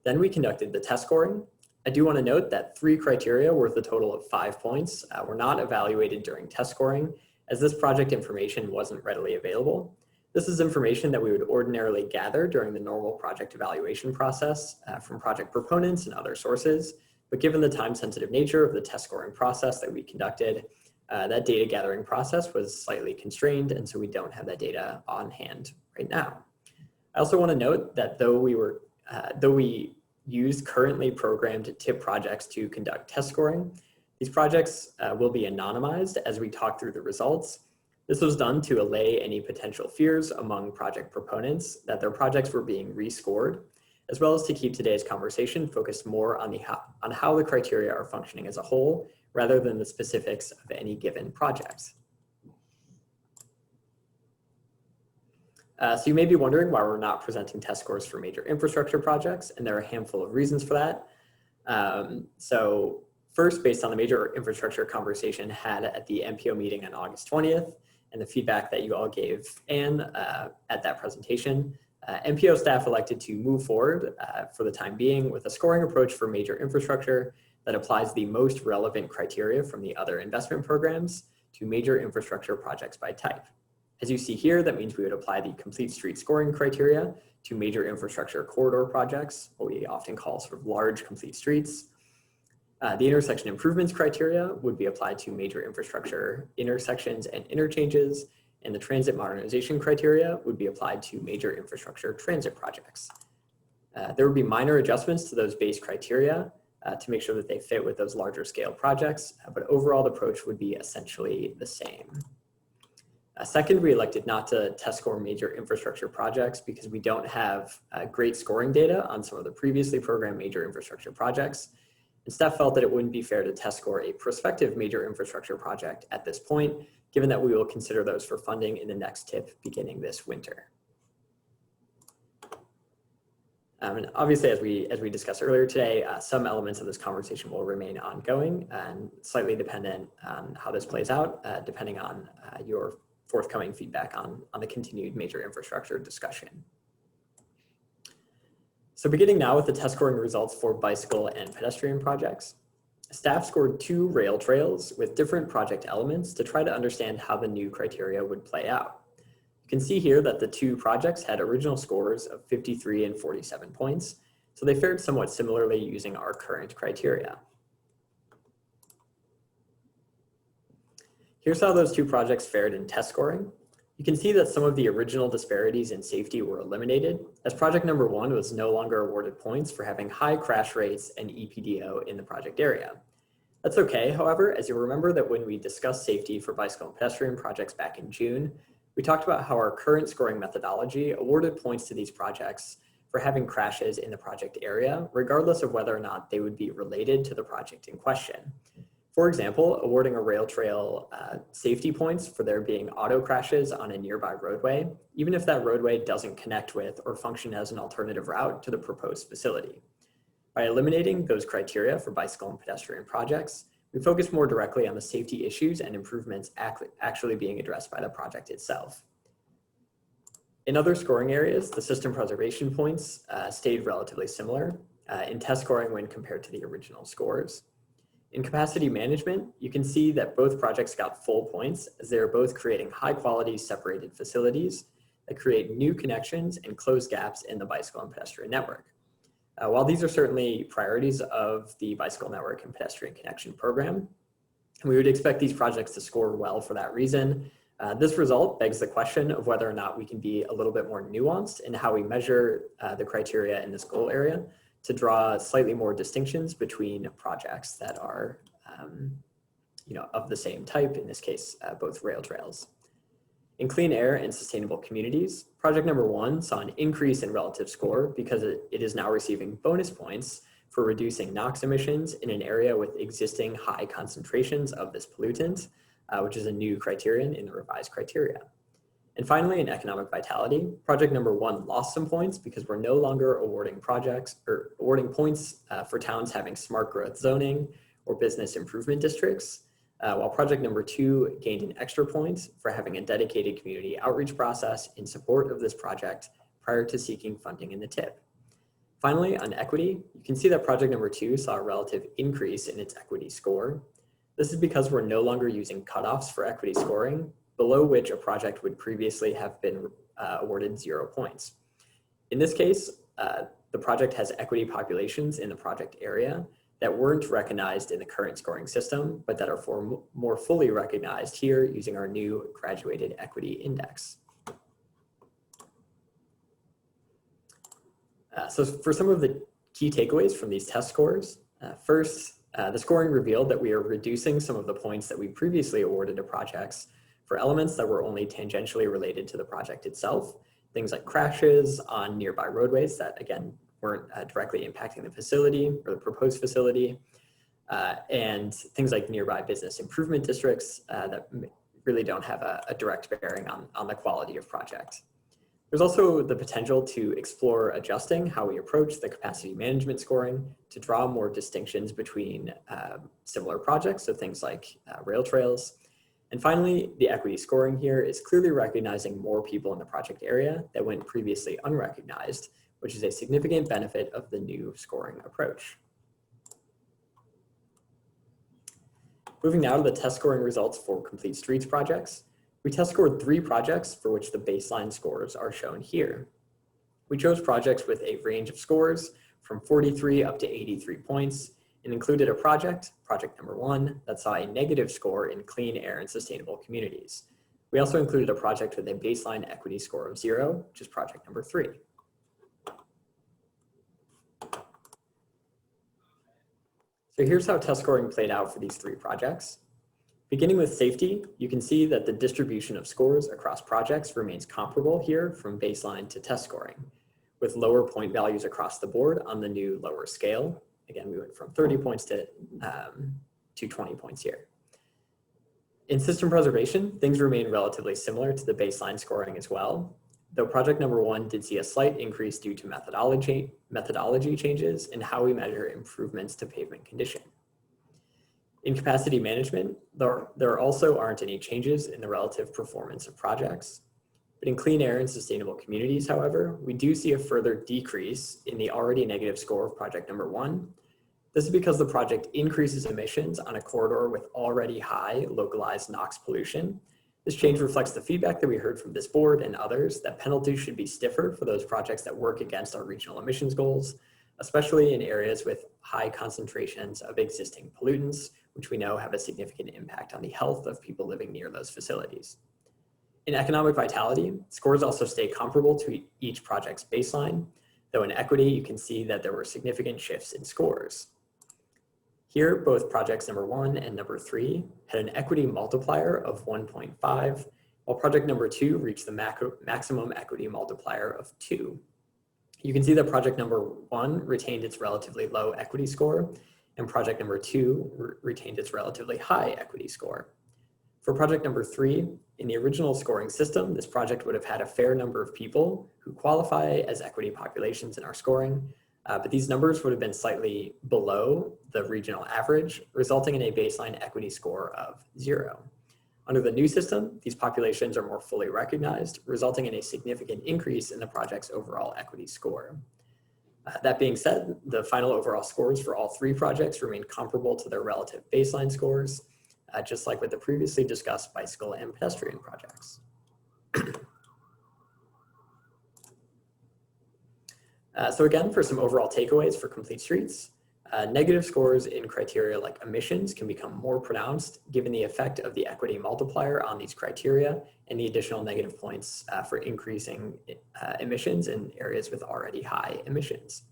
Then we conducted the test scoring. I do want to note that 3 criteria worth a total of 5 points were not evaluated during test scoring, as this project information wasn't readily available. This is information that we would ordinarily gather during the normal project evaluation process from project proponents and other sources, But given the time-sensitive nature of the test scoring process that we conducted, that data gathering process was slightly constrained, and so we don't have that data on hand right now. I also want to note that though we used currently programmed TIP projects to conduct test scoring, these projects will be anonymized as we talk through the results. This was done to allay any potential fears among project proponents that their projects were being rescored, as well as to keep today's conversation focused more on how the criteria are functioning as a whole, rather than the specifics of any given project. So you may be wondering why we're not presenting test scores for major infrastructure projects, and there are a handful of reasons for that. So first, based on the major infrastructure conversation had at the MPO meeting on August 20th, and the feedback that you all gave Anne at that presentation, MPO staff elected to move forward for the time being with a scoring approach for major infrastructure that applies the most relevant criteria from the other investment programs to major infrastructure projects by type. As you see here, that means we would apply the complete street scoring criteria to major infrastructure corridor projects, what we often call sort of large complete streets. The intersection improvements criteria would be applied to major infrastructure intersections and interchanges, and the transit modernization criteria would be applied to major infrastructure transit projects. There would be minor adjustments to those base criteria to make sure that they fit with those larger scale projects, but overall the approach would be essentially the same. Second, we elected not to test score major infrastructure projects because we don't have great scoring data on some of the previously programmed major infrastructure projects. And staff felt that it wouldn't be fair to test score a prospective major infrastructure project at this point, given that we will consider those for funding in the next TIP beginning this winter. And obviously, as we discussed earlier today, some elements of this conversation will remain ongoing and slightly dependent on how this plays out, depending on your forthcoming feedback on the continued major infrastructure discussion. So beginning now with the test scoring results for bicycle and pedestrian projects, staff scored 2 rail trails with different project elements to try to understand how the new criteria would play out. You can see here that the 2 projects had original scores of 53 and 47 points, so they fared somewhat similarly using our current criteria. Here's how those 2 projects fared in test scoring. You can see that some of the original disparities in safety were eliminated, as project number 1 was no longer awarded points for having high crash rates and EPDO in the project area. That's okay, however, as you'll remember that when we discussed safety for bicycle and pedestrian projects back in June, we talked about how our current scoring methodology awarded points to these projects for having crashes in the project area, regardless of whether or not they would be related to the project in question. For example, awarding a rail trail safety points for there being auto crashes on a nearby roadway, even if that roadway doesn't connect with or function as an alternative route to the proposed facility. By eliminating those criteria for bicycle and pedestrian projects, we focus more directly on the safety issues and improvements actually being addressed by the project itself. In other scoring areas, the system preservation points stayed relatively similar in test scoring when compared to the original scores. In capacity management, you can see that both projects got full points as they are both creating high quality separated facilities that create new connections and close gaps in the bicycle and pedestrian network. While these are certainly priorities of the bicycle network and pedestrian connection program, we would expect these projects to score well for that reason. This result begs the question of whether or not we can be a little bit more nuanced in how we measure the criteria in this goal area to draw slightly more distinctions between projects that are of the same type, in this case, both rail trails. In clean air and sustainable communities, project number 1 saw an increase in relative score because it is now receiving bonus points for reducing NOx emissions in an area with existing high concentrations of this pollutant, which is a new criterion in the revised criteria. And finally, in economic vitality, project number 1 lost some points because we're no longer awarding points for towns having smart growth zoning or business improvement districts, while project number 2 gained an extra point for having a dedicated community outreach process in support of this project prior to seeking funding in the TIP. Finally, on equity, you can see that project number 2 saw a relative increase in its equity score. This is because we're no longer using cutoffs for equity scoring, below which a project would previously have been awarded 0 points. In this case, the project has equity populations in the project area that weren't recognized in the current scoring system, but that are more fully recognized here using our new graduated equity index. So for some of the key takeaways from these test scores, first, the scoring revealed that we are reducing some of the points that we previously awarded to projects for elements that were only tangentially related to the project itself, things like crashes on nearby roadways that, again, weren't directly impacting the facility or the proposed facility, and things like nearby business improvement districts that really don't have a direct bearing on the quality of project. There's also the potential to explore adjusting how we approach the capacity management scoring to draw more distinctions between similar projects, so things like rail trails. And finally, the equity scoring here is clearly recognizing more people in the project area that went previously unrecognized, which is a significant benefit of the new scoring approach. Moving now to the test scoring results for complete streets projects. We test scored 3 projects for which the baseline scores are shown here. We chose projects with a range of scores from 43 up to 83 points and included a project number 1, that saw a negative score in clean air and sustainable communities. We also included a project with a baseline equity score of 0, which is project number 3. So here's how test scoring played out for these 3 projects. Beginning with safety, you can see that the distribution of scores across projects remains comparable here from baseline to test scoring, with lower point values across the board on the new lower scale. Again, we went from 30 points to 20 points here. In system preservation, things remain relatively similar to the baseline scoring as well, though project number 1 did see a slight increase due to methodology changes in how we measure improvements to pavement condition. In capacity management, there also aren't any changes in the relative performance of projects. But in clean air and sustainable communities, however, we do see a further decrease in the already negative score of project number 1. This is because the project increases emissions on a corridor with already high localized NOx pollution. This change reflects the feedback that we heard from this board and others that penalties should be stiffer for those projects that work against our regional emissions goals, especially in areas with high concentrations of existing pollutants, which we know have a significant impact on the health of people living near those facilities. In economic vitality, scores also stay comparable to each project's baseline, though in equity, you can see that there were significant shifts in scores. Here, both projects number 1 and number 3 had an equity multiplier of 1.5, while project number 2 reached the maximum equity multiplier of 2. You can see that project number 1 retained its relatively low equity score, and project number 2 retained its relatively high equity score. For project number 3, in the original scoring system, this project would have had a fair number of people who qualify as equity populations in our scoring, but these numbers would have been slightly below the regional average, resulting in a baseline equity score of 0. Under the new system, these populations are more fully recognized, resulting in a significant increase in the project's overall equity score. That being said, the final overall scores for all 3 projects remain comparable to their relative baseline scores, just like with the previously discussed bicycle and pedestrian projects. So again, for some overall takeaways for complete streets, negative scores in criteria like emissions can become more pronounced given the effect of the equity multiplier on these criteria and the additional negative points for increasing emissions in areas with already high emissions.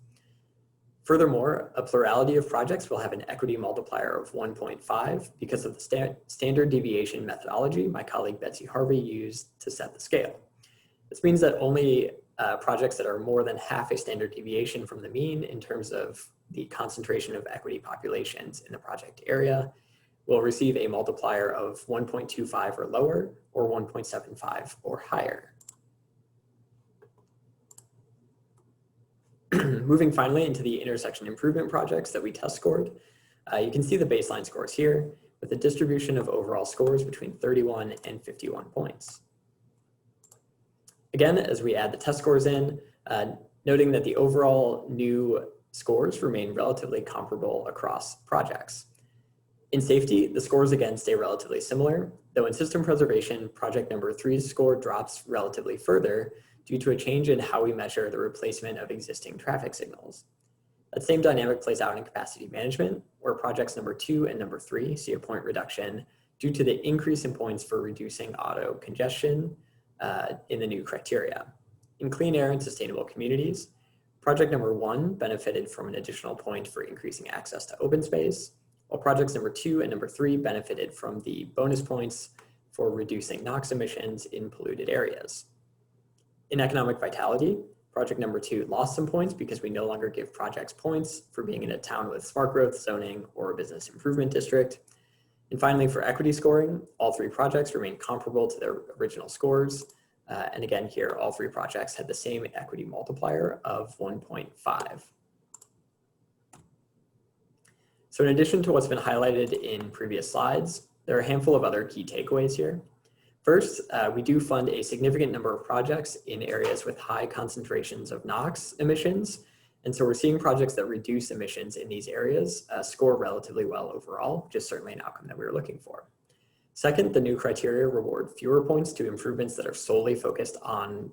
Furthermore, a plurality of projects will have an equity multiplier of 1.5 because of the standard deviation methodology my colleague Betsy Harvey used to set the scale. This means that only projects that are more than half a standard deviation from the mean in terms of the concentration of equity populations in the project area will receive a multiplier of 1.25 or lower, or 1.75 or higher. Moving finally into the intersection improvement projects that we test scored, you can see the baseline scores here with a distribution of overall scores between 31 and 51 points. Again, as we add the test scores in, noting that the overall new scores remain relatively comparable across projects. In safety, the scores again stay relatively similar, though in system preservation, project number 3's score drops relatively further due to a change in how we measure the replacement of existing traffic signals. That same dynamic plays out in capacity management, where projects number 2 and number 3 see a point reduction due to the increase in points for reducing auto congestion in the new criteria. In clean air and sustainable communities, project number 1 benefited from an additional point for increasing access to open space, while projects number 2 and number 3 benefited from the bonus points for reducing NOx emissions in polluted areas. In economic vitality, project number 2 lost some points because we no longer give projects points for being in a town with smart growth zoning or a business improvement district. And finally, for equity scoring, all 3 projects remain comparable to their original scores. And again, here, all 3 projects had the same equity multiplier of 1.5. So in addition to what's been highlighted in previous slides, there are a handful of other key takeaways here. First, we do fund a significant number of projects in areas with high concentrations of NOx emissions. And so we're seeing projects that reduce emissions in these areas score relatively well overall, which is certainly an outcome that we were looking for. Second, the new criteria reward fewer points to improvements that are solely focused on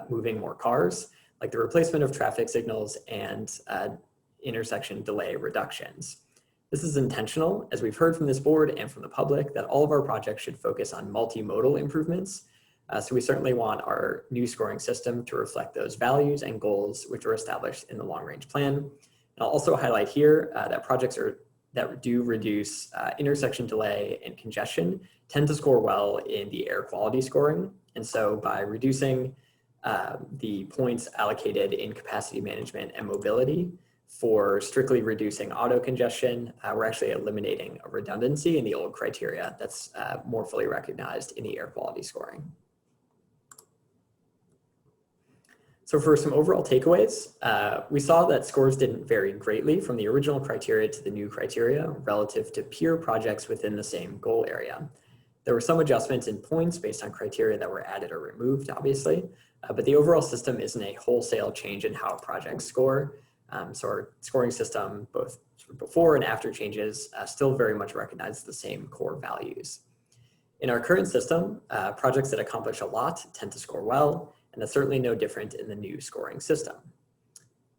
moving more cars, like the replacement of traffic signals and intersection delay reductions. This is intentional, as we've heard from this board and from the public, that all of our projects should focus on multimodal improvements. So we certainly want our new scoring system to reflect those values and goals which were established in the long-range plan. And I'll also highlight here that projects that do reduce intersection delay and congestion tend to score well in the air quality scoring. And so by reducing the points allocated in capacity management and mobility for strictly reducing auto congestion, we're actually eliminating a redundancy in the old criteria that's more fully recognized in the air quality scoring. So for some overall takeaways, we saw that scores didn't vary greatly from the original criteria to the new criteria relative to peer projects within the same goal area. There were some adjustments in points based on criteria that were added or removed, obviously, but the overall system isn't a wholesale change in how projects score. So our scoring system, both before and after changes, still very much recognizes the same core values. In our current system, projects that accomplish a lot tend to score well, and that's certainly no different in the new scoring system.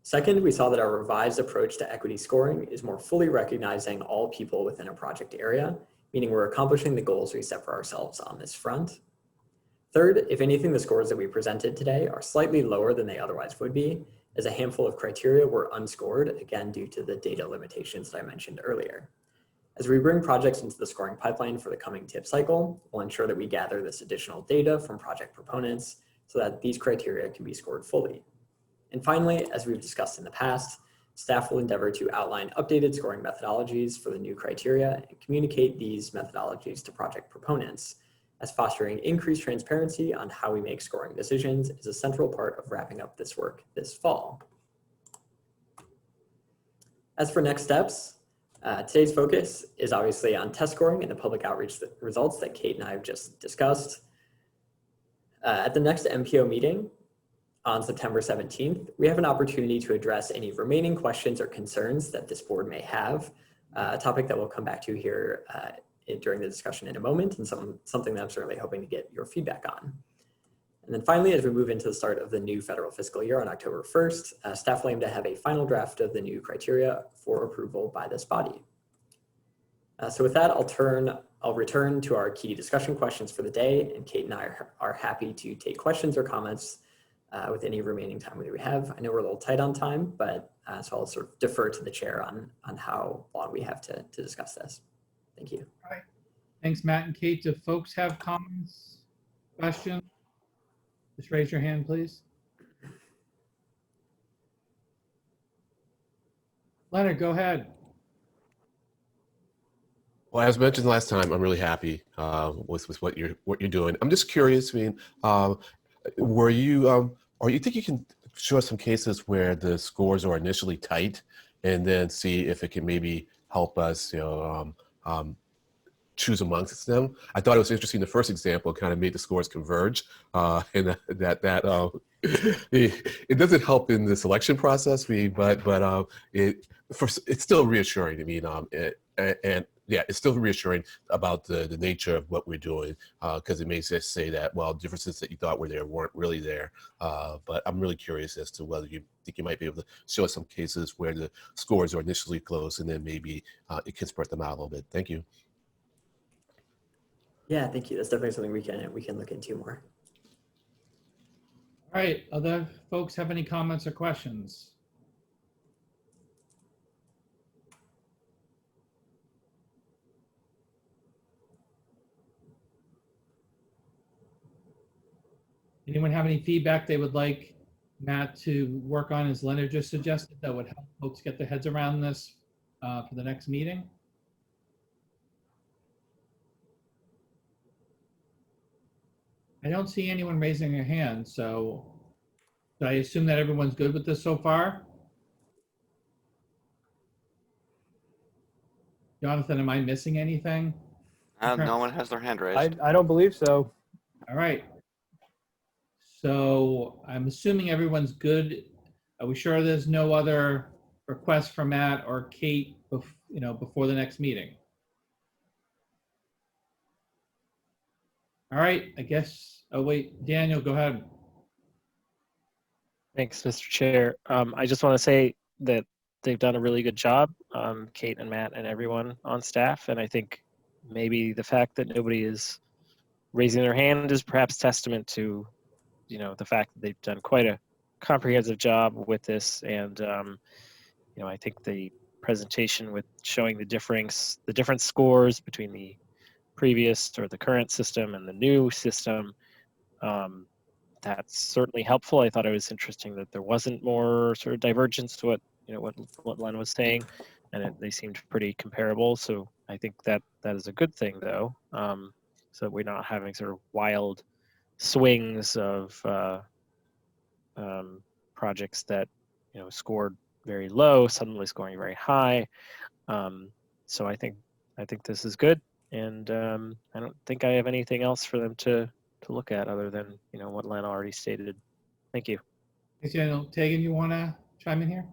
Second, we saw that our revised approach to equity scoring is more fully recognizing all people within a project area, meaning we're accomplishing the goals we set for ourselves on this front. Third, if anything, the scores that we presented today are slightly lower than they otherwise would be, as a handful of criteria were unscored, again, due to the data limitations that I mentioned earlier. As we bring projects into the scoring pipeline for the coming TIP cycle, we'll ensure that we gather this additional data from project proponents so that these criteria can be scored fully. And finally, as we've discussed in the past, staff will endeavor to outline updated scoring methodologies for the new criteria and communicate these methodologies to project proponents, as fostering increased transparency on how we make scoring decisions is a central part of wrapping up this work this fall. As for next steps, today's focus is obviously on test scoring and the public outreach results that Kate and I have just discussed. At the next MPO meeting on September 17th, we have an opportunity to address any remaining questions or concerns that this board may have, a topic that we'll come back to here during the discussion in a moment, and something that I'm certainly hoping to get your feedback on. And then finally, as we move into the start of the new federal fiscal year on October 1st, staff will aim to have a final draft of the new criteria for approval by this body. So with that, I'll return to our key discussion questions for the day, and Kate and I are happy to take questions or comments with any remaining time that we have. I know we're a little tight on time, but so I'll sort of defer to the chair on how long we have to discuss this. Thank you. All right. Thanks, Matt and Kate. Do folks have comments, questions? Just raise your hand, please. Leonard, go ahead. Well, as mentioned last time, I'm really happy with what you're doing. I'm just curious. I mean, were you or you think you can show us some cases where the scores are initially tight, and then see if it can maybe help us, choose amongst them? I thought it was interesting. The first example kind of made the scores converge, and it doesn't help in the selection process, but it's still reassuring. I mean, and yeah, it's still reassuring about the nature of what we're doing, because it makes us say that, well, differences that you thought were there weren't really there. But I'm really curious as to whether you think you might be able to show us some cases where the scores are initially close and then maybe it can spread them out a little bit. Thank you. Yeah, thank you. That's definitely something we can look into more. All right, other folks have any comments or questions? Anyone have any feedback they would like Matt to work on, as Leonard just suggested, that would help folks get their heads around this for the next meeting? I don't see anyone raising their hand, so I assume that everyone's good with this so far? Jonathan, am I missing anything? No one has their hand raised. I don't believe so. All right. So I'm assuming everyone's good. Are we sure there's no other requests from Matt or Kate, before the next meeting? All right, I guess, oh wait, Daniel, go ahead. Thanks, Mr. Chair. I just want to say that they've done a really good job, Kate and Matt and everyone on staff. And I think maybe the fact that nobody is raising their hand is perhaps testament to, the fact that they've done quite a comprehensive job with this. And, I think the presentation with showing the different scores between the previous or the current system and the new system, that's certainly helpful. I thought it was interesting that there wasn't more sort of divergence to what Len was saying, and they seemed pretty comparable. So I think that is a good thing, though. So we're not having sort of wild swings of projects that scored very low, suddenly scoring very high. So I think this is good, and I don't think I have anything else for them to look at other than what Len already stated. Thank you. Thanks, Daniel. Tegan, you want to chime in here?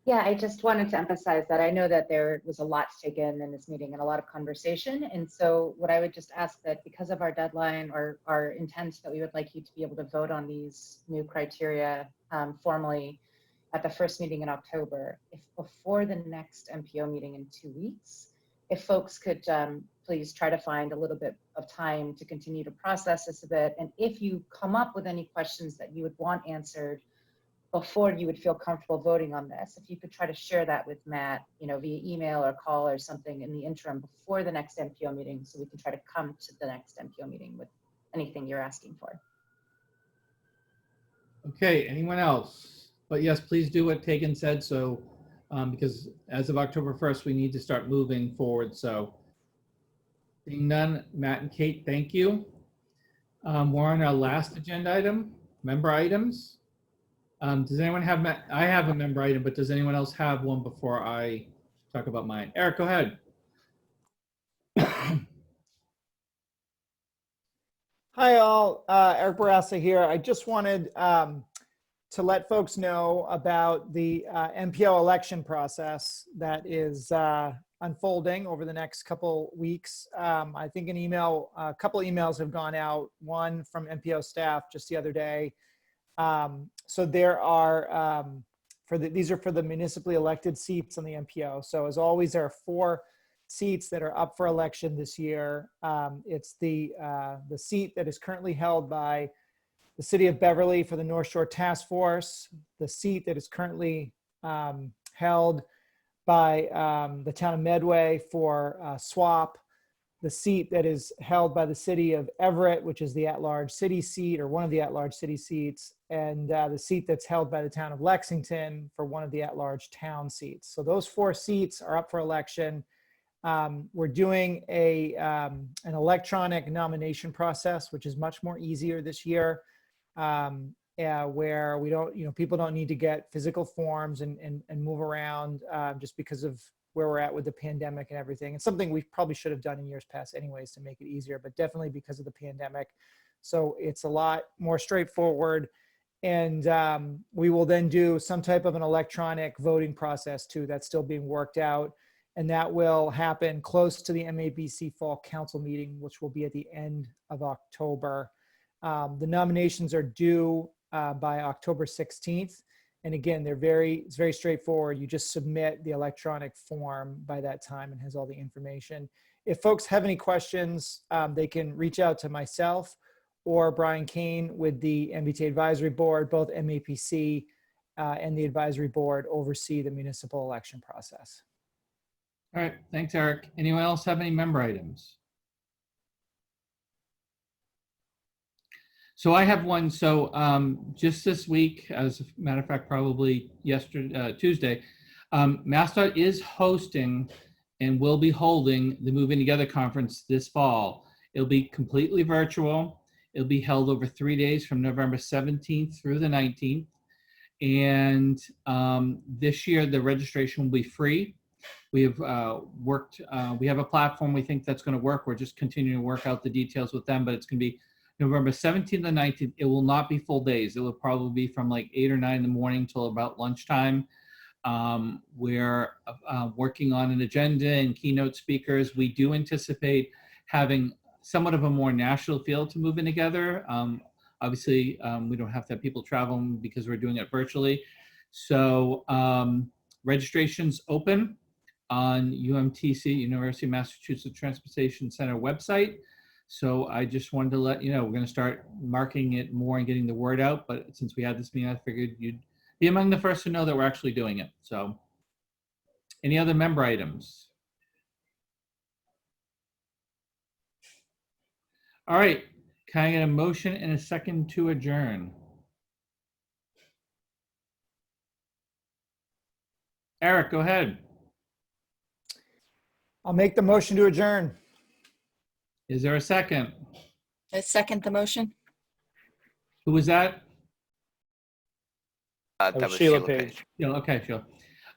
Yeah, I just wanted to emphasize that I know that there was a lot to take in this meeting and a lot of conversation. And so what I would just ask that because of our deadline or our intent that we would like you to be able to vote on these new criteria formally at the first meeting in October, if before the next MPO meeting in 2 weeks, if folks could please try to find a little bit of time to continue to process this a bit. And if you come up with any questions that you would want answered before you would feel comfortable voting on this, if you could try to share that with Matt, via email or call or something in the interim before the next MPO meeting, so we can try to come to the next MPO meeting with anything you're asking for. Okay, anyone else? But yes, please do what Tegan said. So, because as of October 1st, we need to start moving forward. So seeing none, Matt and Kate, thank you. We're on our last agenda item, member items. Does anyone have, I have a member item, but does anyone else have one before I talk about mine? Eric, go ahead. Hi all, Eric Barassa here. I just wanted to let folks know about the MPO election process that is unfolding over the next couple weeks. I think a couple emails have gone out, one from MPO staff just the other day. So there are, these are for the municipally elected seats on the MPO. So as always, there are 4 seats that are up for election this year. It's the seat that is currently held by the City of Beverly for the North Shore Task Force, the seat that is currently held by the town of Medway for SWAP, the seat that is held by the City of Everett, which is the at-large city seat or one of the at-large city seats, and the seat that's held by the town of Lexington for one of the at-large town seats. So those 4 seats are up for election. We're doing an electronic nomination process, which is much more easier this year, where we don't, people don't need to get physical forms and move around just because of where we're at with the pandemic and everything. It's something we probably should have done in years past anyways to make it easier, but definitely because of the pandemic. So it's a lot more straightforward. And we will then do some type of an electronic voting process too. That's still being worked out. And that will happen close to the MABC Fall Council meeting, which will be at the end of October. The nominations are due by October 16th. And again, it's very straightforward. You just submit the electronic form by that time and has all the information. If folks have any questions, they can reach out to myself or Brian Kane with the MBTA Advisory Board. Both MAPC and the advisory board oversee the municipal election process. All right, thanks, Eric. Anyone else have any member items? So I have one. So just this week, as a matter of fact, probably yesterday, Tuesday, MassDOT is hosting and will be holding the Moving Together conference this fall. It'll be completely virtual. It'll be held over 3 days from November 17th through the 19th. And this year, the registration will be free. We have we have a platform we think that's going to work. We're just continuing to work out the details with them, but it's going to be November 17th and 19th. It will not be full days. It will probably be from like 8 or 9 in the morning till about lunchtime. We're working on an agenda and keynote speakers. We do anticipate having somewhat of a more national feel to Moving Together. Obviously, we don't have to have people traveling because we're doing it virtually. So registration's open on UMTC, University of Massachusetts Transportation Center website. So I just wanted to let you know, we're going to start marking it more and getting the word out. But since we had this meeting, I figured you'd be among the first to know that we're actually doing it. So any other member items? All right, can I get a motion and a second to adjourn? Eric, go ahead. I'll make the motion to adjourn. Is there a second? I second the motion. Who was that? That was Sheila Page. Yeah, okay, sure.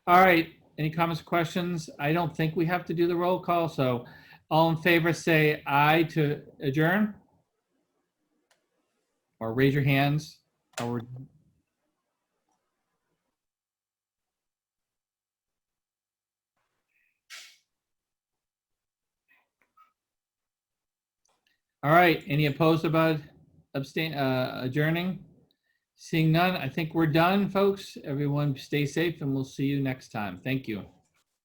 All right, any comments or questions? I don't think we have to do the roll call, so all in favor say aye to adjourn. Or raise your hands. Or all right, any opposed about adjourning? Seeing none, I think we're done, folks. Everyone stay safe and we'll see you next time. Thank you.